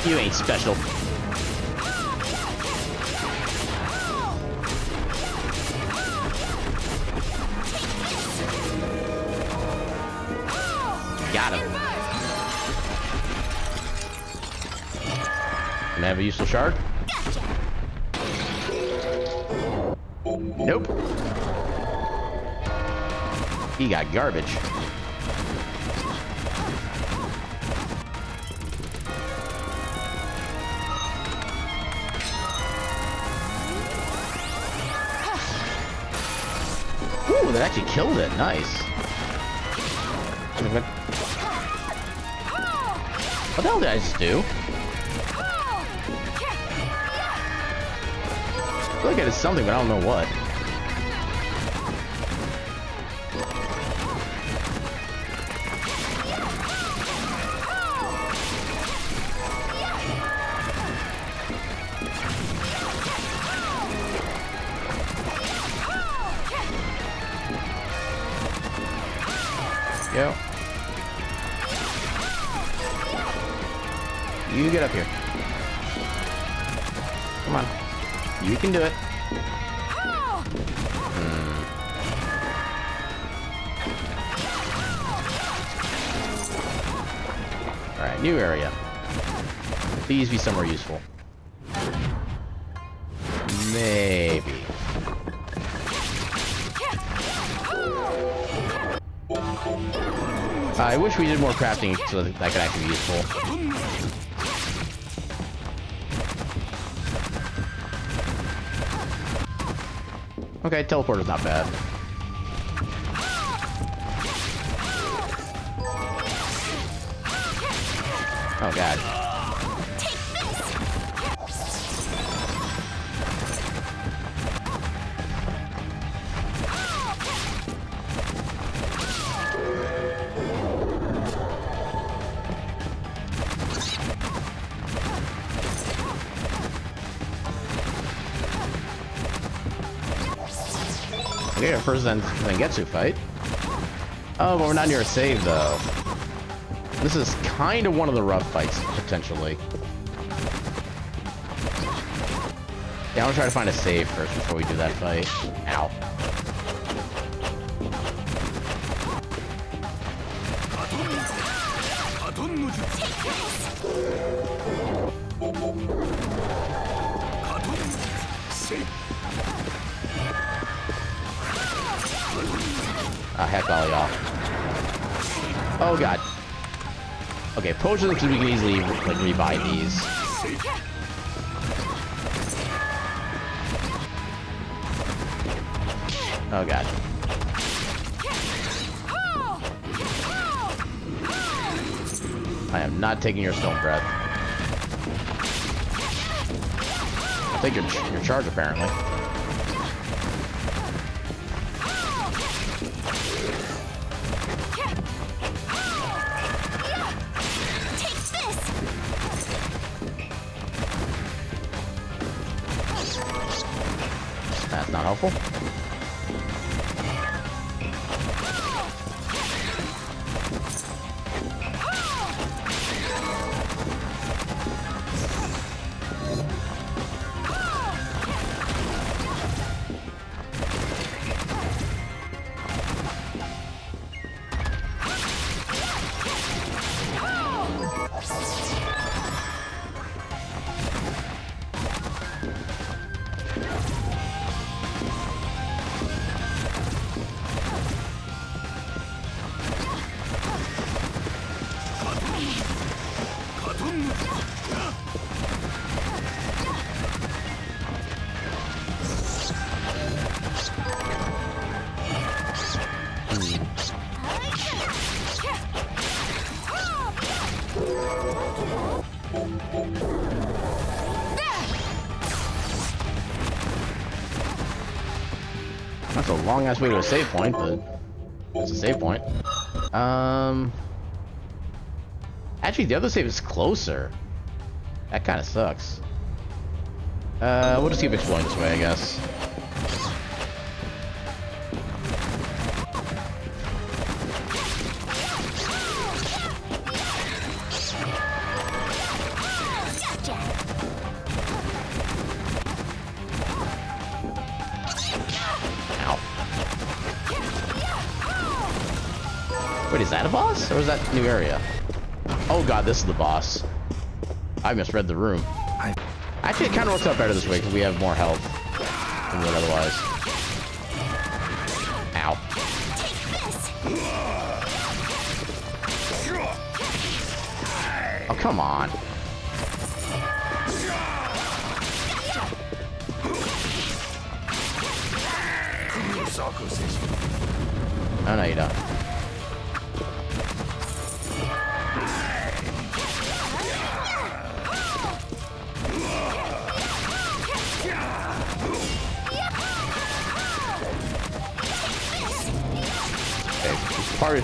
Speaker 1: You ain't special. Got him. Can I have a useful shard? Nope. He got garbage. Ooh, that actually killed it. Nice. What the hell did I just do? I feel like I did something, but I don't know what. Go. You get up here. Come on. You can do it. Alright, new area. Please be somewhere useful. Maybe. I wish we did more crafting so that could actually be useful. Okay, teleporter's not bad. Oh god. Okay, first then Zangetsu fight. Oh, but we're not near a save though. This is kind of one of the rough fights, potentially. Yeah, I want to try to find a save first before we do that fight. Ow. Heck all y'all. Oh god. Okay, potions because we can easily like rebuy these. Oh god. I am not taking your stone breath. I'll take your charge apparently. helpful. That's a long ass way to a save point, but it's a save point. Actually, the other save is closer. That kind of sucks. We'll just keep exploring this way, I guess. Wait, is that a boss? Or is that a new area? Oh god, this is the boss. I misread the room. Actually, it kind of works out better this way because we have more health than we would otherwise. Ow. Oh, come on. Oh, no, you don't.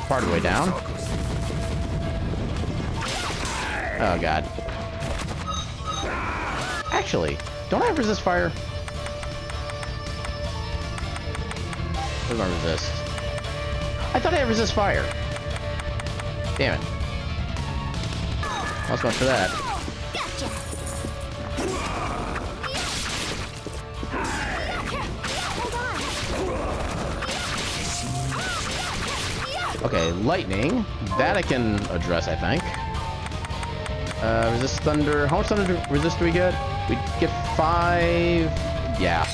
Speaker 1: Part of the way down. Oh god. Actually, don't I resist fire? Where's my resist? I thought I had resist fire. Damn it. Not so much for that. Okay, lightning. That I can address, I think. Resist thunder. How much thunder resist do we get? We get 5. Yeah.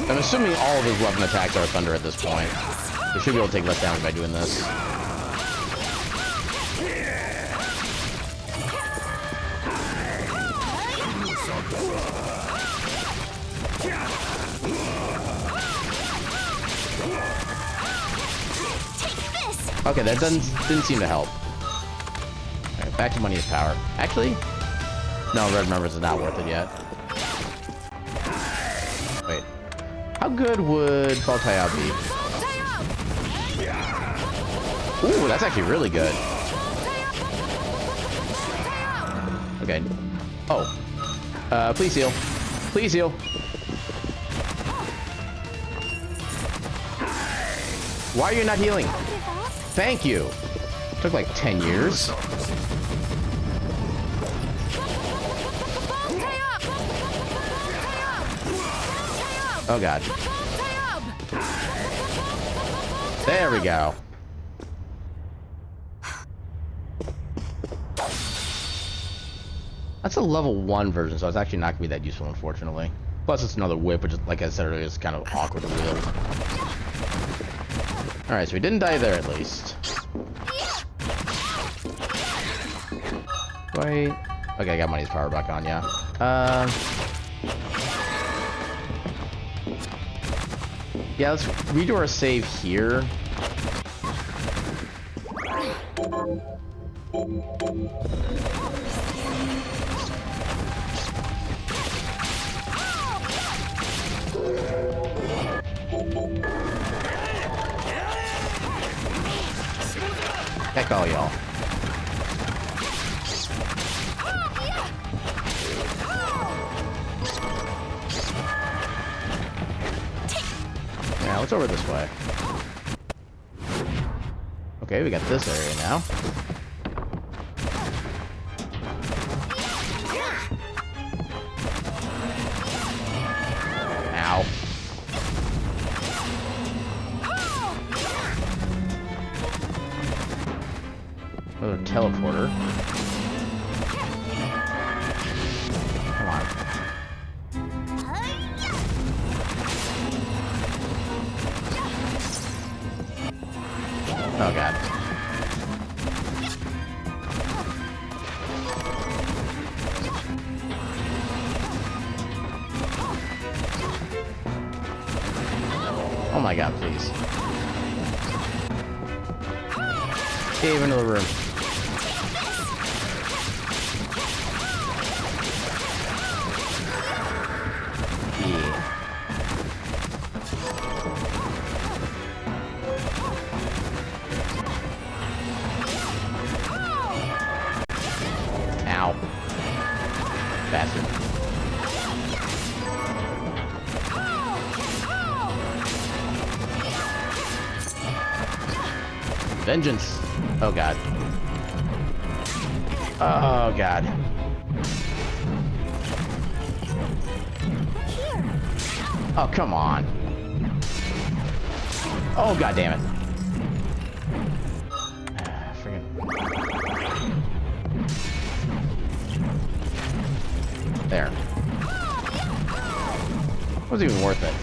Speaker 1: I'm assuming all of his weapon attacks are thunder at this point. We should be able to take less damage by doing this. Okay, that didn't seem to help. Alright, back to money is power. Actually, no, red members is not worth it yet. Wait, how good would Fall Out be? Ooh, that's actually really good. Okay. Oh, please heal. Please heal. Why are you not healing? Thank you. Took like 10 years. Oh god. There we go. That's a level 1 version, so it's actually not gonna be that useful, unfortunately. Plus, it's another whip, which, is, like I said earlier, is kind of awkward to wield. Alright, so we didn't die there at least. Wait. Okay, I got money's power back on, yeah. Yeah, let's redo our save here. Heck all y'all. Now it's over this way. Okay, we got this area now. Ow. Another teleporter. Come on. Oh god. Oh my god, please. Cave into the room. Yeah. Ow. Bastard. Vengeance. Oh god. Oh god. Oh, come on. Oh god damn it. Friggin'. There. Wasn't even worth it.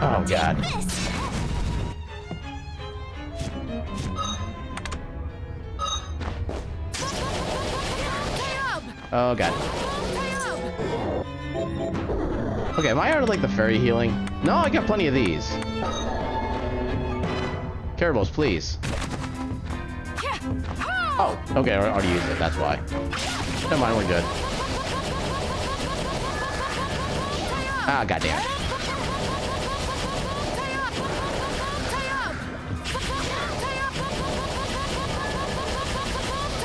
Speaker 1: Oh god. Oh god. Okay, am I out of like the fairy healing? No, I got plenty of these. Carables, please. Oh, okay, I already used it, that's why. Never mind, we're good. Ah, goddamn.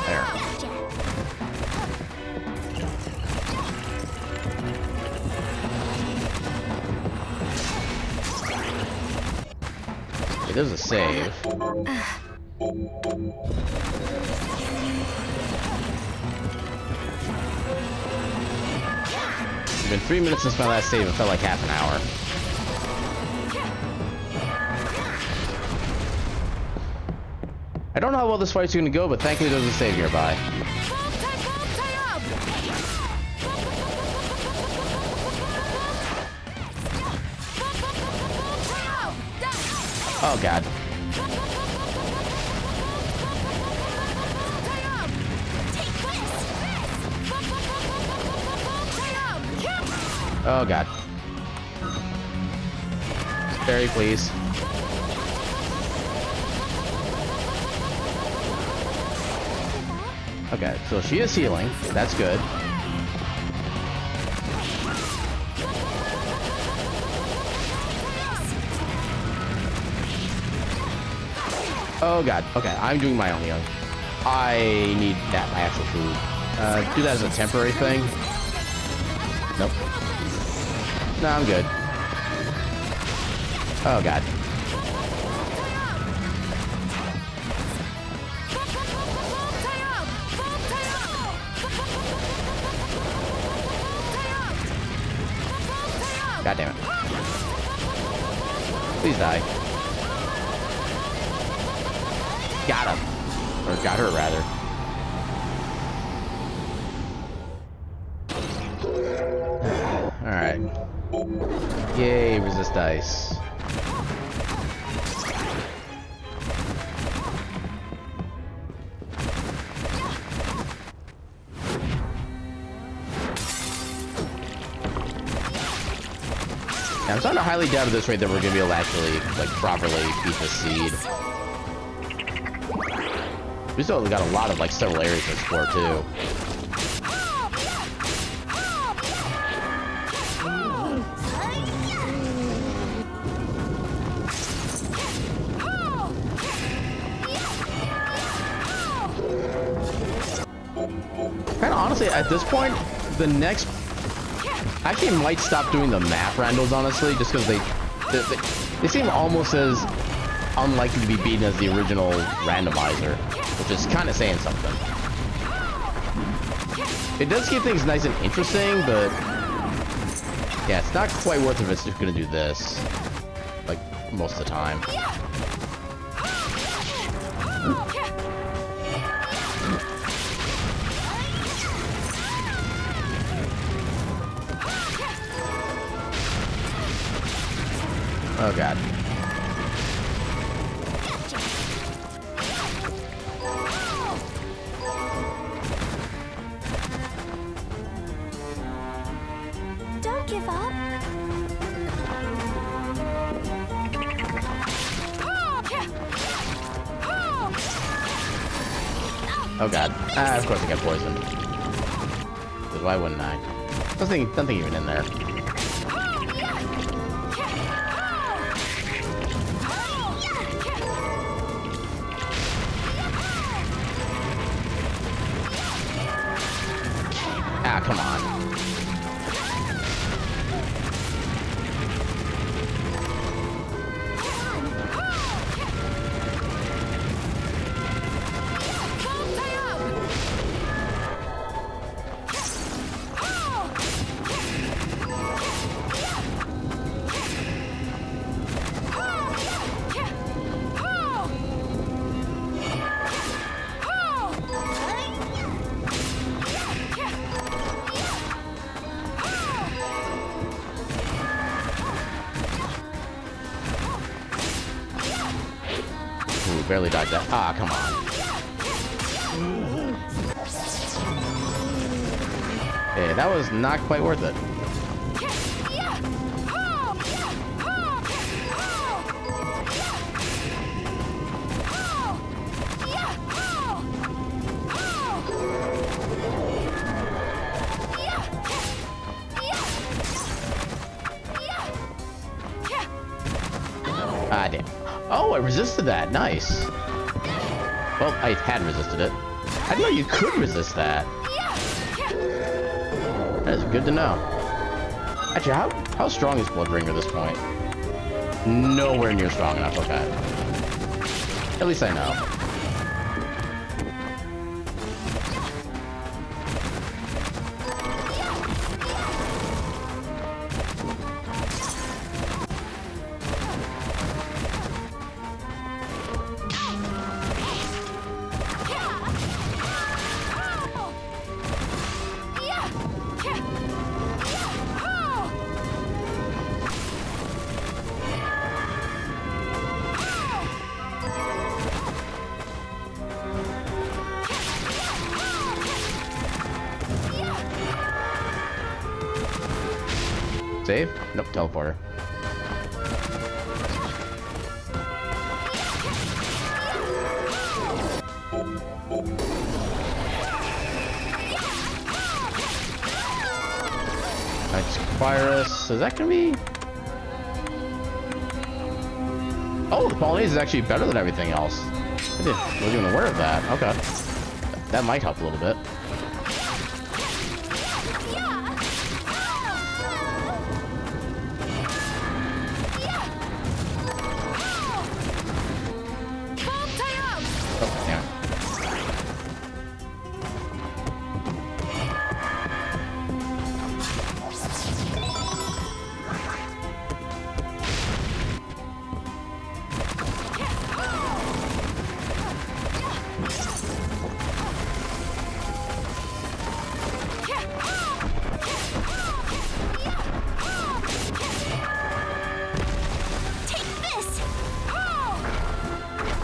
Speaker 1: There. Okay, there's a save. It's been 3 minutes since my last save. It felt like half an hour. I don't know how well this fight's gonna go, but thankfully there's a save nearby. Oh god. Oh god. Fairy, please. Okay, so she is healing. That's good. Oh god. Okay, I'm doing my own healing. I need that, my actual food. Do that as a temporary thing. Nope. No, I'm good. Oh god. God damn it. Please die. Got him. Or got her, rather. Alright. Yay, resist dice. Now, I'm starting to highly doubt at this rate that we're gonna be able to actually, like, properly beat the seed. We still got a lot of, like, several areas to explore, too. honestly, at this point, the next... Actually, I might stop doing the map randos, honestly, just because they seem almost as unlikely to be beaten as the original Randomizer, which is kind of saying something. It does keep things nice and interesting, but yeah, it's not quite worth it if it's just gonna do this, like, most of the time. Oh god.
Speaker 4: Don't give up.
Speaker 1: Oh god. Ah, of course I got poisoned. Because why wouldn't I? Nothing even in there. Ah, come on. Ooh, barely dodged that. Ah, come on. Okay, that was not quite worth it. Ah, damn. Oh, I resisted that. Nice. Well, I had resisted it. I didn't know you could resist that. That is good to know. Actually, how strong is Bloodbringer at this point? Nowhere near strong enough. Okay. At least I know. Save? Nope, teleporter. Virus. Is that gonna be? Oh, the Polonaise is actually better than everything else. I wasn't even aware of that. Okay. That might help a little bit. Oh, damn it.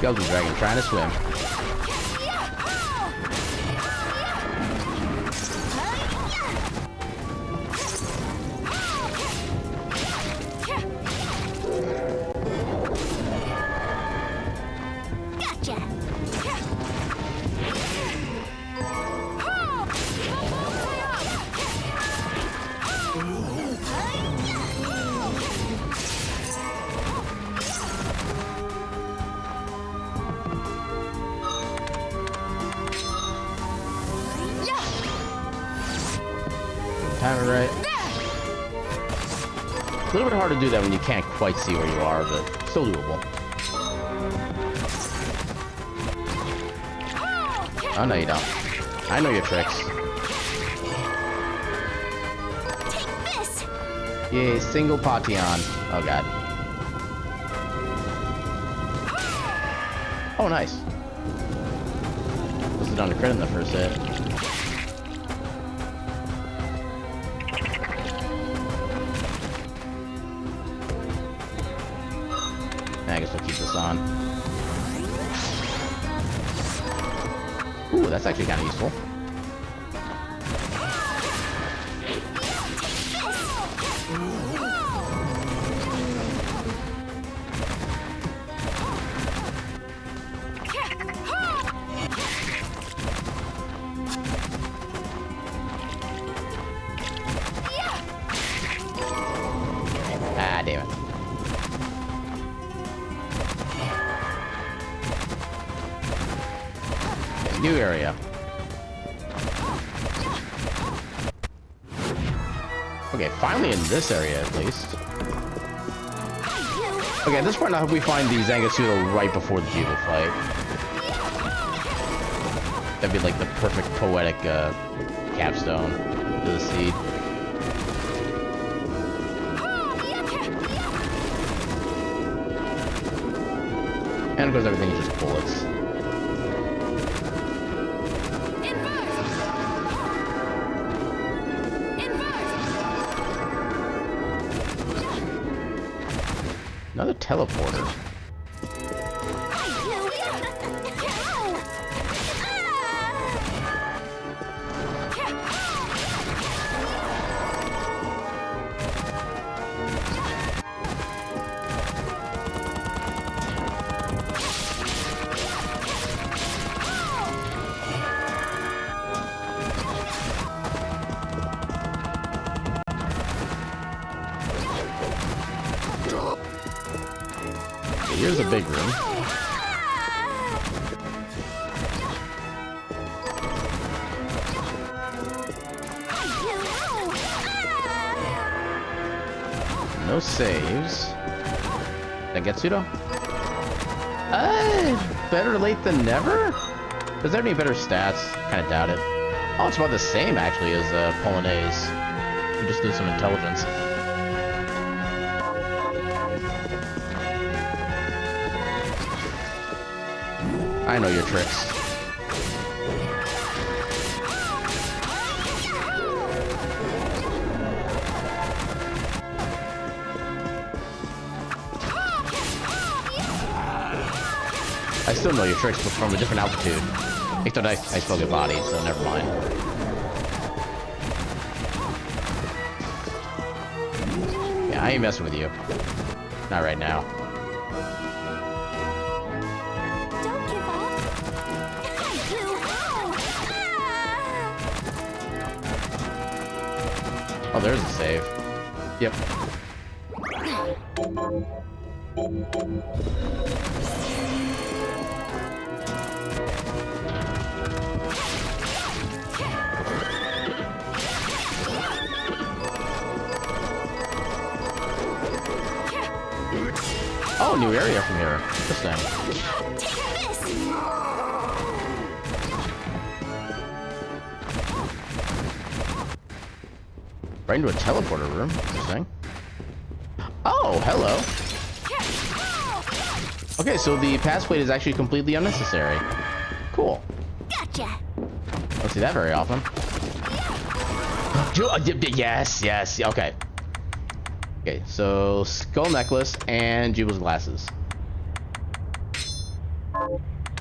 Speaker 1: Golden Dragon trying to swim. right. A little bit hard to do that when you can't quite see where you are, but still doable. Oh, no, you don't. I know your tricks.
Speaker 3: Take this.
Speaker 1: Yay, single Pation. Oh, God. Oh, nice. Was it on a crit in the first hit? I guess we'll keep this on. Ooh, that's actually kind of useful. Ah, damn it. Okay, new area. Okay, finally in this area at least. Okay, at this point I hope we find the Zangatsuto right before the Jeeble fight. That'd be like the perfect poetic capstone to the seed. And of course everything is just bullets. Another teleporter. Here's a big room. No saves. That gets you though? Better late than never? Does that have any better stats? Kinda doubt it. Oh, it's about the same actually as Polonaise. You just do some intelligence. I know your tricks. I still know your tricks, but from a different altitude. Except I still get bodied, so never mind. Yeah, I ain't messing with you. Not right now. Oh, there's a save. Yep. Oh, new area from here. Interesting. Right into a teleporter room. Interesting. Oh, hello. Okay, so the pass plate is actually completely unnecessary. Cool.
Speaker 3: Gotcha.
Speaker 1: Don't see that very often. Yes, yes. Okay. Okay, so skull necklace and Jubel's glasses.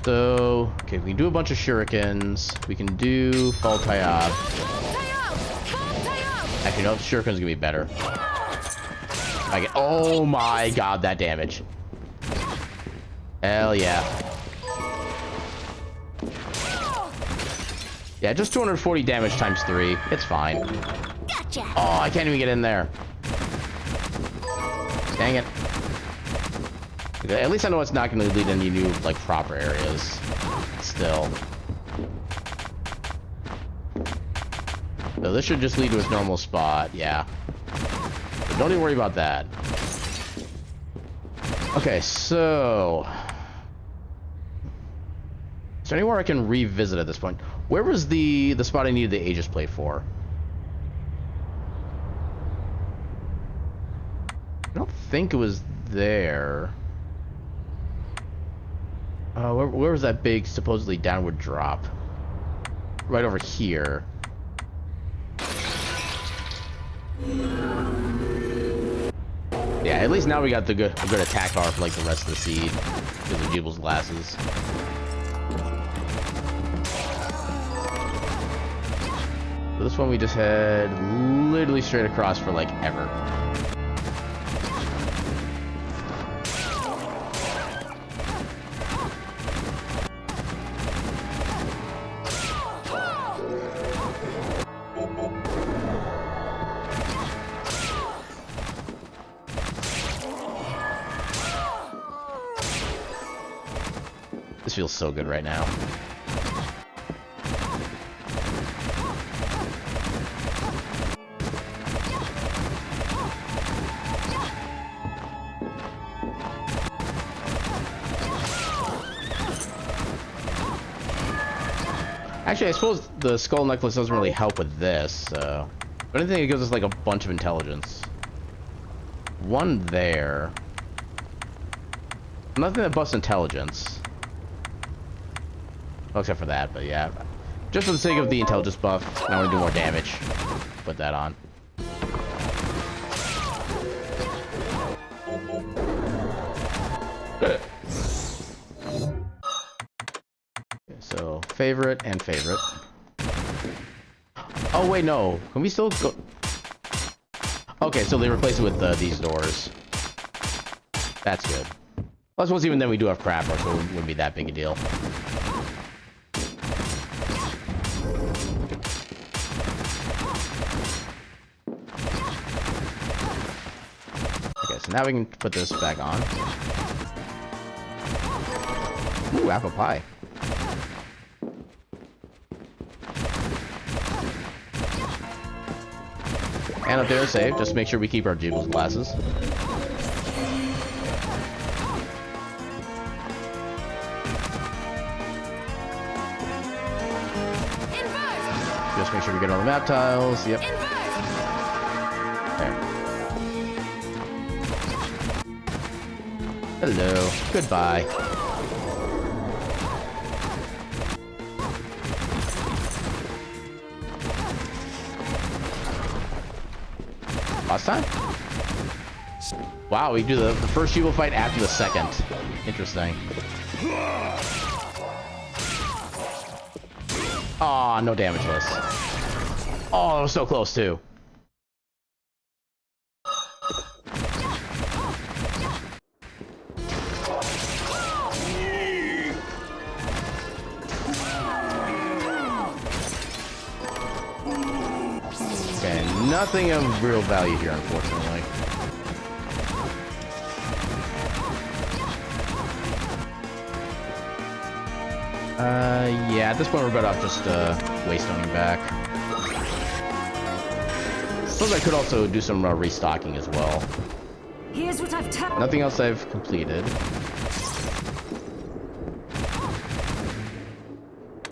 Speaker 1: So, okay, we can do a bunch of shurikens. We can do Fall Tayab. Actually, no, shuriken's gonna be better. I get, oh my god, that damage. Hell yeah. Yeah, just 240 damage times 3. It's fine.
Speaker 3: Gotcha.
Speaker 1: Oh, I can't even get in there. Dang it. Okay, at least I know it's not going to lead any new, like, proper areas. Still. So this should just lead to his normal spot, yeah. But don't even worry about that. Okay, so... is there anywhere I can revisit at this point? Where was the spot I needed the Aegis plate for? I don't think it was there. Where was that big, supposedly downward drop? Right over here. Yeah, at least now we got a good attack power for like the rest of the seed. Because of Jubal's glasses. So this one we just head literally straight across for like ever. This feels so good right now. Actually, I suppose the skull necklace doesn't really help with this, so... but I think it gives us like a bunch of intelligence. One there. Nothing that busts intelligence. Well, except for that, but yeah. Just for the sake of the intelligence buff, I want to do more damage. Put that on. Okay, so, favorite and favorite. Oh, wait, no. Can we still go? Okay, so they replace it with these doors. That's good. Plus, once even then, we do have crapper, so it wouldn't be that big a deal. Okay, so now we can put this back on. Ooh, apple pie. And up there, save. Just make sure we keep our Jubal's glasses. Just make sure we get all the map tiles. Yep. There. Hello. Goodbye. Last time? Wow, we do the first Jubal fight after the second. Interesting. Aw, no damage to us. Oh, so close too. Okay, nothing of real value here, unfortunately. Yeah, at this point we're better off just waystoning back. Suppose I could also do some restocking as well.
Speaker 4: Here's what I've
Speaker 1: Nothing else I've completed.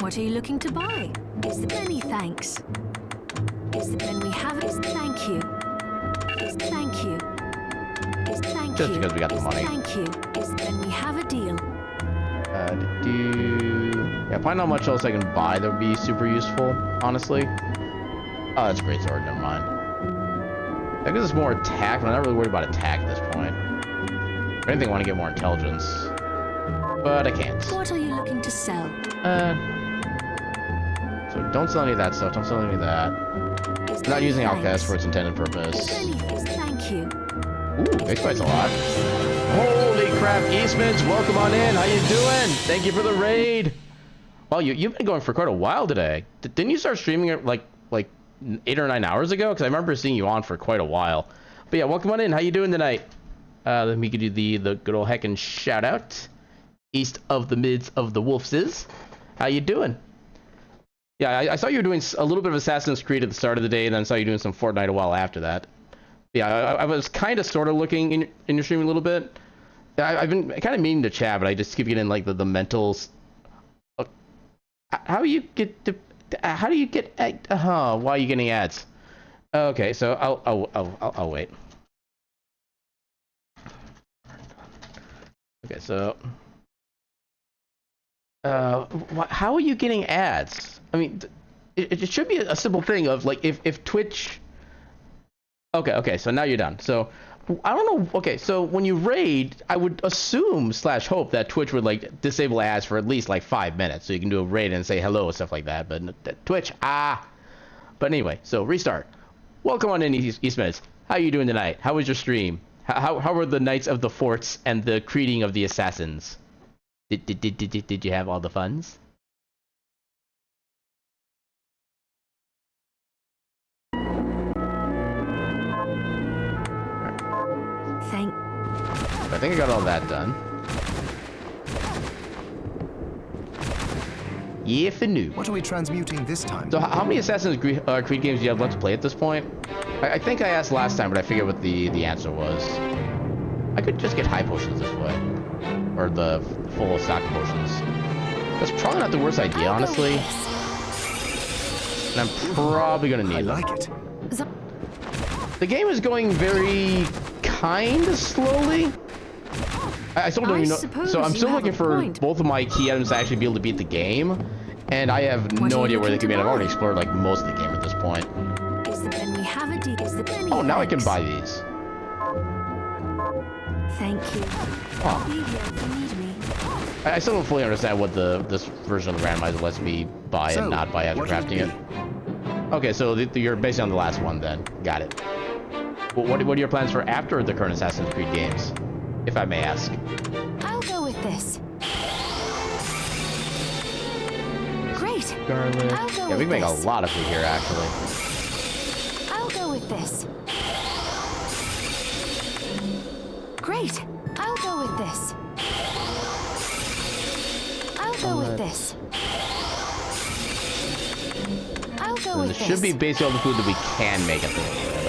Speaker 4: What are you looking to buy? Is the many thanks? Is the when we have it? Is thank you? Is thank you? Is thank
Speaker 1: Just
Speaker 4: you?
Speaker 1: because we got the
Speaker 4: Is
Speaker 1: money.
Speaker 4: Thank you. Is when we have a deal.
Speaker 1: Yeah, probably not much else I can buy that would be super useful, honestly. Oh, that's a great sword, never mind. I guess it's more attack, but I'm not really worried about attack at this point. If anything, I want to get more intelligence. But I can't.
Speaker 4: What are you looking to sell?
Speaker 1: So don't sell any of that stuff, don't sell any of that.
Speaker 4: Is
Speaker 1: I'm not
Speaker 4: many
Speaker 1: using
Speaker 4: thanks?
Speaker 1: Alcast for its intended purpose.
Speaker 4: Is thank you.
Speaker 1: Ooh, base fight's a lot. Holy crap, Eastman's, welcome on in. How you doing? Thank you for the raid. Well, you've been going for quite a while today. Didn't you start streaming it like 8 or 9 hours ago? Because I remember seeing you on for quite a while. But yeah, welcome on in. How you doing tonight? Let me give you the good old heckin' shout out. East of the mids of the Wolfses. How you doing? Yeah, I saw you were doing a little bit of Assassin's Creed at the start of the day, and then saw you doing some Fortnite a while after that. Yeah, I was kind of sort of looking in your stream a little bit. I've been kind of meaning to chat, but I just keep getting like the mental. How do you get? Why are you getting ads? Okay, so I'll wait. Okay, so how are you getting ads? I mean, it should be a simple thing of like if Twitch. Okay, so now you're done. So I don't know. Okay, so when you raid, I would assume / hope that Twitch would like disable ads for at least like 5 minutes, so you can do a raid and say hello and stuff like that. But Twitch, But anyway, so restart. Welcome on in, Eastmeds. How are you doing tonight? How was your stream? How were the Knights of the Forts and the creating of the Assassins? Did you have all the funds? I think I got all that done. Yeah, for new.
Speaker 2: What are we transmuting this time?
Speaker 1: So how many Assassin's Creed games do you have left to play at this point? I think I asked last time, but I forget what the answer was. I could just get high potions this way. Or the full stock potions. That's probably not the worst idea, honestly. And I'm probably gonna need them.
Speaker 2: I like it.
Speaker 1: The game is going very kind of slowly. I still don't even know. So I'm still looking for both of my key items to actually be able to beat the game, and I have no idea where they could be. And I've already explored like most of the game at this point. Oh, now I can buy these.
Speaker 4: Thank you.
Speaker 1: Oh.
Speaker 4: Be here if you need me.
Speaker 1: I still don't fully understand what this version of the randomizer lets me buy and not buy after crafting it. Okay, so you're basically on the last one then. Got it. What are your plans for after the current Assassin's Creed games, if I may ask?
Speaker 4: I'll go with this. Great.
Speaker 1: Scarlet. Yeah, we can make a lot of food here, actually.
Speaker 4: I'll go with this. Great. I'll go with this. I'll go with this. I'll go with this.
Speaker 1: This should be basically all the food that we can make at the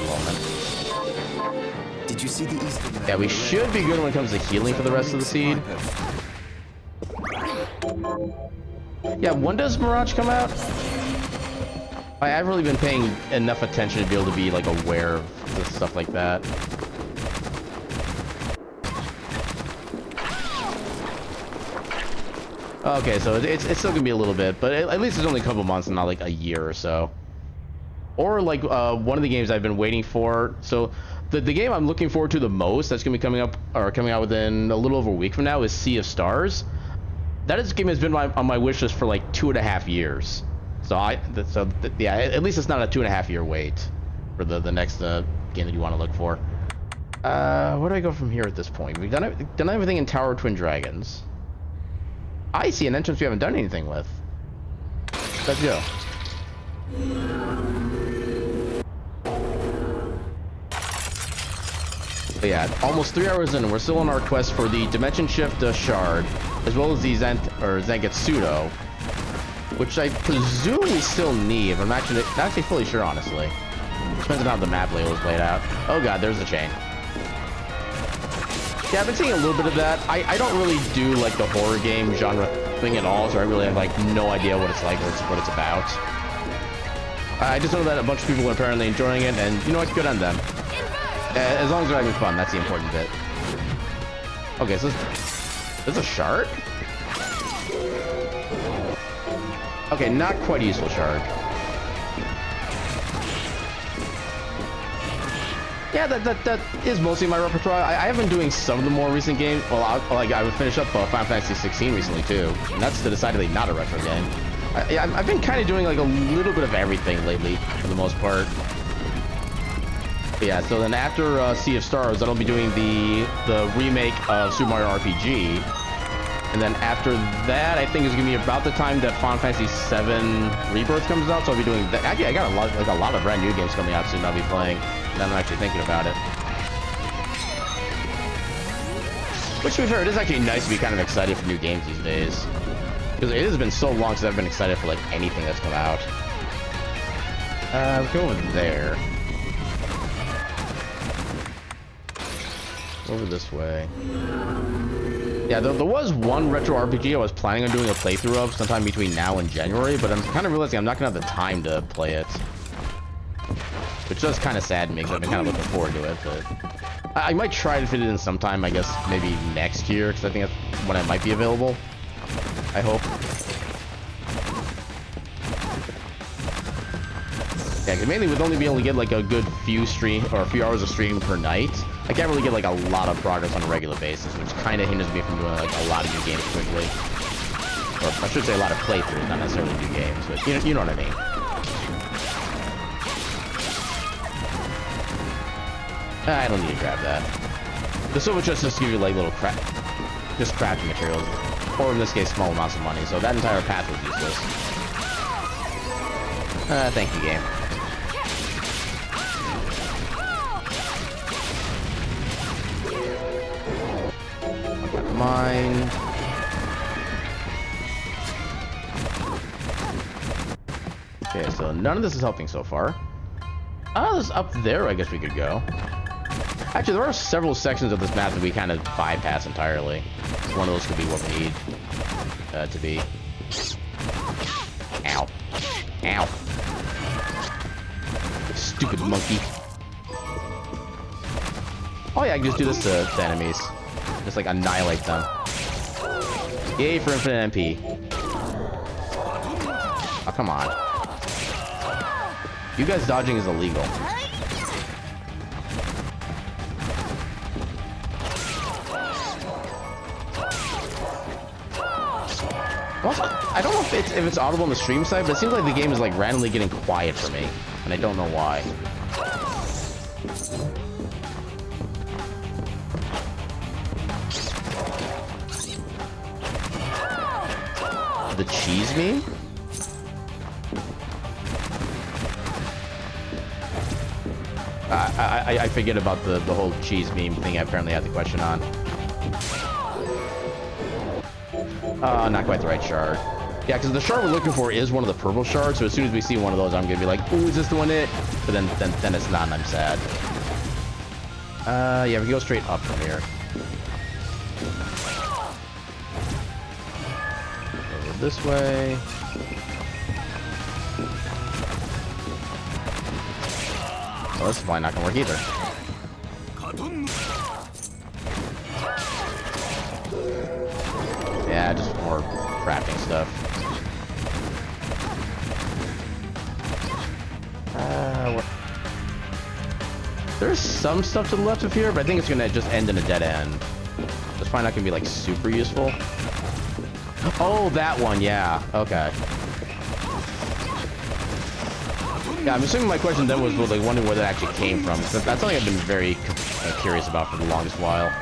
Speaker 1: moment.
Speaker 2: Did you see the Eastern?
Speaker 1: Yeah, we should be good when it comes to healing for the rest of the seed. Yeah, when does Mirage come out? I haven't really been paying enough attention to be able to be like aware of stuff like that. Okay, so it's still gonna be a little bit, but at least it's only a couple months and not like a year or so. Or like one of the games I've been waiting for. So the game I'm looking forward to the most that's gonna be coming out within a little over a week from now is Sea of Stars. That game has been on my wish list for like 2.5 years. So yeah, at least it's not a 2.5 year wait for the next game that you want to look for. Where do I go from here at this point? We've done everything in Tower of Twin Dragons. I see an entrance we haven't done anything with. Let's go. But yeah, almost 3 hours in, and we're still on our quest for the Dimension Shift Shard, as well as the Zangetsudo, which I presume we still need. I'm not actually fully sure, honestly. Depends on how the map layout was laid out. Oh god, there's the chain. Yeah, I've been seeing a little bit of that. I don't really do like the horror game genre thing at all, so I really have like no idea what it's like or what it's about. I just know that a bunch of people are apparently enjoying it, and you know what? Good on them. As long as they're having fun, that's the important bit. Okay, so there's a shard? Okay, not quite a useful shard. Yeah, that is mostly my repertoire. I have been doing some of the more recent games. Well, I would finish up Final Fantasy 16 recently too, and that's decidedly not a retro game. I've been kind of doing like a little bit of everything lately, for the most part. But yeah, so then after Sea of Stars, then I'll be doing the remake of Super Mario RPG, and then after that, I think it's gonna be about the time that Final Fantasy 7 Rebirth comes out. So I'll be doing that. Actually, I got a lot of brand new games coming out soon. I'll be playing. Now I'm actually thinking about it. Which, to be fair, it is actually nice to be kind of excited for new games these days. Because it has been so long since I've been excited for like anything that's come out. Go over there. Over this way. Yeah, there was one retro RPG I was planning on doing a playthrough of sometime between now and January, but I'm kind of realizing I'm not going to have the time to play it. Which does kind of sadden me, because I've been kind of looking forward to it, but... I might try to fit it in sometime, I guess, maybe next year, because I think that's when it might be available. I hope. Yeah, because mainly with only being able to get like a good few hours of stream per night, I can't really get like a lot of progress on a regular basis, which kind of hinders me from doing like a lot of new games quickly. Or I should say a lot of playthroughs, not necessarily new games, but you know what I mean. I don't need to grab that. The silver chest just give you like little just crafting materials, or in this case, small amounts of money. So that entire path was useless. Thank you, game. Mine. Okay, so none of this is helping so far. This up there, I guess we could go. Actually, there are several sections of this map that we kind of bypass entirely. One of those could be what we need to be. Ow. Ow. Stupid monkey. Oh yeah, I can just do this to enemies. Just like annihilate them. Yay for infinite MP. Oh, come on. You guys dodging is illegal. Also, I don't know if it's audible on the stream side, but it seems like the game is like randomly getting quiet for me, and I don't know why. The cheese meme? I forget about the whole cheese meme thing I apparently had the question on. Not quite the right shard. Yeah, because the shard we're looking for is one of the purple shards, so as soon as we see one of those, I'm gonna be like, ooh, is this the one it? But then it's not, and I'm sad. Yeah, we can go straight up from here. Over this way. Well, this is probably not gonna work either. Yeah, just more crafting stuff. There's some stuff to the left of here, but I think it's gonna just end in a dead end. That's probably not gonna be like super useful. Oh, that one, yeah. Okay. Yeah, I'm assuming my question then was like wondering where that actually came from. That's something I've been very curious about for the longest while.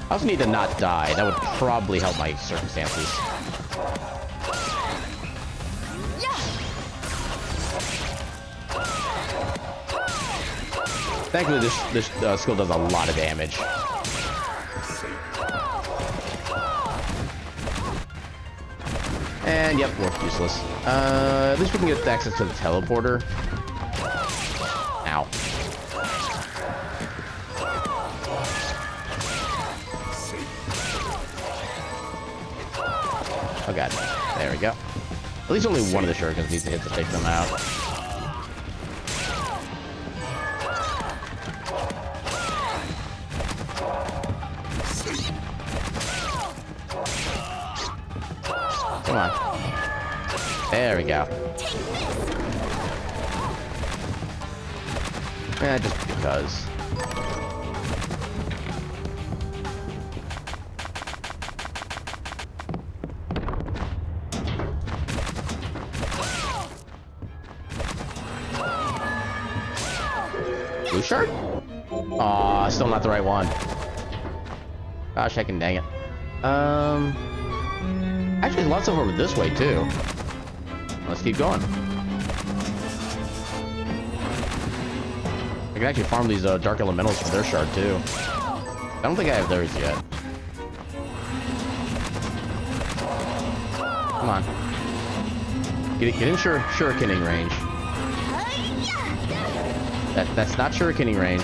Speaker 1: I also need to not die. That would probably help my circumstances. Thankfully, this skill does a lot of damage. And yep, work useless. At least we can get access to the teleporter. Ow. Oh god, there we go. At least only one of the shurikens needs to hit to take them out. Come on. There we go. Yeah, just because. Blue shard? Aw, still not the right one. Gosh, heckin' dang it. Actually, there's lots of over this way, too. Let's keep going. I can actually farm these dark elementals for their shard, too. I don't think I have theirs yet. Come on. Get in shurikening range. That's not shurikening range.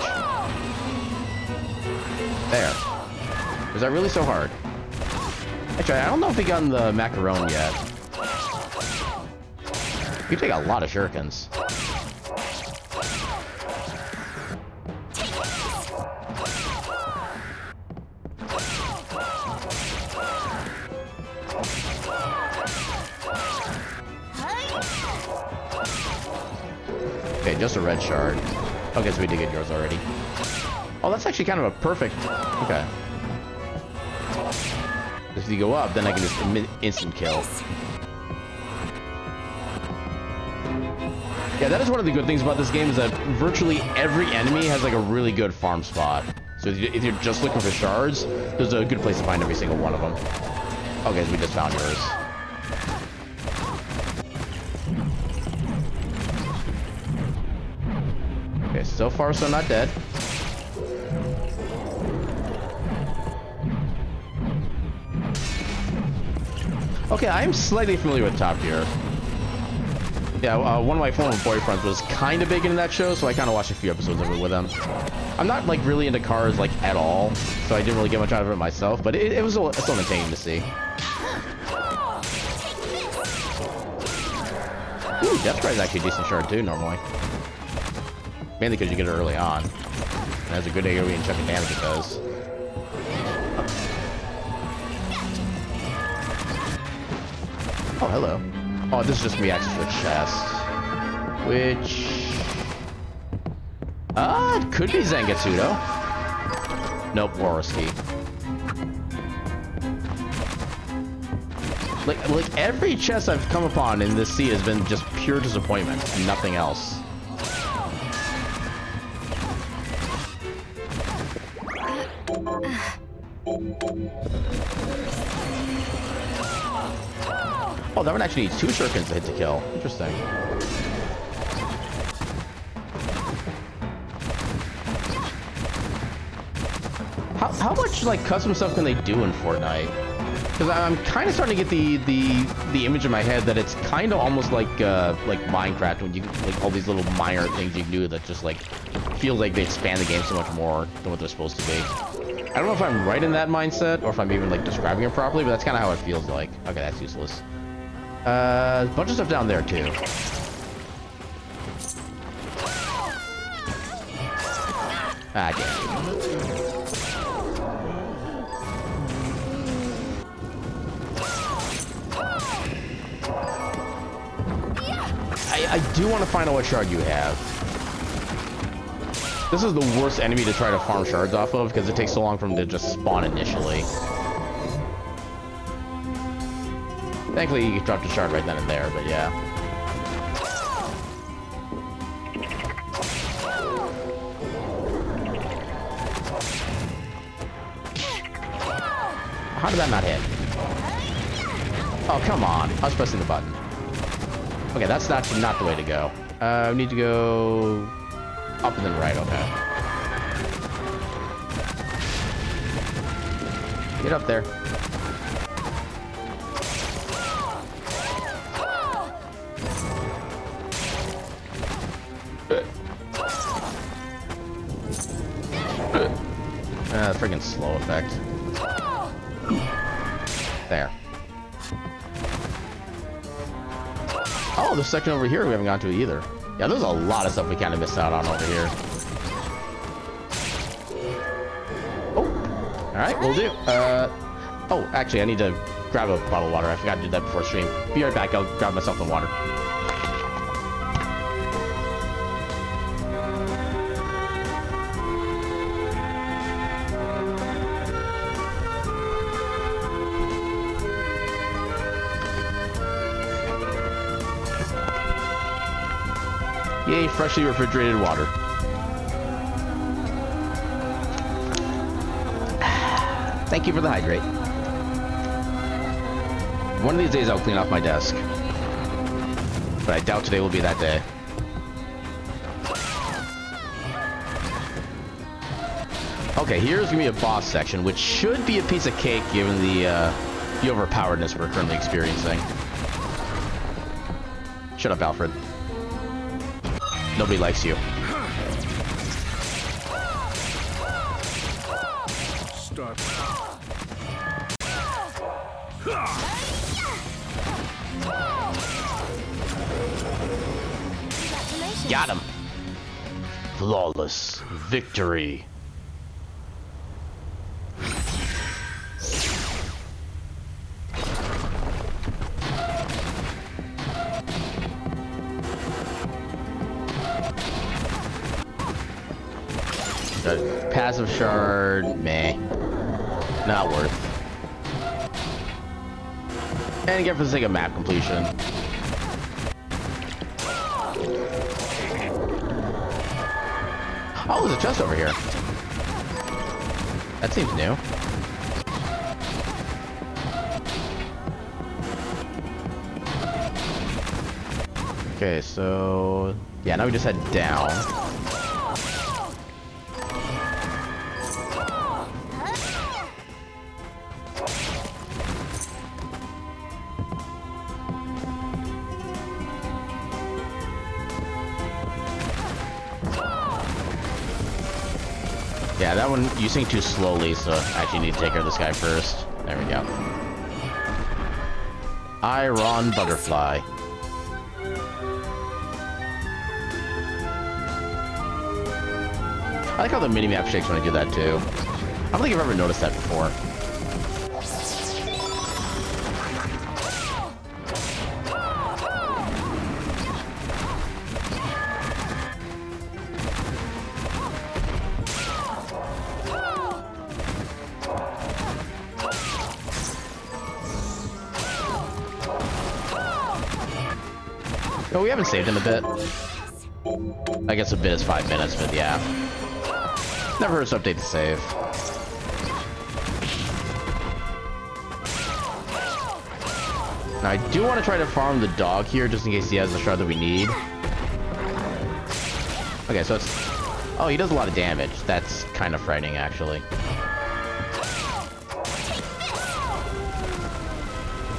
Speaker 1: There. Is that really so hard? Actually, I don't know if we got the macaron yet. You take a lot of shurikens. Okay, just a red shard. Okay, so we did get yours already. Oh, that's actually kind of a perfect... Okay. If you go up, then I can just instant kill. Yeah, that is one of the good things about this game, is that virtually every enemy has like a really good farm spot. So if you're just looking for shards, there's a good place to find every single one of them. Okay, so we just found yours. Okay, so far so not dead. Okay, I am slightly familiar with Top Gear. Yeah, one of my former boyfriends was kind of big into that show, so I kind of watched a few episodes of it with him. I'm not like really into cars like at all, so I didn't really get much out of it myself, but it was it's entertaining to see. Ooh, Death Cry is actually a decent shard too, normally. Mainly because you get it early on. And has a good AoE and checking damage it does. Oh, hello. Oh, this is just me access to the chest. Which... it could be Zangetsudo. Nope, Wariski. Like every chest I've come upon in this sea has been just pure disappointment and nothing else. Oh, that one actually needs 2 shurikens to hit to kill. Interesting. How much like custom stuff can they do in Fortnite? Because I'm kind of starting to get the image in my head that it's kind of almost like Minecraft, when you like all these little minor things you can do that just like feels like they expand the game so much more than what they're supposed to be. I don't know if I'm right in that mindset or if I'm even like describing it properly, but that's kind of how it feels like. Okay, that's useless. A bunch of stuff down there too. Ah, damn. I do want to find out what shard you have. This is the worst enemy to try to farm shards off of because it takes so long for them to just spawn initially. Thankfully, you dropped a shard right then and there, but yeah. How did that not hit? Oh, come on. I was pressing the button. Okay, that's not the way to go. We need to go up and then right, okay. Get up there. Friggin' slow effect. There. Oh, there's a section over here we haven't gotten to either. Yeah, there's a lot of stuff we kind of missed out on over here. Oh, all right, we'll do. Oh, actually, I need to grab a bottle of water. I forgot to do that before stream. Be right back. I'll grab myself some water. Yay, freshly refrigerated water. Thank you for the hydrate. One of these days I'll clean off my desk. But I doubt today will be that day. Okay, here's gonna be a boss section, which should be a piece of cake given the overpoweredness we're currently experiencing. Shut up, Alfred. Nobody likes you.
Speaker 5: Start.
Speaker 1: Got him. Flawless victory. Passive shard, meh. Not worth. And again, for the sake of map completion. Oh, there's a chest over here. That seems new. Okay, so... yeah, now we just head down. Yeah, that one you sink too slowly, so I actually need to take care of this guy first. There we go. Iron Butterfly. I like how the minimap shakes when I do that too. I don't think I've ever noticed that before. Oh, we haven't saved in a bit. I guess a bit is 5 minutes, but yeah. Never hurts to update the save. Now, I do want to try to farm the dog here, just in case he has the shard that we need. Okay, so it's... oh, he does a lot of damage. That's kind of frightening, actually.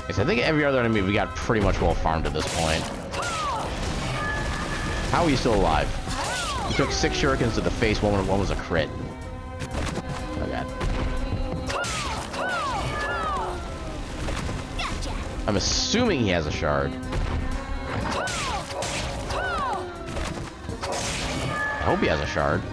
Speaker 1: Okay, so I think every other enemy we got pretty much well farmed at this point. How are you still alive? You took 6 shurikens to the face, one was a crit. Oh god. I'm assuming he has a shard. I hope he has a shard.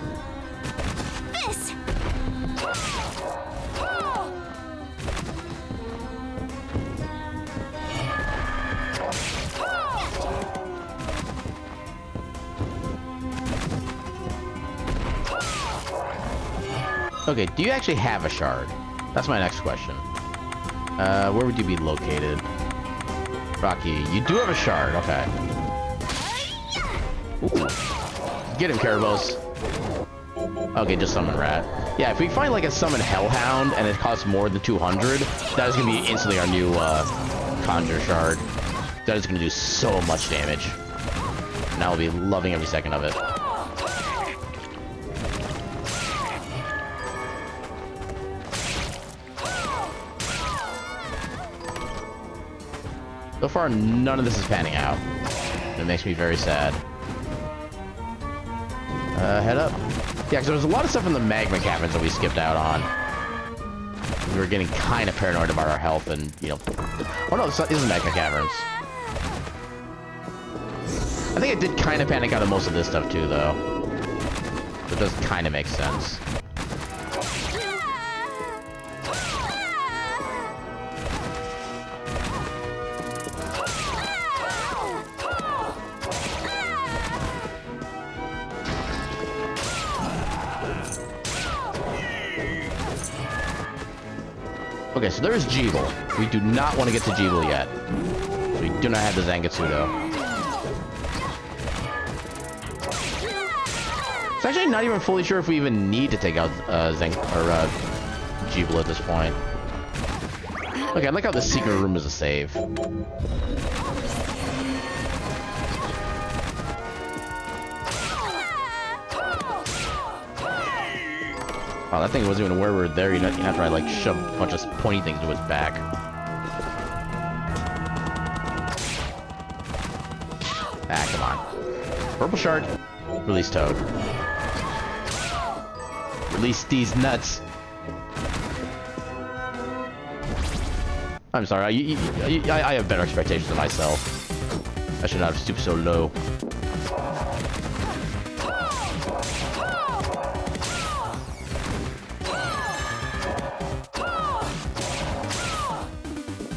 Speaker 1: Okay, do you actually have a shard? That's my next question. Where would you be located? Rocky, you do have a shard, okay. Ooh. Get him, Caribos. Okay, just summon Rat. Yeah, if we find like a summon Hellhound and it costs more than 200, that is gonna be instantly our new Conjure shard. That is gonna do so much damage. And I'll be loving every second of it. So far, none of this is panning out. It makes me very sad. Head up. Yeah, because there was a lot of stuff in the magma caverns that we skipped out on. We were getting kind of paranoid about our health and, you know... oh no, this isn't magma caverns. I think I did kind of panic out of most of this stuff too, though. It does kind of make sense. Okay, so there's Jeeble. We do not want to get to Jeeble yet. So we do not have the Zangetsudo. It's actually not even fully sure if we even need to take out Jeeble at this point. Okay, I like how the secret room is a save. Oh, that thing wasn't even aware we were there. You have to like shove a bunch of pointy things to its back. Purple shard. Release Toad. Release these nuts. I'm sorry, I have better expectations of myself. I should not have stooped so low.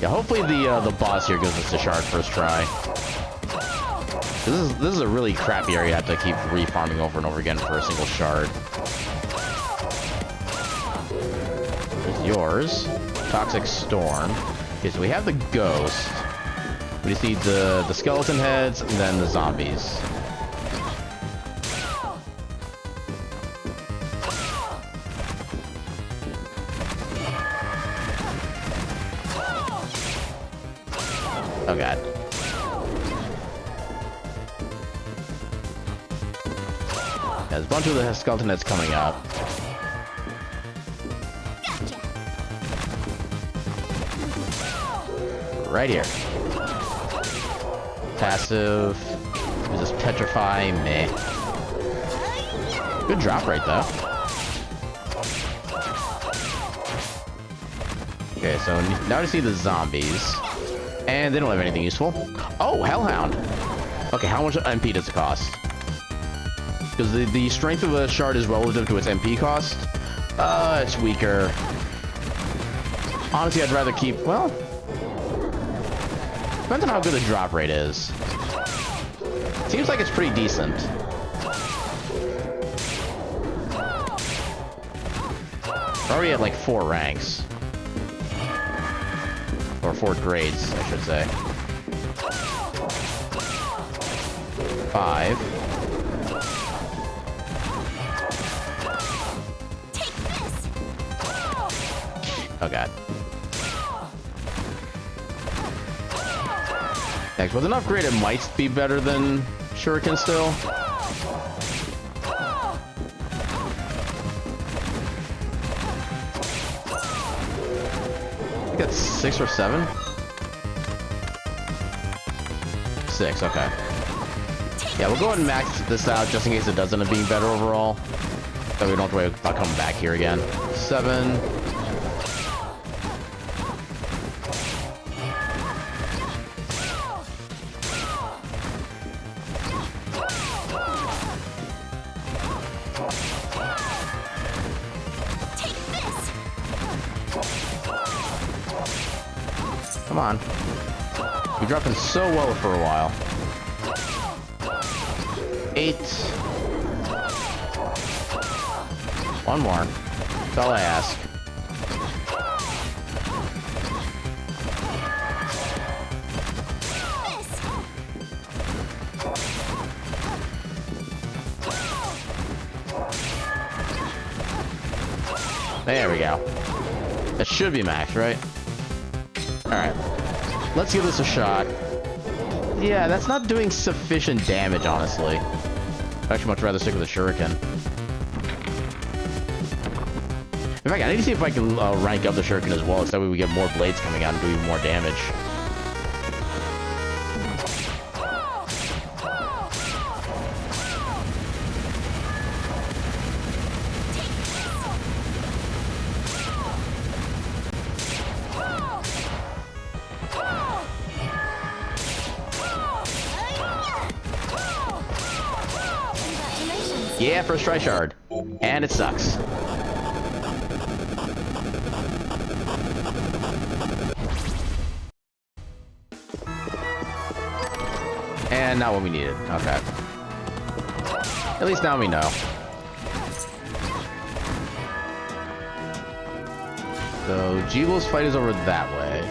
Speaker 1: Yeah, hopefully the boss here gives us a shard first try. This is a really crappy area. I have to keep re-farming over and over again for a single shard. There's yours. Toxic Storm. Okay, so we have the ghost. We just need the skeleton heads and then the zombies. Oh god. Yeah, there's a bunch of the skeleton heads coming up. Right here. Passive. Is this petrify? Meh. Good drop rate though. Okay, so now I see the zombies. And they don't have anything useful. Oh, Hellhound! Okay, how much MP does it cost? Because the strength of a shard is relative to its MP cost. It's weaker. Honestly, I'd rather keep, well... Depends on how good the drop rate is. Seems like it's pretty decent. We're already at like 4 ranks. Or 4 grades, I should say. 5. Oh god. Next, with enough grade, it might be better than Shuriken still. I think that's 6 or 7. 6, okay. Yeah, we'll go ahead and max this out just in case it does end up being better overall. So we don't have to worry about coming back here again. 7. Come on. You're dropping so well for a while. 8. 1 more. That's all I ask. There we go. That should be max, right? Alright. Let's give this a shot. Yeah, that's not doing sufficient damage, honestly. I'd actually much rather stick with the Shuriken. In fact, I need to see if I can rank up the Shuriken as well, so that way we get more blades coming out and do even more damage. Yeah, first try shard. And it sucks. And not what we needed. Okay. At least now we know. So, Jeebel's fight is over that way.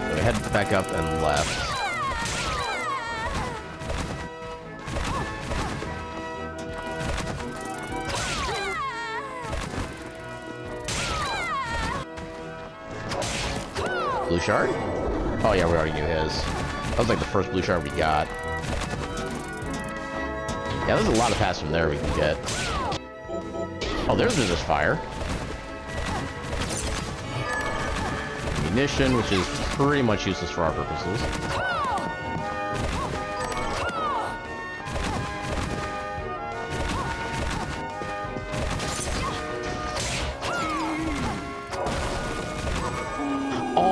Speaker 1: So we head back up and left. Blue shard? Oh yeah, we already knew his. That was like the first blue shard we got. Yeah, there's a lot of paths from there we can get. Oh, there's resist fire. Ammunition, which is pretty much useless for our purposes.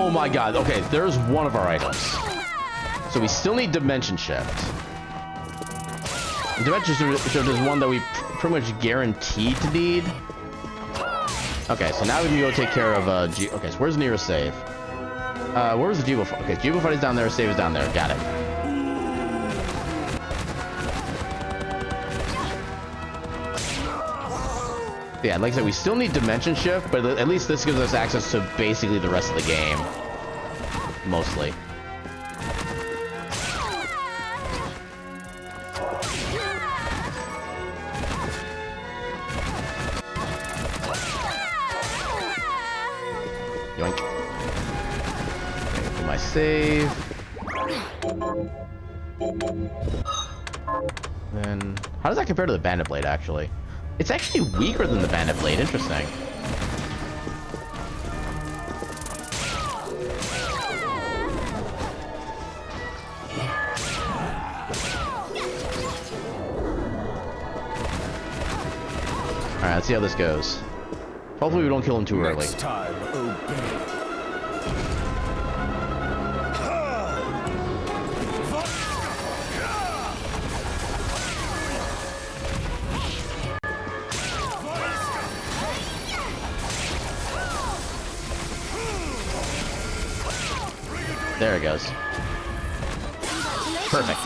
Speaker 1: Oh my god. Okay, there's one of our items. So we still need Dimension Shift. And Dimension Shift is one that we pretty much guaranteed to need. Okay, so now we can go take care of, okay, so where's the nearest save? Where was the Jibo fight? Okay, Jibo fight is down there, save is down there. Got it. Yeah, like I said, we still need Dimension Shift, but at least this gives us access to basically the rest of the game. Mostly. Yoink. Okay, do my save. Then, how does that compare to the Bandit Blade, actually? It's actually weaker than the Bandit Blade. Interesting. Alright, let's see how this goes. Hopefully we don't kill him too early.
Speaker 2: Next time, obey.
Speaker 1: There it goes. Perfect.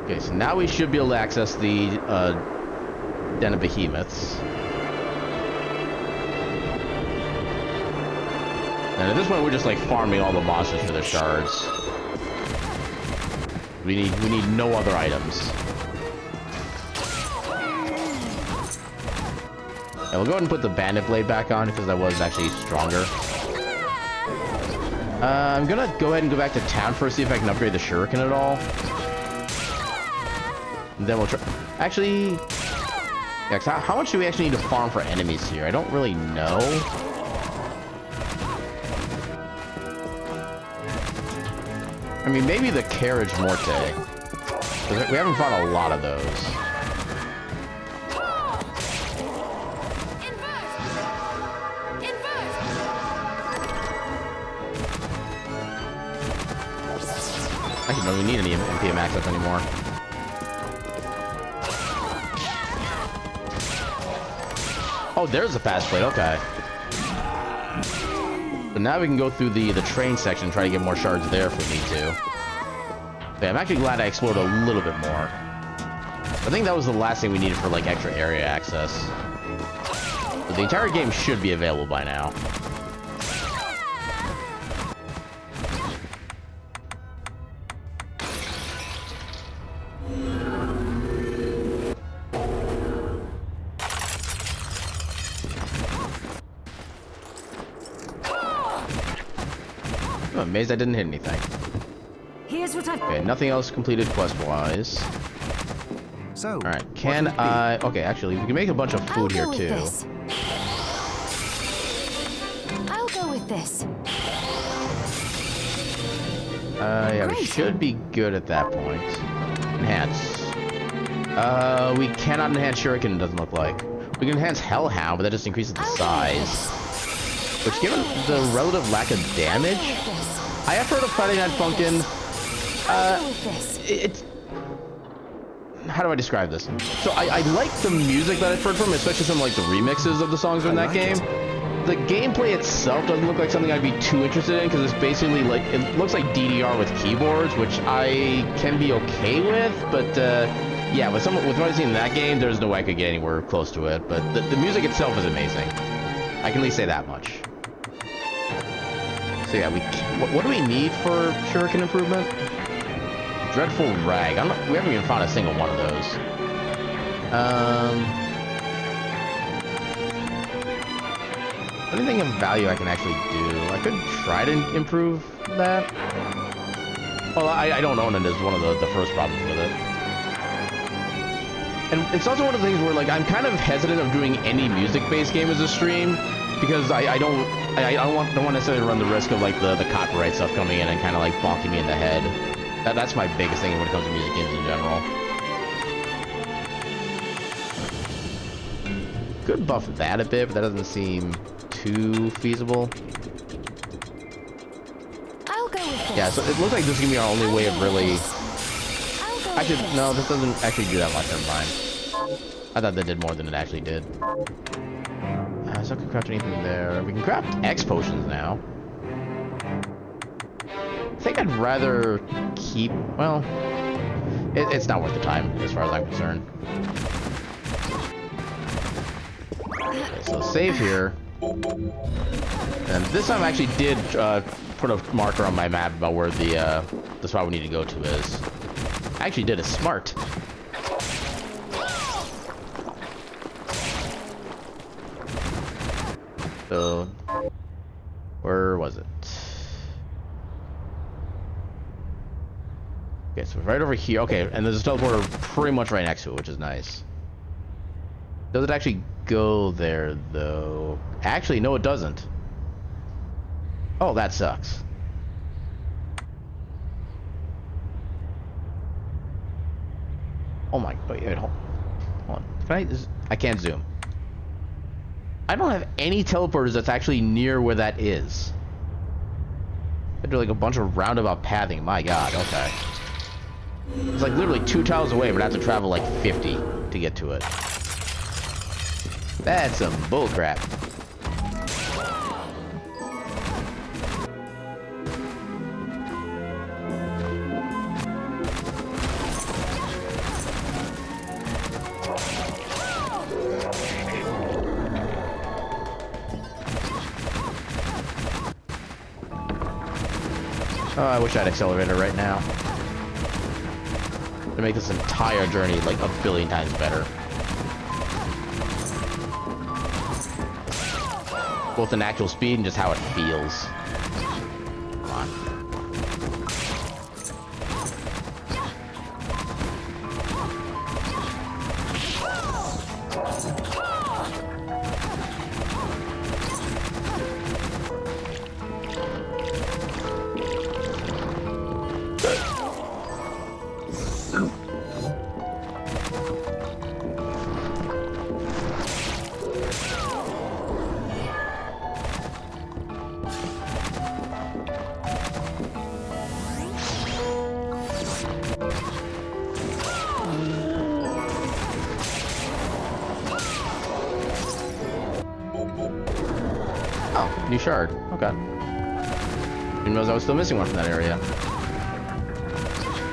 Speaker 1: Okay, so now we should be able to access the Den of Behemoths. And at this point, we're just like farming all the monsters for their shards. We need no other items. Yeah, we'll go ahead and put the Bandit Blade back on because that was actually stronger. I'm gonna go ahead and go back to town first, see if I can upgrade the Shuriken at all. And then we'll try. Actually, yeah, how much do we actually need to farm for enemies here? I don't really know. I mean, maybe the Carriage Morte. We haven't fought a lot of those. Actually, don't even need any MPM access anymore. Oh, there's the fast blade. Okay. But now we can go through the train section and try to get more shards there if we need to. Okay, I'm actually glad I explored a little bit more. I think that was the last thing we needed for like extra area access. But the entire game should be available by now. I'm amazed I didn't hit anything.
Speaker 4: Here's what I've...
Speaker 1: Okay, nothing else completed quest-wise.
Speaker 2: So,
Speaker 1: Alright, can I... Okay, actually, we can make a bunch of food here, too.
Speaker 4: I'll go with this.
Speaker 1: Yeah, we
Speaker 4: Great.
Speaker 1: should be good at that point. Enhance. We cannot enhance Shuriken, it doesn't look like. We can enhance Hellhound, but that just increases the size. Which, given the relative lack of damage, I have heard of Friday Night Funkin'. It's... How do I describe this? So I like the music that I've heard from, especially some like the remixes of the songs in that game. The gameplay itself doesn't look like something I'd be too interested in because it's basically like, it looks like DDR with keyboards, which I can be okay with, but yeah, with what I've seen in that game, there's no way I could get anywhere close to it, but the music itself is amazing. I can at least say that much. So yeah, what do we need for Shuriken improvement? Dreadful Rag. We haven't even found a single one of those. Anything of value I can actually do? I could try to improve that. Well, I don't own it is one of the first problems with it. And it's also one of the things where like I'm kind of hesitant of doing any music-based game as a stream because I don't want necessarily to run the risk of like the copyright stuff coming in and kind of like bonking me in the head. That's my biggest thing when it comes to music games in general. could buff that a bit, but that doesn't seem too feasible.
Speaker 3: I'll go with this.
Speaker 1: Yeah, so it looks like this is gonna be our only way of really.
Speaker 3: I'll go
Speaker 1: Actually,
Speaker 3: with
Speaker 1: no,
Speaker 3: this.
Speaker 1: this doesn't actually do that much. Never mind. I thought that did more than it actually did. So I can craft anything there. We can craft X potions now. I think I'd rather keep. Well, it's not worth the time as far as I'm concerned. Okay, so save here. And this time I actually did put a marker on my map about where the spot we need to go to is. I actually did it smart. So, where was it? Okay, so right over here. Okay, and there's a teleporter pretty much right next to it, which is nice. Does it actually go there, though? Actually, no, it doesn't. Oh, that sucks. Oh my, wait, hold on. Can I can't zoom. I don't have any teleporters that's actually near where that is. I do like a bunch of roundabout pathing. My god, okay. It's like literally 2 tiles away, but I have to travel like 50 to get to it. That's some bullcrap. Oh, I wish I had accelerator right now. To make this entire journey like a billion times better. Both in actual speed and just how it feels. Come on. New shard. Okay. Didn't realize I was still missing one from that area.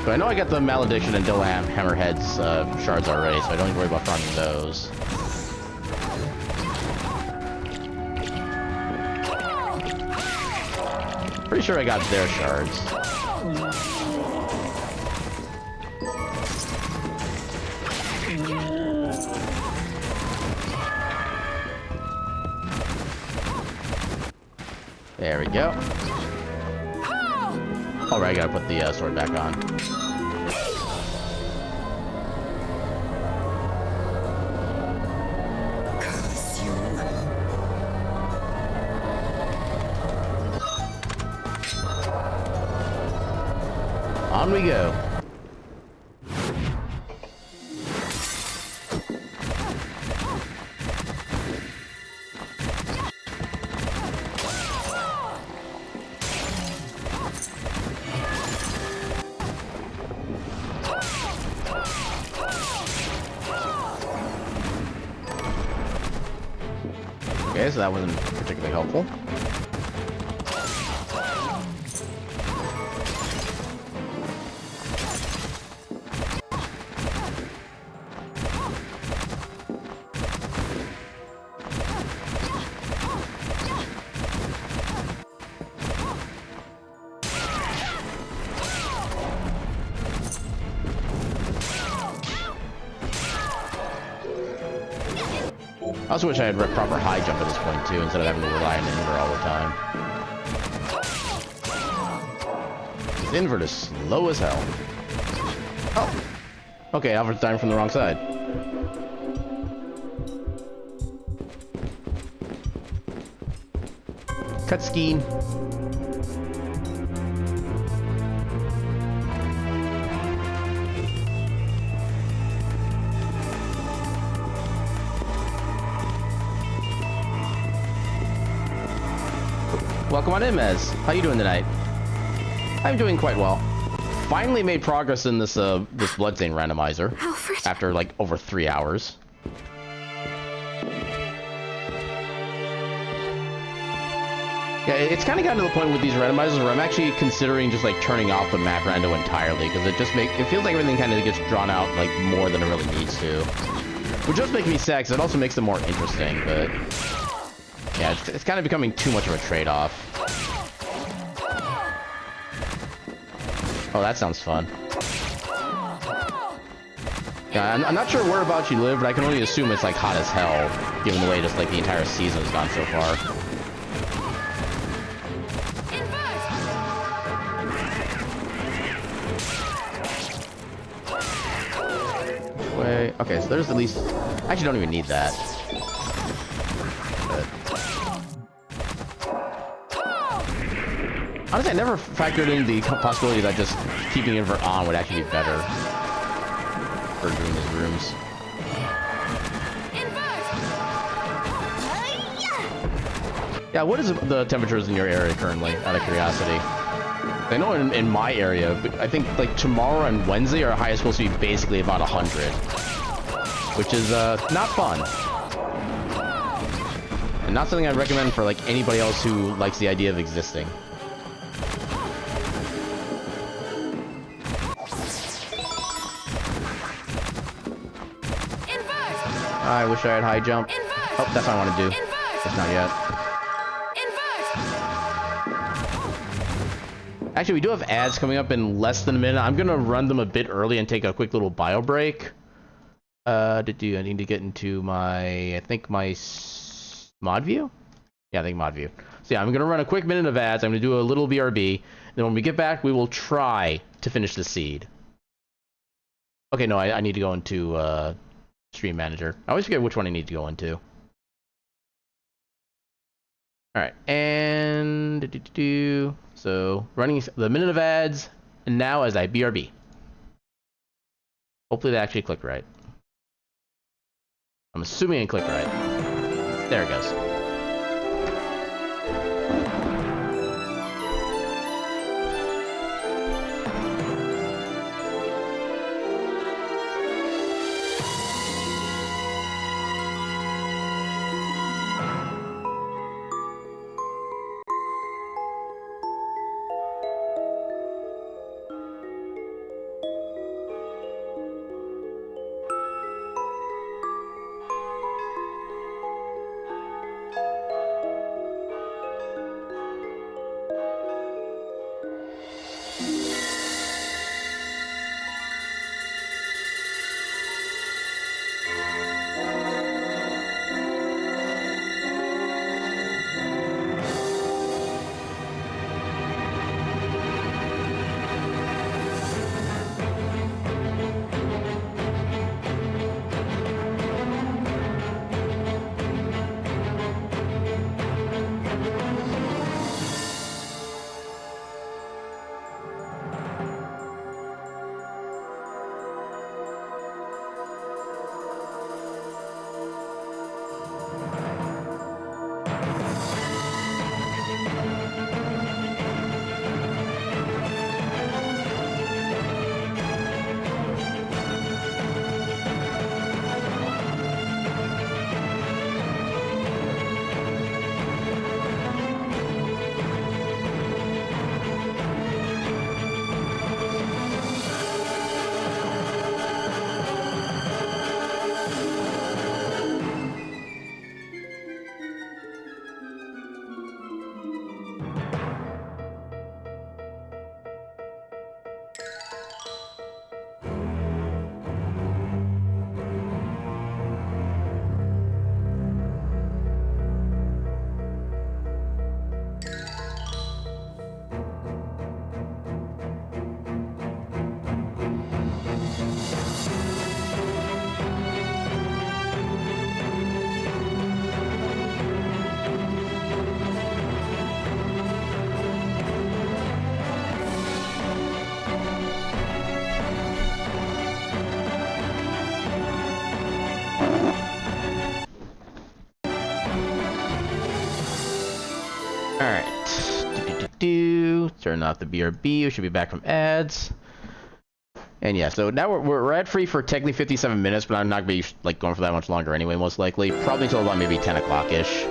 Speaker 1: So I know I got the Malediction and Dillam Hammerhead's shards already, so I don't need to worry about farming those. Pretty sure I got their shards. There we go. Alright, I gotta put the sword back on. On we go. Okay, so that wasn't particularly helpful. I also wish I had proper high jump at this point too, instead of having to rely on invert all the time. This invert is slow as hell. Oh! Okay, Alfred's dying from the wrong side. Cut scheme. welcome on in, Mez. How you doing tonight? I'm doing quite well. Finally made progress in this this Bloodstained randomizer.
Speaker 4: Alfred.
Speaker 1: After like over 3 hours. Yeah, it's kind of gotten to the point with these randomizers where I'm actually considering just like turning off the map rando entirely, because it feels like everything kind of gets drawn out like more than it really needs to. Which does make me sad, because it also makes them more interesting, but yeah, it's kind of becoming too much of a trade-off. Oh, that sounds fun. Yeah, I'm not sure whereabouts you live, but I can only assume it's like hot as hell, given the way just like the entire season has gone so far. Way. Okay, so there's at least. I actually don't even need that. But... honestly, I never factored in the possibility that just keeping invert on would actually be better for doing these rooms. Yeah, what is the temperatures in your area currently, out of curiosity? I know in my area, but I think like tomorrow and Wednesday our high is supposed to be basically about 100, which is not fun, and not something I'd recommend for like anybody else who likes the idea of existing. I wish I had high jump. Oh, that's what I want to do. Just not yet. Actually, we do have ads coming up in less than a minute. I'm gonna run them a bit early and take a quick little bio break. I need to get into my, I think my mod view? Yeah, I think mod view. So yeah, I'm gonna run a quick minute of ads. I'm gonna do a little BRB. Then when we get back, we will try to finish the seed. Okay, no, I need to go into Stream Manager. I always forget which one I need to go into. Alright, and so running the minute of ads, and now as I BRB. Hopefully that actually clicked right. I'm assuming it clicked right. There it goes. Turn off the BRB. We should be back from ads. And yeah, so now we're ad free for technically 57 minutes, but I'm not gonna be like going for that much longer anyway, most likely. Probably until about maybe 10 o'clock ish.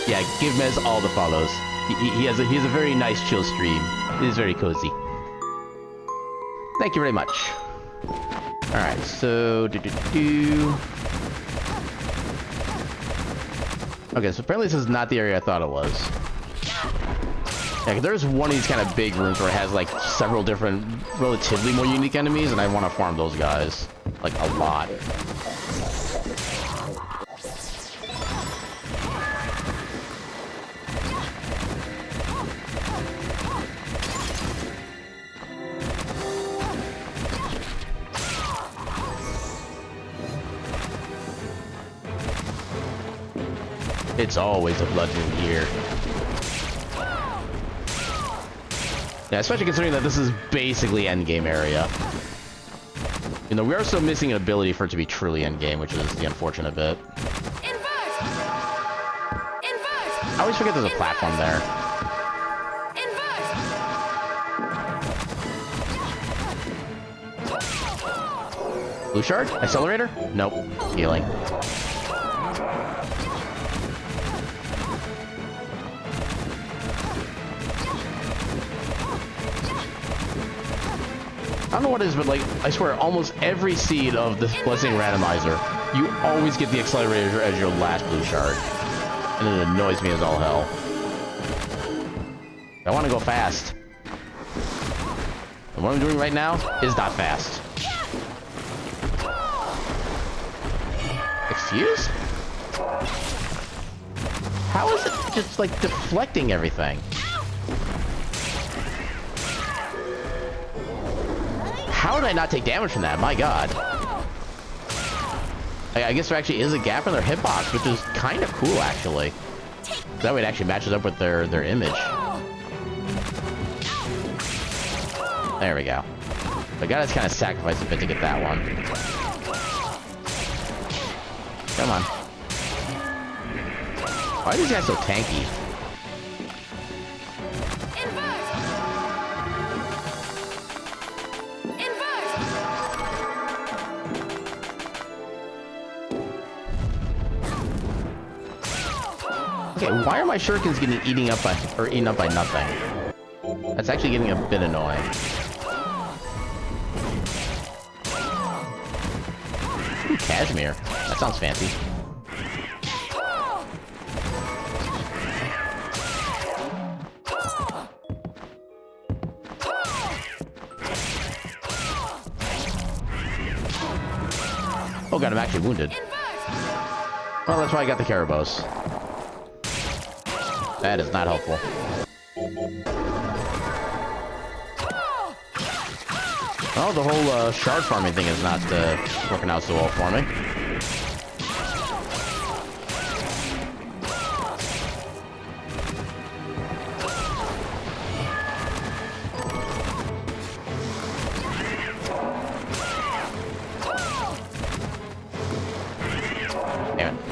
Speaker 1: Yeah, give Mez all the follows. He has a very nice chill stream. It is very cozy. Thank you very much. All right, so Okay, so apparently this is not the area I thought it was. Yeah, 'cause there's one of these kind of big rooms where it has like several different, relatively more unique enemies, and I want to farm those guys like a lot. It's always a bludgeon here. Yeah, especially considering that this is basically endgame area. You know, we are still missing an ability for it to be truly endgame, which is the unfortunate bit.
Speaker 3: Invert! Invert!
Speaker 1: I always forget there's a platform there.
Speaker 3: Invert!
Speaker 1: Blue shard? Accelerator? Nope. Healing. I don't know what it is, but like, I swear, almost every seed of the Bloodstained Randomizer, you always get the accelerator as your last blue shard. And it annoys me as all hell. I want to go fast. And what I'm doing right now is not fast. Excuse? How is it just like deflecting everything? How did I not take damage from that? My god. I guess there actually is a gap in their hitbox, which is kind of cool, actually. That way it actually matches up with their image. There we go. I gotta kind of sacrifice a bit to get that one. Come on. Why are these guys so tanky? Okay, why are my shurikens getting eaten up by nothing? That's actually getting a bit annoying. Ooh, cashmere. That sounds fancy. Oh god, I'm actually wounded. Well, that's why I got the Karabos. That is not helpful. Oh, the whole shard farming thing is not working out so well for me. Damn it.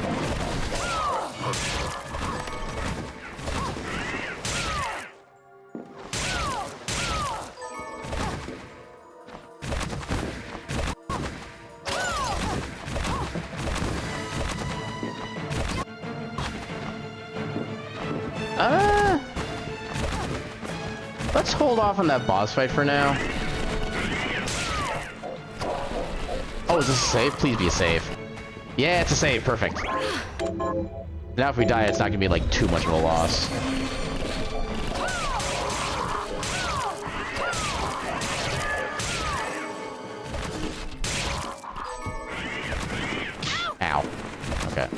Speaker 1: Let's hold off on that boss fight for now. Oh, is this a save? Please be a save. Yeah, it's a save. Perfect. Now if we die, it's not gonna be like too much of a loss. Ow. Okay.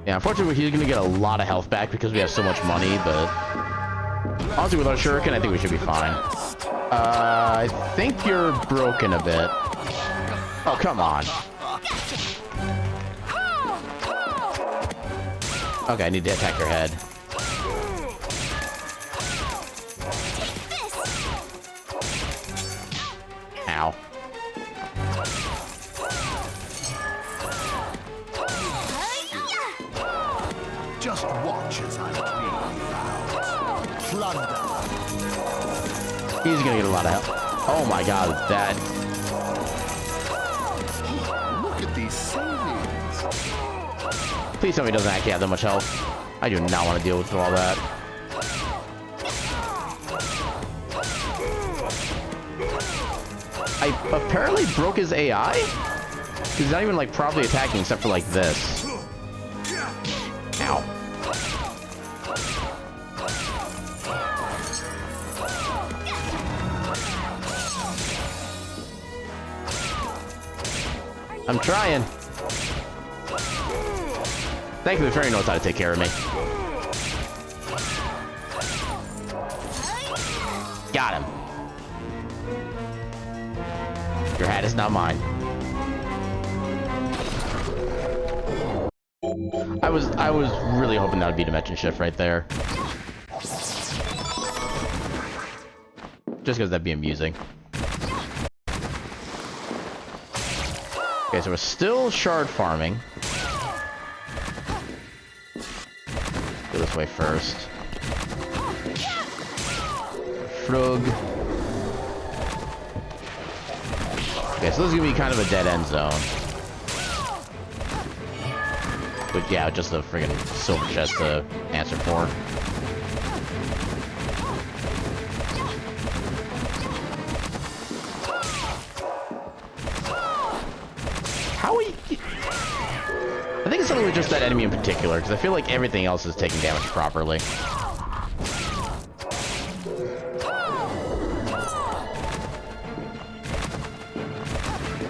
Speaker 1: Yeah, unfortunately, he's gonna get a lot of health back because we have so much money, but honestly, with our shuriken, I think we should be fine. I think you're broken a bit. Oh, come on. Okay, I need to attack your head. Ow.
Speaker 2: plunder.
Speaker 1: He's gonna get a lot of help. Oh my god, that...
Speaker 2: Look at these savings.
Speaker 1: Please tell me he doesn't actually have that much health. I do not want to deal with all that. I apparently broke his AI? He's not even, like, properly attacking except for, like, this. Ow. I'm trying. Thankfully, the fairy knows how to take care of me. Got him. Your hat is not mine. I was really hoping that would be Dimension Shift right there. Just because that'd be amusing. Okay, so we're still shard farming. Go this way first. Frug. Okay, so this is gonna be kind of a dead end zone. But yeah, just the friggin' silver chest to answer for. How are you... I think it's something with just that enemy in particular, because I feel like everything else is taking damage properly.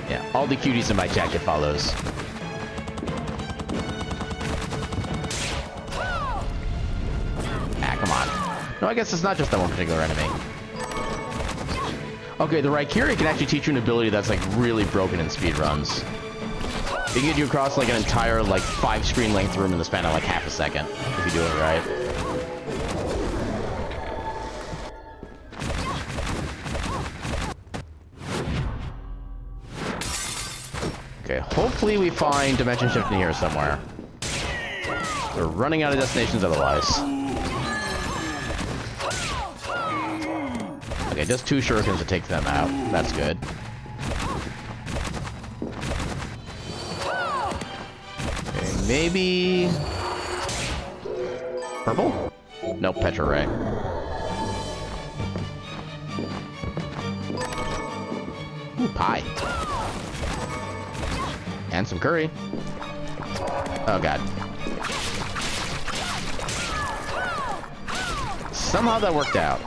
Speaker 1: Yeah, all the cuties in my jacket follows. No, I guess it's not just that one particular enemy. Okay, the Raikiri can actually teach you an ability that's like really broken in speedruns. It can get you across like an entire like 5-screen length room in the span of like half a second, if you do it right. Okay, hopefully we find Dimension Shift in here somewhere. We're running out of destinations otherwise. Okay, just 2 shurikens to take them out. That's good. Okay, maybe... Purple? Nope, Petra Ray. Ooh, pie. And some curry. Oh, God. Somehow that worked out.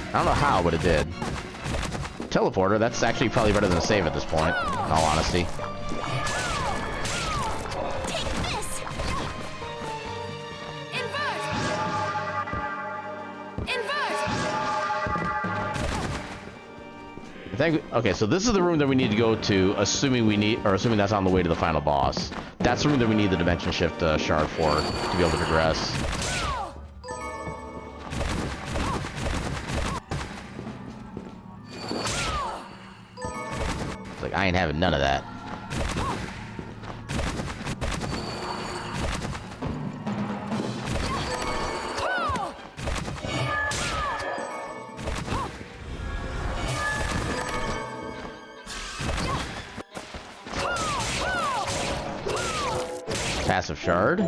Speaker 1: I don't know how, but it did. Teleporter, that's actually probably better than a save at this point, in all honesty.
Speaker 3: Take this! Invert! Invert!
Speaker 1: Okay, so this is the room that we need to go to, assuming that's on the way to the final boss. That's the room that we need the Dimension Shift shard for to be able to progress. Like, I ain't having none of that. Passive shard.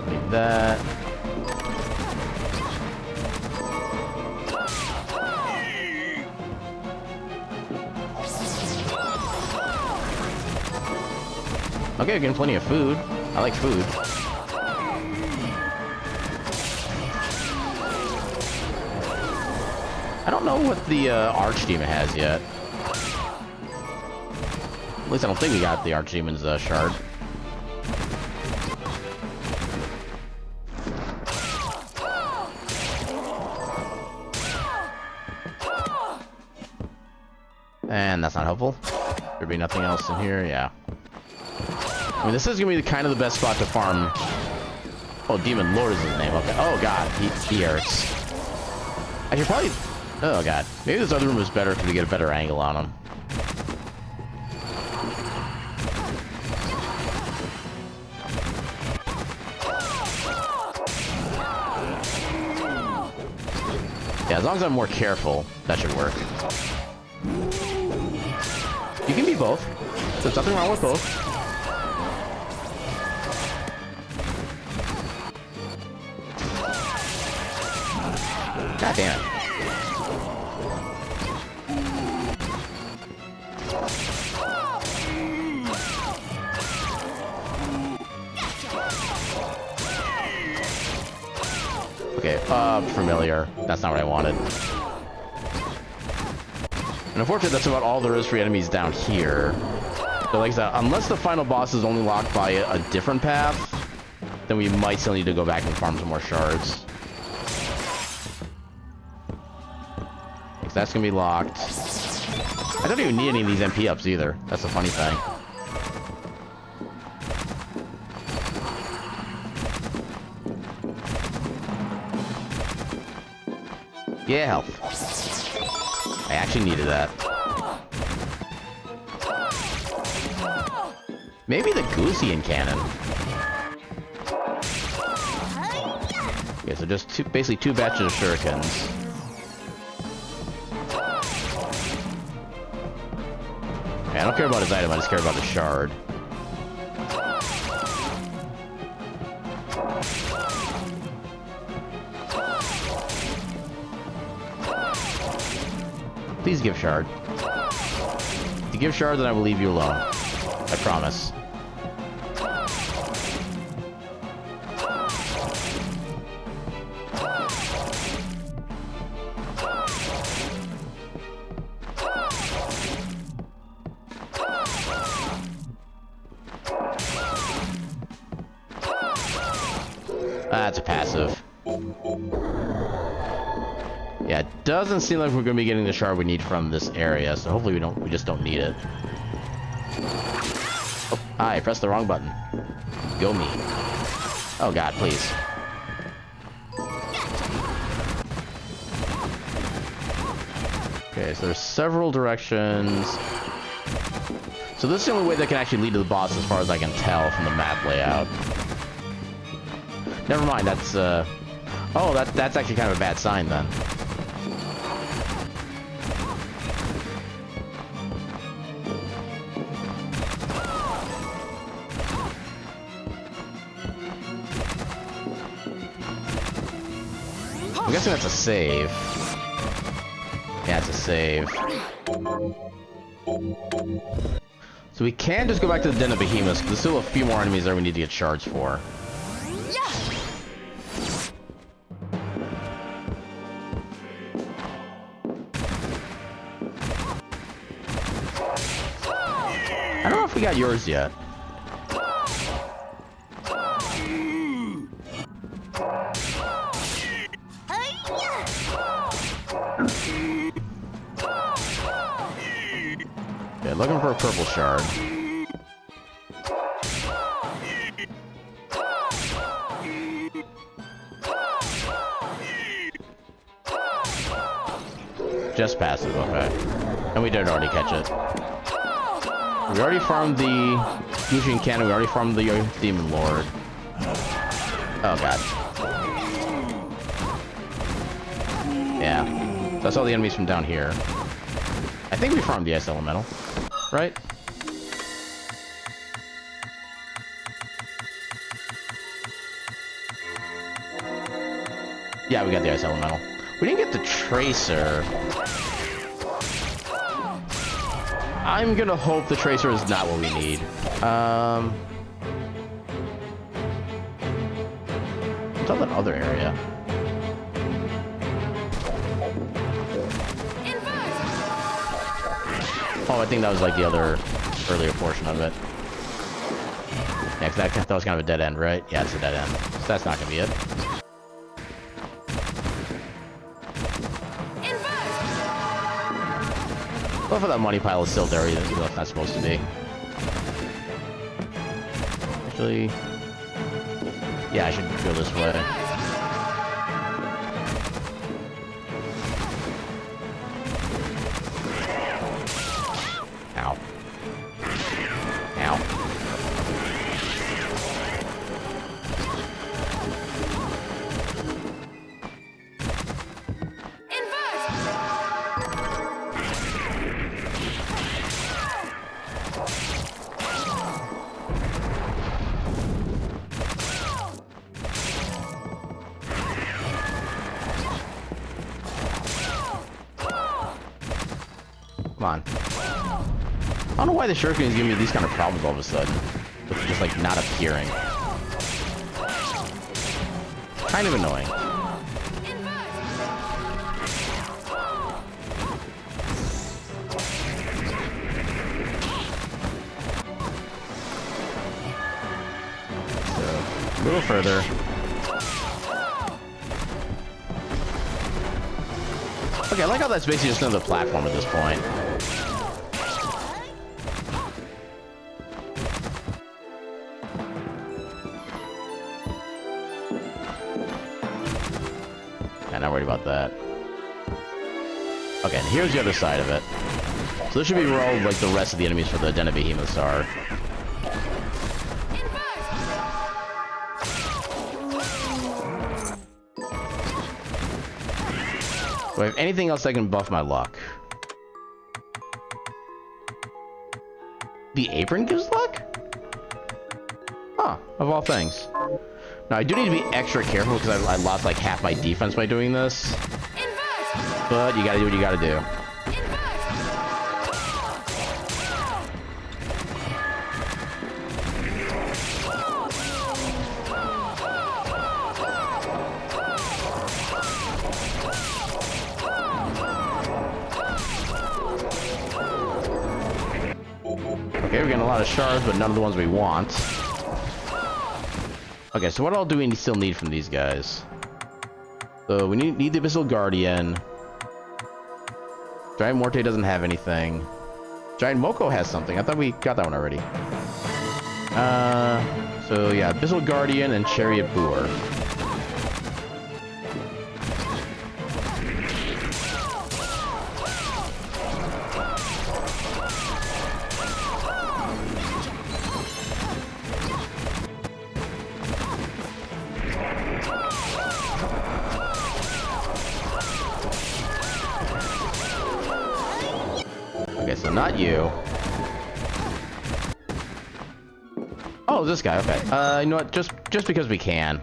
Speaker 1: Like that. Okay, we're getting plenty of food. I like food. I don't know what the Archdemon has yet. At least I don't think we got the Archdemon's shard. And that's not helpful. There'd be nothing else in here, yeah. I mean, this is gonna be kind of the best spot to farm. Oh, Demon Lord is his name. Okay. Oh god, he hurts. I should probably. Oh god, maybe this other room is better because we get a better angle on him. as long as I'm more careful, that should work. You can be both. There's nothing wrong with both. God damn it. Okay, familiar. That's not what I wanted. And unfortunately, that's about all there is for enemies down here. So like I said, unless the final boss is only locked by a different path, then we might still need to go back and farm some more shards. Because that's gonna be locked. I don't even need any of these MP ups either. That's the funny thing. Yeah, health. I actually needed that. Maybe the Gooseian cannon. Okay, so just basically two batches of shurikens. Okay, I don't care about his item, I just care about the shard. Please give shard. If you give shard, then I will leave you alone. I promise. That's a passive. Yeah, it doesn't seem like we're going to be getting the shard we need from this area, so hopefully we just don't need it. Oh, I pressed the wrong button. Go me. Oh god, please. Okay, so there's several directions. So this is the only way that can actually lead to the boss as far as I can tell from the map layout. Never mind, that's oh, that's actually kind of a bad sign then. I'm guessing that's a save. Yeah, it's a save. So we can just go back to the Den of Behemoths, because there's still a few more enemies there we need to get shards for. I don't know if we got yours yet. Yeah, looking for a purple shard. Just passive, okay. And we did already catch it. We already farmed the Gooseian cannon, we already farmed the Demon Lord. Oh god. Yeah. So that's all the enemies from down here. I think we farmed the Ice Elemental, right? Yeah, we got the Ice Elemental. We didn't get the Tracer. I'm gonna hope the Tracer is not what we need. What's on that other area? Oh, I think that was like the other earlier portion of it. Yeah, 'cause that was kind of a dead end, right? Yeah, it's a dead end. So that's not gonna be it. But for that money pile is still there, even though it's not supposed to be. Actually, yeah, I should go this way. Ow. Ow. Come on. I don't know why the shuriken is giving me these kind of problems all of a sudden. With just like not appearing. Kind of annoying. So, a little further. Okay, I like how that's basically just another platform at this point. I'm not worried about that. Okay, and here's the other side of it. So this should be where all like the rest of the enemies for the Den of Behemoths are. Do I have anything else that can buff my luck? The apron gives luck? Huh, of all things. Now, I do need to be extra careful because I lost like half my defense by doing this. But you gotta do what you gotta do. Okay, we're getting a lot of shards, but none of the ones we want. Okay, so what all do we still need from these guys? So we need the Abyssal Guardian. Giant Morte doesn't have anything. Giant Moko has something. I thought we got that one already. So yeah, Abyssal Guardian and Chariot Boor. Okay, so not you. Oh, this guy. Okay. You know what? Just because we can.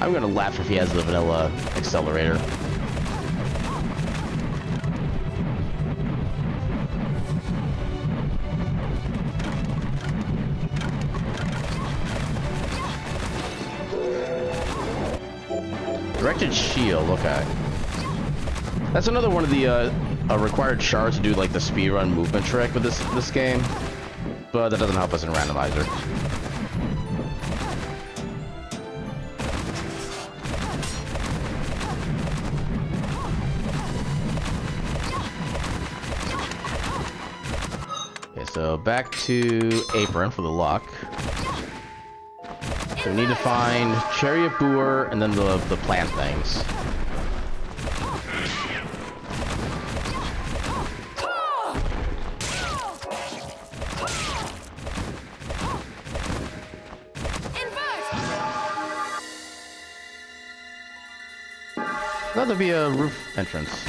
Speaker 1: I'm gonna laugh if he has the vanilla accelerator. Directed shield, okay. That's another one of the required shards to do like the speedrun movement trick with this game, but that doesn't help us in Randomizer. So back to Apron for the luck. So we need to find Chariot Boor and then the plant things. Thought there'd be a roof entrance.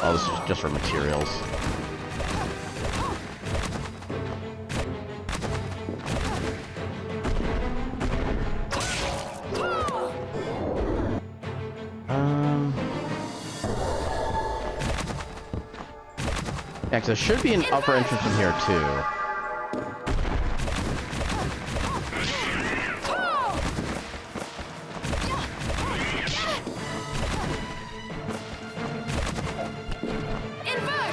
Speaker 1: Oh, this is just for materials. Yeah, 'cause there should be an upper entrance from here too.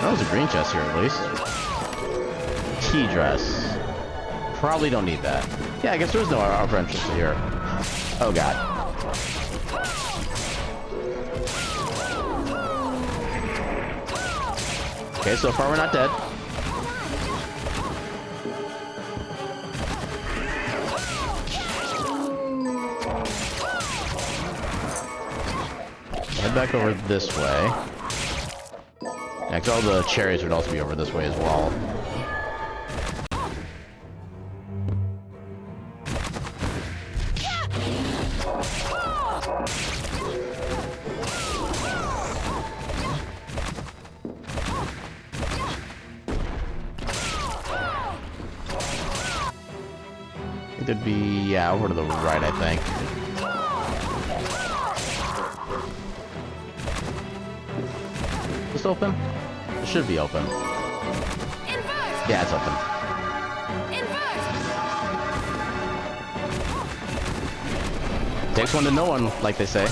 Speaker 1: That was a green chest here, at least. Tea dress. Probably don't need that. Yeah, I guess there's no upper entrance to here. Oh, God. Okay, so far we're not dead. Head back over this way. Yeah, 'cause all the chariots would also be over this way as well. It'd be, yeah, over to the right, I think. Is this open? It should be open.
Speaker 3: Invert!
Speaker 1: Yeah, it's open.
Speaker 3: Invert!
Speaker 1: Takes one to know one, like they say.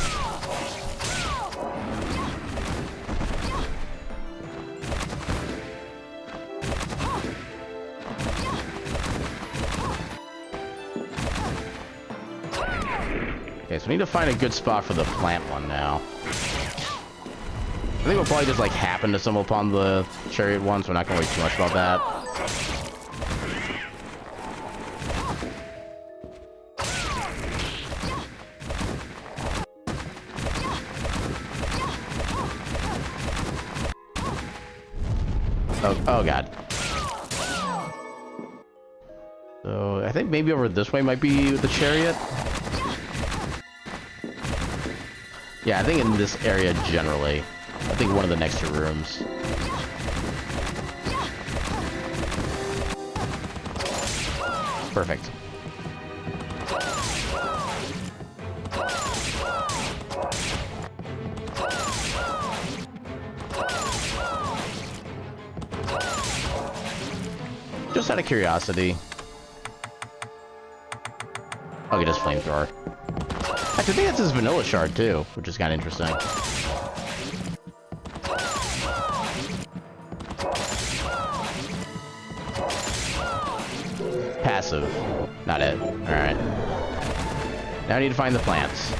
Speaker 1: Okay, so we need to find a good spot for the plant one now. I think we'll probably just like happen to stumble upon the chariot one, so we're not gonna worry too much about that. Oh god. So I think maybe over this way might be the chariot. Yeah, I think in this area generally. I think one of the next two rooms. Perfect. Just out of curiosity. Okay, just flamethrower. Actually, I think that's his vanilla shard too, which is kind of interesting. Passive. Not it. Alright. Now I need to find the plants.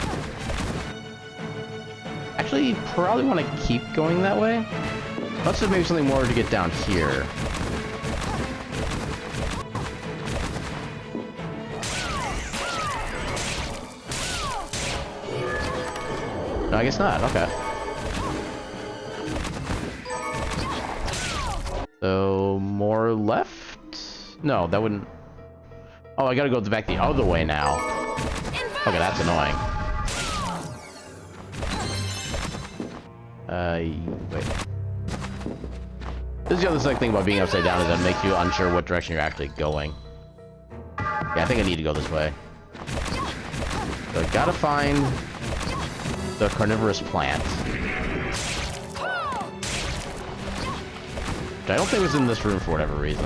Speaker 1: Actually, probably want to keep going that way. Let's just maybe something more to get down here. No, I guess not. Okay. So, more left? No, that wouldn't... Oh, I gotta go back the other way now. Okay, that's annoying. Wait. This is the other thing about being upside down, is that it makes you unsure what direction you're actually going. Yeah, I think I need to go this way. So I gotta find the carnivorous plant. Which I don't think was in this room for whatever reason.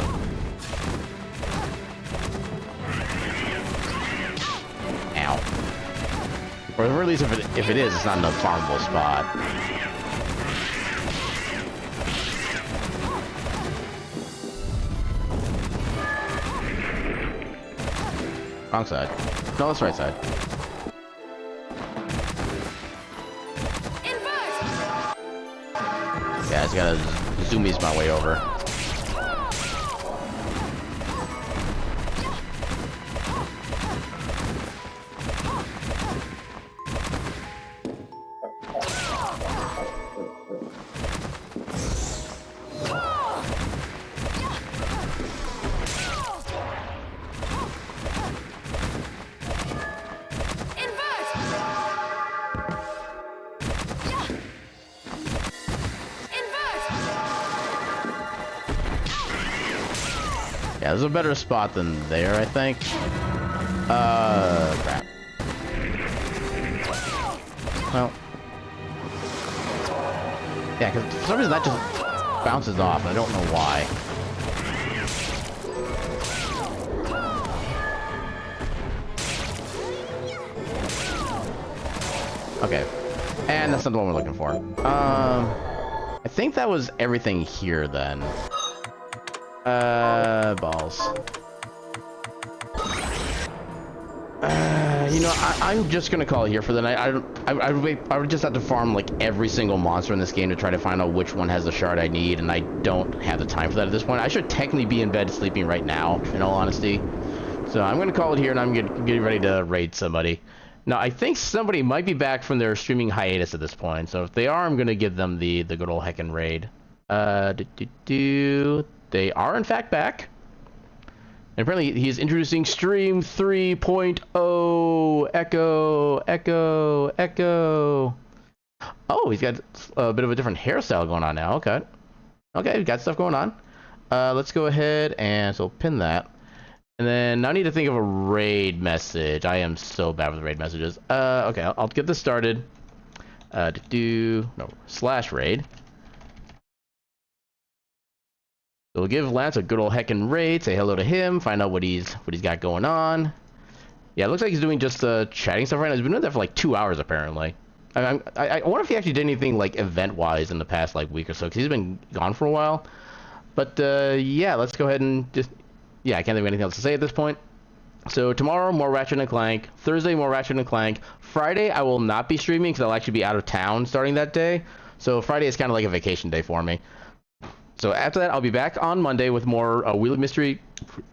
Speaker 1: Ow. Or at least if it is, it's not in a farmable spot. Wrong side. No, that's right side. Yeah, I just gotta zoomies my way over. Yeah, there's a better spot than there, I think. Crap. Well. Yeah, because for some reason that just bounces off, and I don't know why. Okay. And that's not the one we're looking for. I think that was everything here, then. Balls. You know, I'm just gonna call it here for the night. I would just have to farm like every single monster in this game to try to find out which one has the shard I need, and I don't have the time for that at this point. I should technically be in bed sleeping right now, in all honesty. So I'm gonna call it here, and I'm getting ready to raid somebody. Now, I think somebody might be back from their streaming hiatus at this point, so if they are, I'm gonna give them the good old heckin' raid. They are in fact back. And apparently he's introducing Stream 3.0. Echo, echo, echo. Oh, he's got a bit of a different hairstyle going on now. Okay. Okay, we've got stuff going on. Let's go ahead and so pin that. And then now I need to think of a raid message. I am so bad with raid messages. Okay, I'll get this started. /raid. So we'll give Lance a good old heckin' raid, say hello to him, find out what he's got going on. Yeah, it looks like he's doing just chatting stuff right now. He's been doing that for like 2 hours apparently. I wonder if he actually did anything like event-wise in the past like week or so, because he's been gone for a while. But yeah, let's go ahead and just I can't think of anything else to say at this point. So tomorrow more Ratchet and Clank, Thursday more Ratchet and Clank, Friday I will not be streaming because I'll actually be out of town starting that day. So Friday is kind of like a vacation day for me. So after that, I'll be back on Monday with more Wheel of Mystery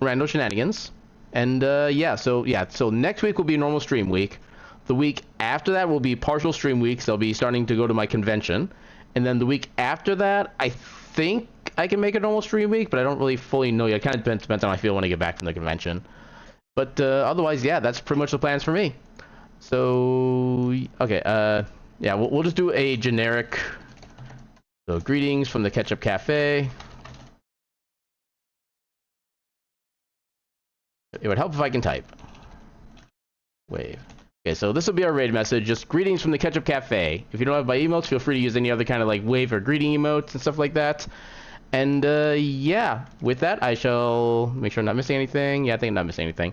Speaker 1: random shenanigans. And so next week will be normal stream week. The week after that will be partial stream week, so I'll be starting to go to my convention. And then the week after that, I think I can make a normal stream week, but I don't really fully know yet. It kind of depends on how I feel when I get back from the convention. But otherwise, yeah, that's pretty much the plans for me. So, okay, yeah, we'll just do a generic... So, greetings from the Ketchup Cafe. It would help if I can type. Wave. Okay, so this will be our raid message. Just greetings from the Ketchup Cafe. If you don't have my emotes, feel free to use any other kind of like wave or greeting emotes and stuff like that. And yeah, with that, I shall make sure I'm not missing anything. Yeah, I think I'm not missing anything.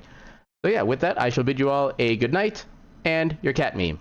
Speaker 1: So yeah, with that, I shall bid you all a good night and your cat meme.